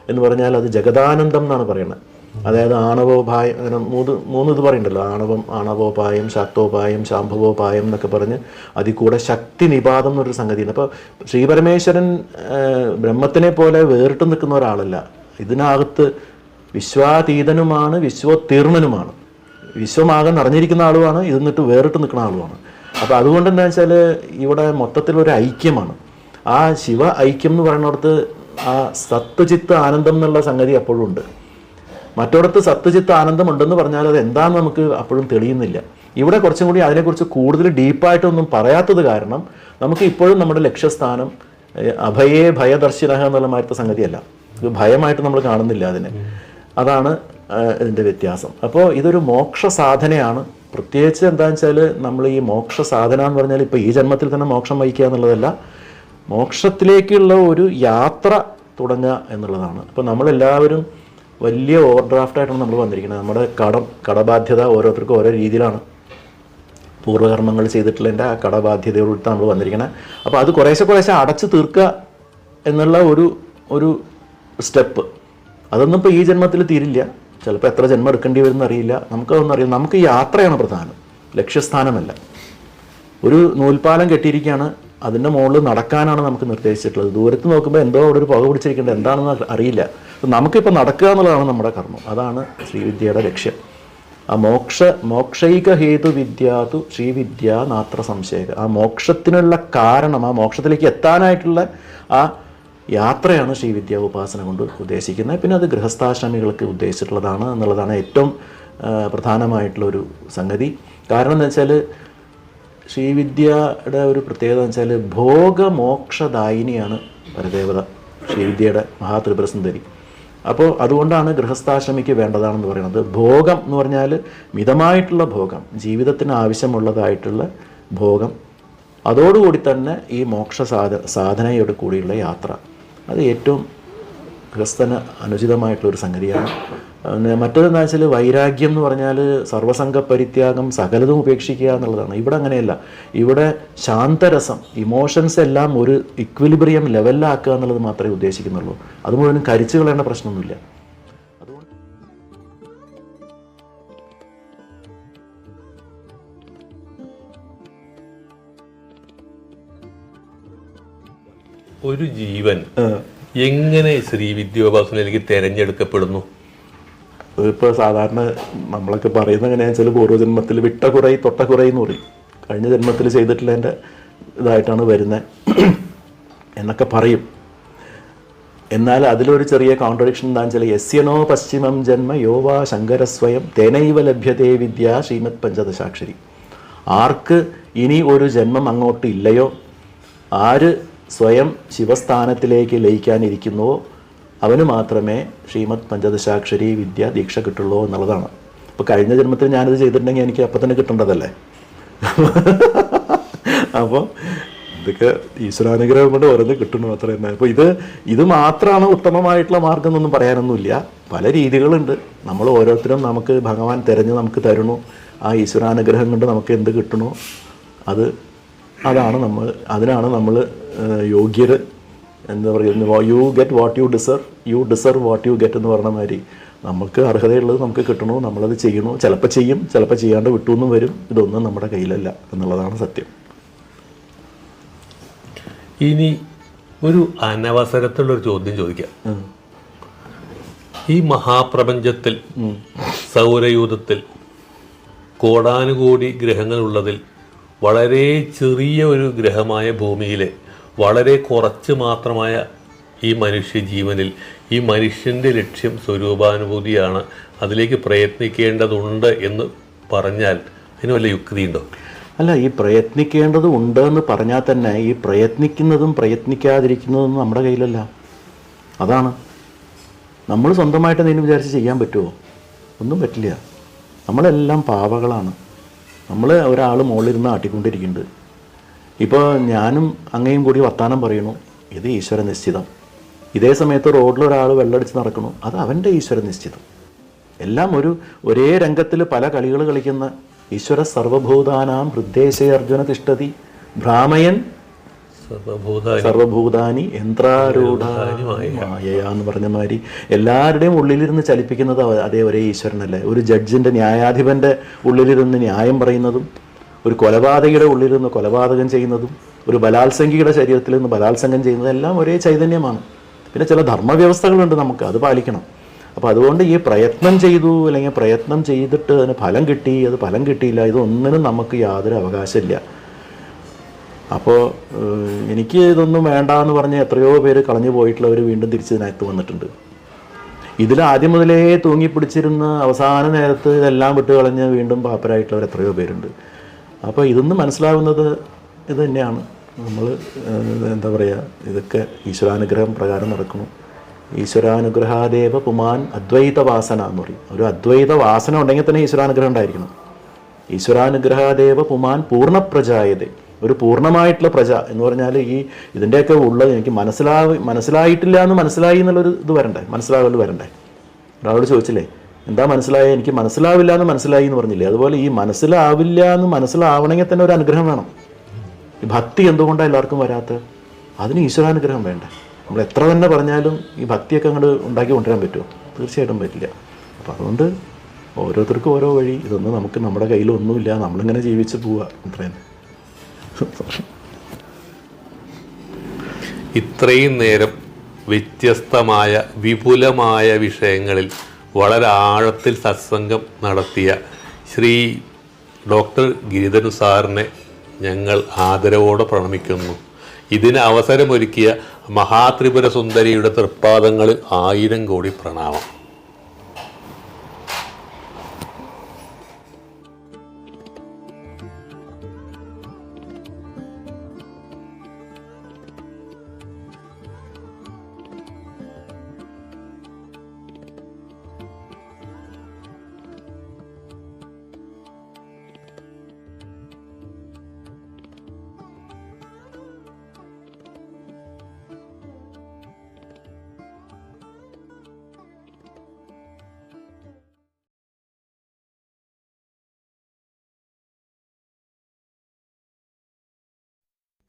എന്ന് പറഞ്ഞാൽ അത് ജഗദാനന്ദം എന്നാണ് പറയുന്നത്. അതായത് ആണവോപായം, അങ്ങനെ മൂന്ന് ഇത് പറയുന്നുണ്ടല്ലോ, ആണവോപായം, ശാക്തോപായം, ശാംഭവോപായം എന്നൊക്കെ പറഞ്ഞ് അതിൽ കൂടെ ശക്തി നിപാതം എന്നൊരു സംഗതിയുണ്ട്. അപ്പോൾ ശ്രീപരമേശ്വരൻ ബ്രഹ്മത്തിനെ പോലെ വേറിട്ട് നിൽക്കുന്ന ഒരാളല്ല. ഇതിനകത്ത് വിശ്വാതീതനുമാണ്, വിശ്വോത്തീർണനുമാണ്, വിശ്വമാകെ നിറഞ്ഞിരിക്കുന്ന ആളുമാണ്, ഇതിന്നിട്ട് വേറിട്ട് നിൽക്കുന്ന ആളുമാണ്. അപ്പോൾ അതുകൊണ്ട് എന്താ വെച്ചാൽ ഇവിടെ മൊത്തത്തിലൊരു ഐക്യമാണ്. ആ ശിവ ഐക്യം എന്ന് പറയുന്നിടത്ത് ആ സത്വചിത്ത് ആനന്ദം എന്നുള്ള സംഗതി അപ്പോഴും ഉണ്ട്. മറ്റോടത്ത് സത്വചിത്ത് ആനന്ദം ഉണ്ടെന്ന് പറഞ്ഞാൽ അത് എന്താണെന്ന് നമുക്ക് അപ്പോഴും തെളിയുന്നില്ല. ഇവിടെ കുറച്ചും കൂടി അതിനെക്കുറിച്ച് കൂടുതൽ ഡീപ്പായിട്ടൊന്നും പറയാത്തത് കാരണം നമുക്ക് ഇപ്പോഴും നമ്മുടെ ലക്ഷ്യസ്ഥാനം അഭയേ ഭയദർശിനഃ എന്നുള്ള മാറ്റത്തെ സംഗതിയല്ല. ഇത് ഭയമായിട്ട് നമ്മൾ കാണുന്നില്ല അതിനെ. അതാണ് ഇതിൻ്റെ വ്യത്യാസം. അപ്പോൾ ഇതൊരു മോക്ഷ സാധനയാണ്. പ്രത്യേകിച്ച് എന്താണെന്ന് വെച്ചാൽ നമ്മൾ ഈ മോക്ഷ സാധന എന്ന് പറഞ്ഞാൽ ഇപ്പോൾ ഈ ജന്മത്തിൽ തന്നെ മോക്ഷം വഹിക്കുക എന്നുള്ളതല്ല, മോക്ഷത്തിലേക്കുള്ള ഒരു യാത്ര തുടങ്ങുക എന്നുള്ളതാണ്. അപ്പോൾ നമ്മളെല്ലാവരും വലിയ ഓവർ ഡ്രാഫ്റ്റായിട്ടാണ് നമ്മൾ വന്നിരിക്കുന്നത്. നമ്മുടെ കടബാധ്യത ഓരോരുത്തർക്കും ഓരോ രീതിയിലാണ്. പൂർവ്വകർമ്മങ്ങൾ ചെയ്തിട്ടുള്ളതിൻ്റെ ആ കടബാധ്യതയോടുകൂടി നമ്മൾ വന്നിരിക്കുന്നത്. അപ്പോൾ അത് കുറേശ്ശെ അടച്ചു തീർക്കുക എന്നുള്ള ഒരു സ്റ്റെപ്പ്, അതൊന്നും ഇപ്പോൾ ഈ ജന്മത്തിൽ തീരില്ല. ചിലപ്പോൾ എത്ര ജന്മം എടുക്കേണ്ടി വരുമെന്ന് അറിയില്ല, നമുക്കതൊന്നും അറിയില്ല. നമുക്ക് യാത്രയാണ് പ്രധാനം, ലക്ഷ്യസ്ഥാനമല്ല. ഒരു നൂൽപ്പാലം കെട്ടിയിരിക്കുകയാണ്, അതിൻ്റെ മുകളിൽ നടക്കാനാണ് നമുക്ക് നിർദ്ദേശിച്ചിട്ടുള്ളത്. ദൂരത്ത് നോക്കുമ്പോൾ എന്തോ അവിടെ ഒരു പുക പിടിച്ചിരിക്കേണ്ടത് എന്താണെന്ന് അറിയില്ല. നമുക്കിപ്പോൾ നടക്കുക എന്നുള്ളതാണ് നമ്മുടെ കർമ്മം. അതാണ് ശ്രീവിദ്യയുടെ ലക്ഷ്യം. ആ മോക്ഷൈക ഹേതു വിദ്യാതു ശ്രീവിദ്യ നാത്ര സംശയ. ആ മോക്ഷത്തിനുള്ള കാരണം, ആ മോക്ഷത്തിലേക്ക് എത്താനായിട്ടുള്ള ആ യാത്രയാണ് ശ്രീവിദ്യ ഉപാസന കൊണ്ട് ഉദ്ദേശിക്കുന്നത്. പിന്നെ അത് ഗൃഹസ്ഥാശ്രമികൾക്ക് ഉദ്ദേശിച്ചിട്ടുള്ളതാണ് എന്നുള്ളതാണ് ഏറ്റവും പ്രധാനമായിട്ടുള്ളൊരു സംഗതി. കാരണം എന്താ വെച്ചാൽ ശ്രീവിദ്യയുടെ ഒരു പ്രത്യേകത എന്ന് വെച്ചാൽ ഭോഗമോക്ഷദായിനിയാണ് പരദേവത, ശ്രീവിദ്യയുടെ മഹാത്രിപുരസുന്ദരി. അപ്പോൾ അതുകൊണ്ടാണ് ഗൃഹസ്ഥാശ്രമിക്ക് വേണ്ടതാണെന്ന് പറയുന്നത്. ഭോഗം എന്ന് പറഞ്ഞാൽ മിതമായിട്ടുള്ള ഭോഗം, ജീവിതത്തിന് ആവശ്യമുള്ളതായിട്ടുള്ള ഭോഗം, അതോടുകൂടി തന്നെ ഈ മോക്ഷ സാധനയോട് കൂടിയുള്ള യാത്ര, അത് ഏറ്റവും ഗൃഹസ്ഥന് അനുചിതമായിട്ടുള്ളൊരു സംഗതിയാണ്. മറ്റേതെന്താ വെച്ചാൽ വൈരാഗ്യം എന്ന് പറഞ്ഞാൽ സർവസംഘ പരിത്യാഗം, സകലതും ഉപേക്ഷിക്കുക എന്നുള്ളതാണ്. ഇവിടെ അങ്ങനെയല്ല. ഇവിടെ ശാന്തരസം, ഇമോഷൻസ് എല്ലാം ഒരു ഇക്വിലിബ്രിയം ലെവലിലാക്കുക എന്നുള്ളത് മാത്രമേ ഉദ്ദേശിക്കുന്നുള്ളൂ. അത് മുഴുവനും കരിച്ചു കളയേണ്ട പ്രശ്നമൊന്നുമില്ല. അതുകൊണ്ട് ഒരു ജീവൻ എങ്ങനെ ശ്രീവിദ്യോപാസനയിലേക്ക് തിരഞ്ഞെടുക്കപ്പെടുന്നു? ഇപ്പോൾ സാധാരണ നമ്മളൊക്കെ പറയുന്നത് എങ്ങനെയാണെന്ന് വെച്ചാൽ പൂർവ്വജന്മത്തിൽ വിട്ട കുറൈ തൊട്ട കുറൈ എന്ന് പറയും. കഴിഞ്ഞ ജന്മത്തിൽ ചെയ്തിട്ടുള്ളതിൻ്റെ ഇതായിട്ടാണ് വരുന്നത് എന്നൊക്കെ പറയും. എന്നാൽ അതിലൊരു ചെറിയ കോൺട്രഡിക്ഷൻ എന്താണെന്ന് വെച്ചാൽ യസ്യനോ പശ്ചിമം ജന്മ യോവാ ശങ്കരസ്വയം തേനൈവ ലഭ്യതേ വിദ്യ ശ്രീമത് പഞ്ചദശാക്ഷരി. ആർക്ക് ഇനി ഒരു ജന്മം അങ്ങോട്ട് ഇല്ലയോ, ആര് സ്വയം ശിവസ്ഥാനത്തിലേക്ക് ലയിക്കാനിരിക്കുന്നുവോ അവന് മാത്രമേ ശ്രീമത് പഞ്ചദശാക്ഷരി വിദ്യ ദീക്ഷ കിട്ടുള്ളൂ എന്നുള്ളതാണ്. ഇപ്പോൾ കഴിഞ്ഞ ജന്മത്തിൽ ഞാനിത് ചെയ്തിട്ടുണ്ടെങ്കിൽ എനിക്ക് അപ്പം തന്നെ കിട്ടേണ്ടതല്ലേ. അപ്പോൾ ഇതൊക്കെ ഈശ്വരാനുഗ്രഹം കൊണ്ട് ഓരോന്ന് കിട്ടണു അത്ര തന്നെ. അപ്പോൾ ഇത് മാത്രമാണ് ഉത്തമമായിട്ടുള്ള മാർഗം എന്നൊന്നും പറയാനൊന്നുമില്ല. പല രീതികളുണ്ട്. നമ്മൾ ഓരോരുത്തരും നമുക്ക് ഭഗവാൻ തിരഞ്ഞ് നമുക്ക് തരണു. ആ ഈശ്വരാനുഗ്രഹം കൊണ്ട് നമുക്ക് എന്ത് കിട്ടണോ അതിനാണ് നമ്മൾ യോഗ്യർ. എന്താ പറയുക, you get what you deserve what you get എന്ന് പറഞ്ഞ മാതിരി നമുക്ക് അർഹതയുള്ളത് നമുക്ക് കിട്ടണോ, നമ്മളത് ചെയ്യണോ. ചിലപ്പോൾ ചെയ്യും, ചിലപ്പോൾ ചെയ്യാണ്ട് വിട്ടുവെന്നും വരും. ഇതൊന്നും നമ്മുടെ കയ്യിലല്ല എന്നുള്ളതാണ് സത്യം. ഇനി ഒരു അനവസരത്തിലുള്ളൊരു ചോദ്യം ചോദിക്കാം. ഈ മഹാപ്രപഞ്ചത്തിൽ, സൗരയൂഥത്തിൽ കോടാനുകോടി ഗ്രഹങ്ങളുള്ളതിൽ വളരെ ചെറിയ ഒരു ഗ്രഹമായ ഭൂമിയിലെ വളരെ കുറച്ച് മാത്രമായ ഈ മനുഷ്യ ജീവനിൽ ഈ മനുഷ്യൻ്റെ ലക്ഷ്യം സ്വരൂപാനുഭൂതിയാണ്, അതിലേക്ക് പ്രയത്നിക്കേണ്ടതുണ്ട് എന്ന് പറഞ്ഞാൽ അതിന് വല്ല യുക്തിയുണ്ടോ? അല്ല, ഈ പ്രയത്നിക്കേണ്ടത് ഉണ്ട് എന്ന് പറഞ്ഞാൽ തന്നെ ഈ പ്രയത്നിക്കുന്നതും പ്രയത്നിക്കാതിരിക്കുന്നതും നമ്മുടെ കയ്യിലല്ല. അതാണ് നമ്മൾ സ്വന്തമായിട്ട് എന്തെങ്കിലും വിചാരിച്ച് ചെയ്യാൻ പറ്റുമോ? ഒന്നും പറ്റില്ല. നമ്മളെല്ലാം പാവകളാണ്. നമ്മൾ ഒരാൾ മുകളിലിരുന്ന് ആട്ടിക്കൊണ്ടിരിക്കുന്നുണ്ട്. ഇപ്പോൾ ഞാനും അങ്ങയും കൂടി വർത്താനം പറയണു, ഇത് ഈശ്വര നിശ്ചിതം. ഇതേ സമയത്ത് റോഡിൽ ഒരാൾ വെള്ളമടിച്ച് നടക്കണു, അത് അവൻ്റെ ഈശ്വര നിശ്ചിതം. എല്ലാം ഒരേ രംഗത്തിൽ പല കളികൾ കളിക്കുന്ന ഈശ്വര സർവഭൂതാനാം ഹൃദ്ദേശേ അർജുന തിഷ്ഠതി ഭ്രാമയൻ സർവഭൂതാനി യന്ത്രാരൂഢാനി മായയാ എന്ന് പറഞ്ഞ മാതിരി എല്ലാവരുടെയും ഉള്ളിലിരുന്ന് ചലിപ്പിക്കുന്നത് അതേ ഒരേ ഈശ്വരനല്ലേ. ഒരു ജഡ്ജിൻ്റെ, ന്യായാധിപൻ്റെ ഉള്ളിലിരുന്ന് ന്യായം പറയുന്നതും, ഒരു കൊലപാതകിയുടെ ഉള്ളിലിരുന്ന് കൊലപാതകം ചെയ്യുന്നതും, ഒരു ബലാത്സംഗിയുടെ ശരീരത്തിൽ നിന്ന് ബലാത്സംഗം ചെയ്യുന്നതും എല്ലാം ഒരേ ചൈതന്യമാണ്. പിന്നെ ചില ധർമ്മവ്യവസ്ഥകളുണ്ട്, നമുക്ക് അത് പാലിക്കണം. അപ്പോൾ അതുകൊണ്ട് ഈ പ്രയത്നം ചെയ്തു അല്ലെങ്കിൽ പ്രയത്നം ചെയ്തിട്ട് അതിന് ഫലം കിട്ടി, അത് ഫലം കിട്ടിയില്ല, ഇതൊന്നിനും നമുക്ക് യാതൊരു അവകാശമില്ല. അപ്പോൾ എനിക്ക് ഇതൊന്നും വേണ്ട എന്ന് പറഞ്ഞ് എത്രയോ പേര് കളഞ്ഞു പോയിട്ടുള്ളവർ വീണ്ടും തിരിച്ചതിനകത്ത് വന്നിട്ടുണ്ട്. ഇതിൽ ആദ്യം മുതലേ തൂങ്ങിപ്പിടിച്ചിരുന്ന അവസാന നേരത്ത് ഇതെല്ലാം വിട്ട് കളഞ്ഞ് വീണ്ടും പാപ്പരായിട്ടുള്ളവർ എത്രയോ പേരുണ്ട്. അപ്പോൾ ഇതൊന്നും മനസ്സിലാവുന്നത് ഇത് തന്നെയാണ്. നമ്മൾ എന്താ പറയുക, ഇതൊക്കെ ഈശ്വരാനുഗ്രഹം പ്രകാരം നടക്കണം. ഈശ്വരാനുഗ്രഹാദേവ പുമാൻ അദ്വൈത വാസന എന്ന് പറയും. ഒരു അദ്വൈത വാസന ഉണ്ടെങ്കിൽ തന്നെ ഈശ്വരാനുഗ്രഹം ഉണ്ടായിരിക്കണം. ഈശ്വരാനുഗ്രഹാദേവ പുമാൻ പൂർണ്ണപ്രജായത, ഒരു പൂർണ്ണമായിട്ടുള്ള പ്രജ എന്ന് പറഞ്ഞാൽ ഇതിൻ്റെയൊക്കെ ഉള്ളത് എനിക്ക് മനസ്സിലായിട്ടില്ല എന്ന് മനസ്സിലായി എന്നുള്ളൊരു ഇത് വരണ്ടേ, മനസ്സിലാവൽ വരണ്ടേ. ഒരാളോട് ചോദിച്ചില്ലേ എന്താ മനസ്സിലായ, എനിക്ക് മനസ്സിലാവില്ല എന്ന് മനസ്സിലായി എന്ന് പറഞ്ഞില്ലേ, അതുപോലെ ഈ മനസ്സിലാവില്ല എന്ന് മനസ്സിലാവണമെങ്കിൽ തന്നെ ഒരു അനുഗ്രഹം വേണം. ഈ ഭക്തി എന്തുകൊണ്ടാണ് എല്ലാവർക്കും വരാത്തത്? അതിന് ഈശ്വരാനുഗ്രഹം വേണ്ടേ. നമ്മൾ എത്ര തന്നെ പറഞ്ഞാലും ഈ ഭക്തിയൊക്കെ അങ്ങോട്ട് ഉണ്ടാക്കി കൊണ്ടുവരാൻ പറ്റുമോ? തീർച്ചയായിട്ടും പറ്റില്ല. അപ്പോൾ അതുകൊണ്ട് ഓരോരുത്തർക്കും ഓരോ വഴി. ഇതൊന്നും നമുക്ക് നമ്മുടെ കയ്യിലൊന്നുമില്ല, നമ്മളിങ്ങനെ ജീവിച്ച് പോവുക അത്രയും. ഇത്രയും നേരം വ്യത്യസ്തമായ വിപുലമായ വിഷയങ്ങളിൽ വളരെ ആഴത്തിൽ സത്സംഗം നടത്തിയ ശ്രീ ഡോക്ടർ ഗിരിധരൻ സാറിനെ ഞങ്ങൾ ആദരവോടെ പ്രണമിക്കുന്നു. ഇതിന് അവസരമൊരുക്കിയ മഹാത്രിപുര സുന്ദരിയുടെ തൃപ്പാദങ്ങളിൽ 1000 കോടി പ്രണാമം.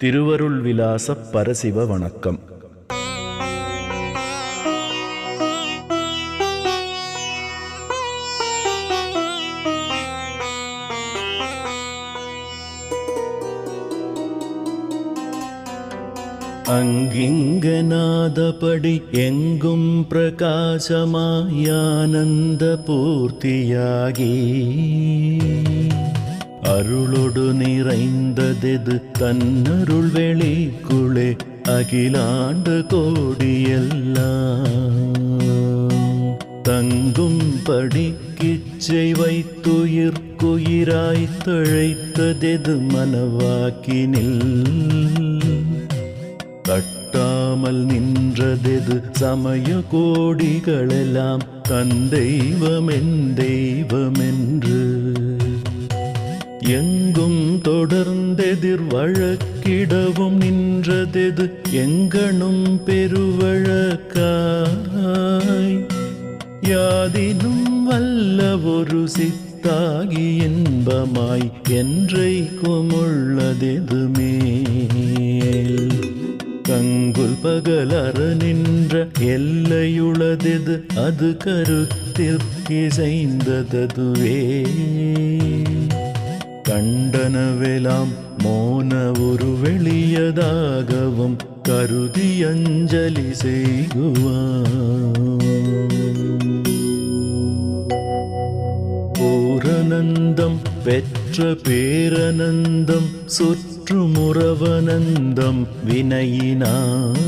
திருவருள் விலாச பரசிவ வணக்கம். அங்கிங்கநாதபடி எங்கும் பிரகாசமாயானந்த பூர்த்தியாகி அருளொடு நிறைந்ததெது தன்னருள் வெளிக்குளே அகிலாண்டு கோடியெல்லாம் தங்கும் படிக்கிச்சை வைத்துயிர்க்குயிராய் தழைத்ததெது மனவாக்கினில் தட்டாமல் நின்றதெது சமய கோடிகளெல்லாம் தன் தெய்வமென் தெய்வமென்று எங்கும் தொடர்ந்தெதிர் வழக்கிடவும் நின்றதெது எங்கனும் பெருவழக்காய் யாதினும் வல்ல ஒரு சித்தாகி இன்பமாய் என்றைக்கும் உள்ளதெது மேல் கங்குல் பகலற நின்ற எல்லையுளதெது அது கருத்திற்கிசைந்ததுவே கண்டனவெலாம் மோன ஒரு வெளியதாகவும் கருதி அஞ்சலி செய்குவான் பூரணந்தம் பெற்ற பேரனந்தம் சுற்றுமுறவனந்தம் வினையினால்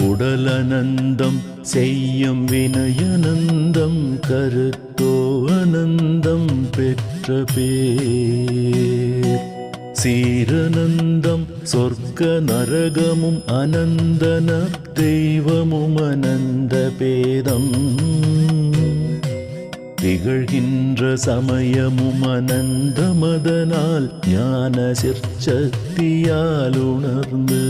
உடலனந்தம் செய்யும் வினயனந்தம் கருத்தோ அனந்தம் பெற்ற பேர் சீரனந்தம் சொர்க்க நரகமும் அனந்தனர் தெய்வமும் அனந்த பேதம் திகழ்கின்ற சமயமும் அனந்தமதனால் ஞான சிற்சக்தியால் உணர்ந்து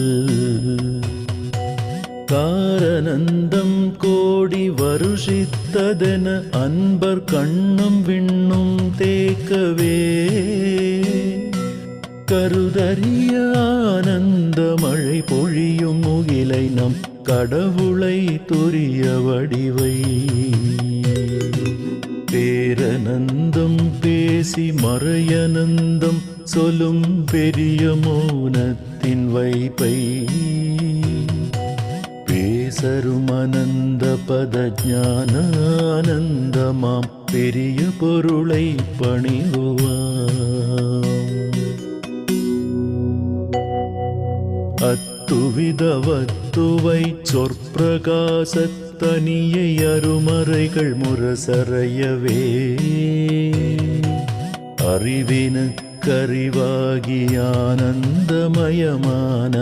காரணந்தம் கோடி வருஷித்ததென அன்பர் கண்ணும் விண்ணும் தேக்கவே கருதறிய ஆனந்த மழை பொழியும் முகிலை நம் கடவுளை துரிய வடிவை பேரனந்தம் பேசி மறையனந்தம் சொல்லும் பெரிய மௌனத்தின் வைப்பை பேசரும் அனந்த பத ஞானானந்தமாம் பெரிய பொருளை பணிவுவாம் அத்துவிதவத்துவை சொற்பிரகாசத்தனியை அருமறைகள் முரசறையவே அறிவினுக்கறிவாகி ஆனந்தமயமான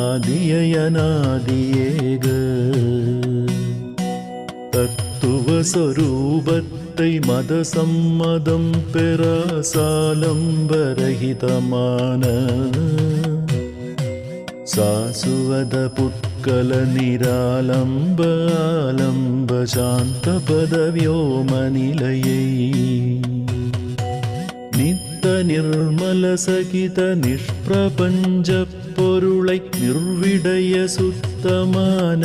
ஆதியனாதியேக தத்துவஸ்வரூபத்தை மத சம்மதம் பெறாசாலம்பரகிதமான சாசுவத புட்கல நிராலம்ப ஆலம்ப சாந்த பதவியோம நிலையை நித்த நிர்மல சகித நிஷ்பிரபஞ்ச பொருளை நிர்விடய சுத்தமான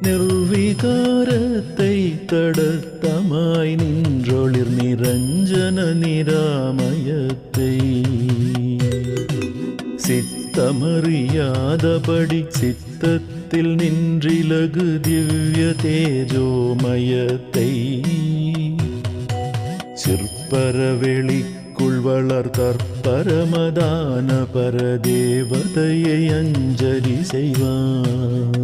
நிர்விகாரத்தை தடத்தமாய் நின்றொளிர் நிரஞ்சன நிராமயத்தை சித்தமறியாதபடி சித்தத்தில் நின்றிலகு திவ்ய தேஜோமயத்தை சிற்பரவெளிக்குள் வளர்த்தற்பரமதான பரதேவதையை அஞ்சலி செய்வான்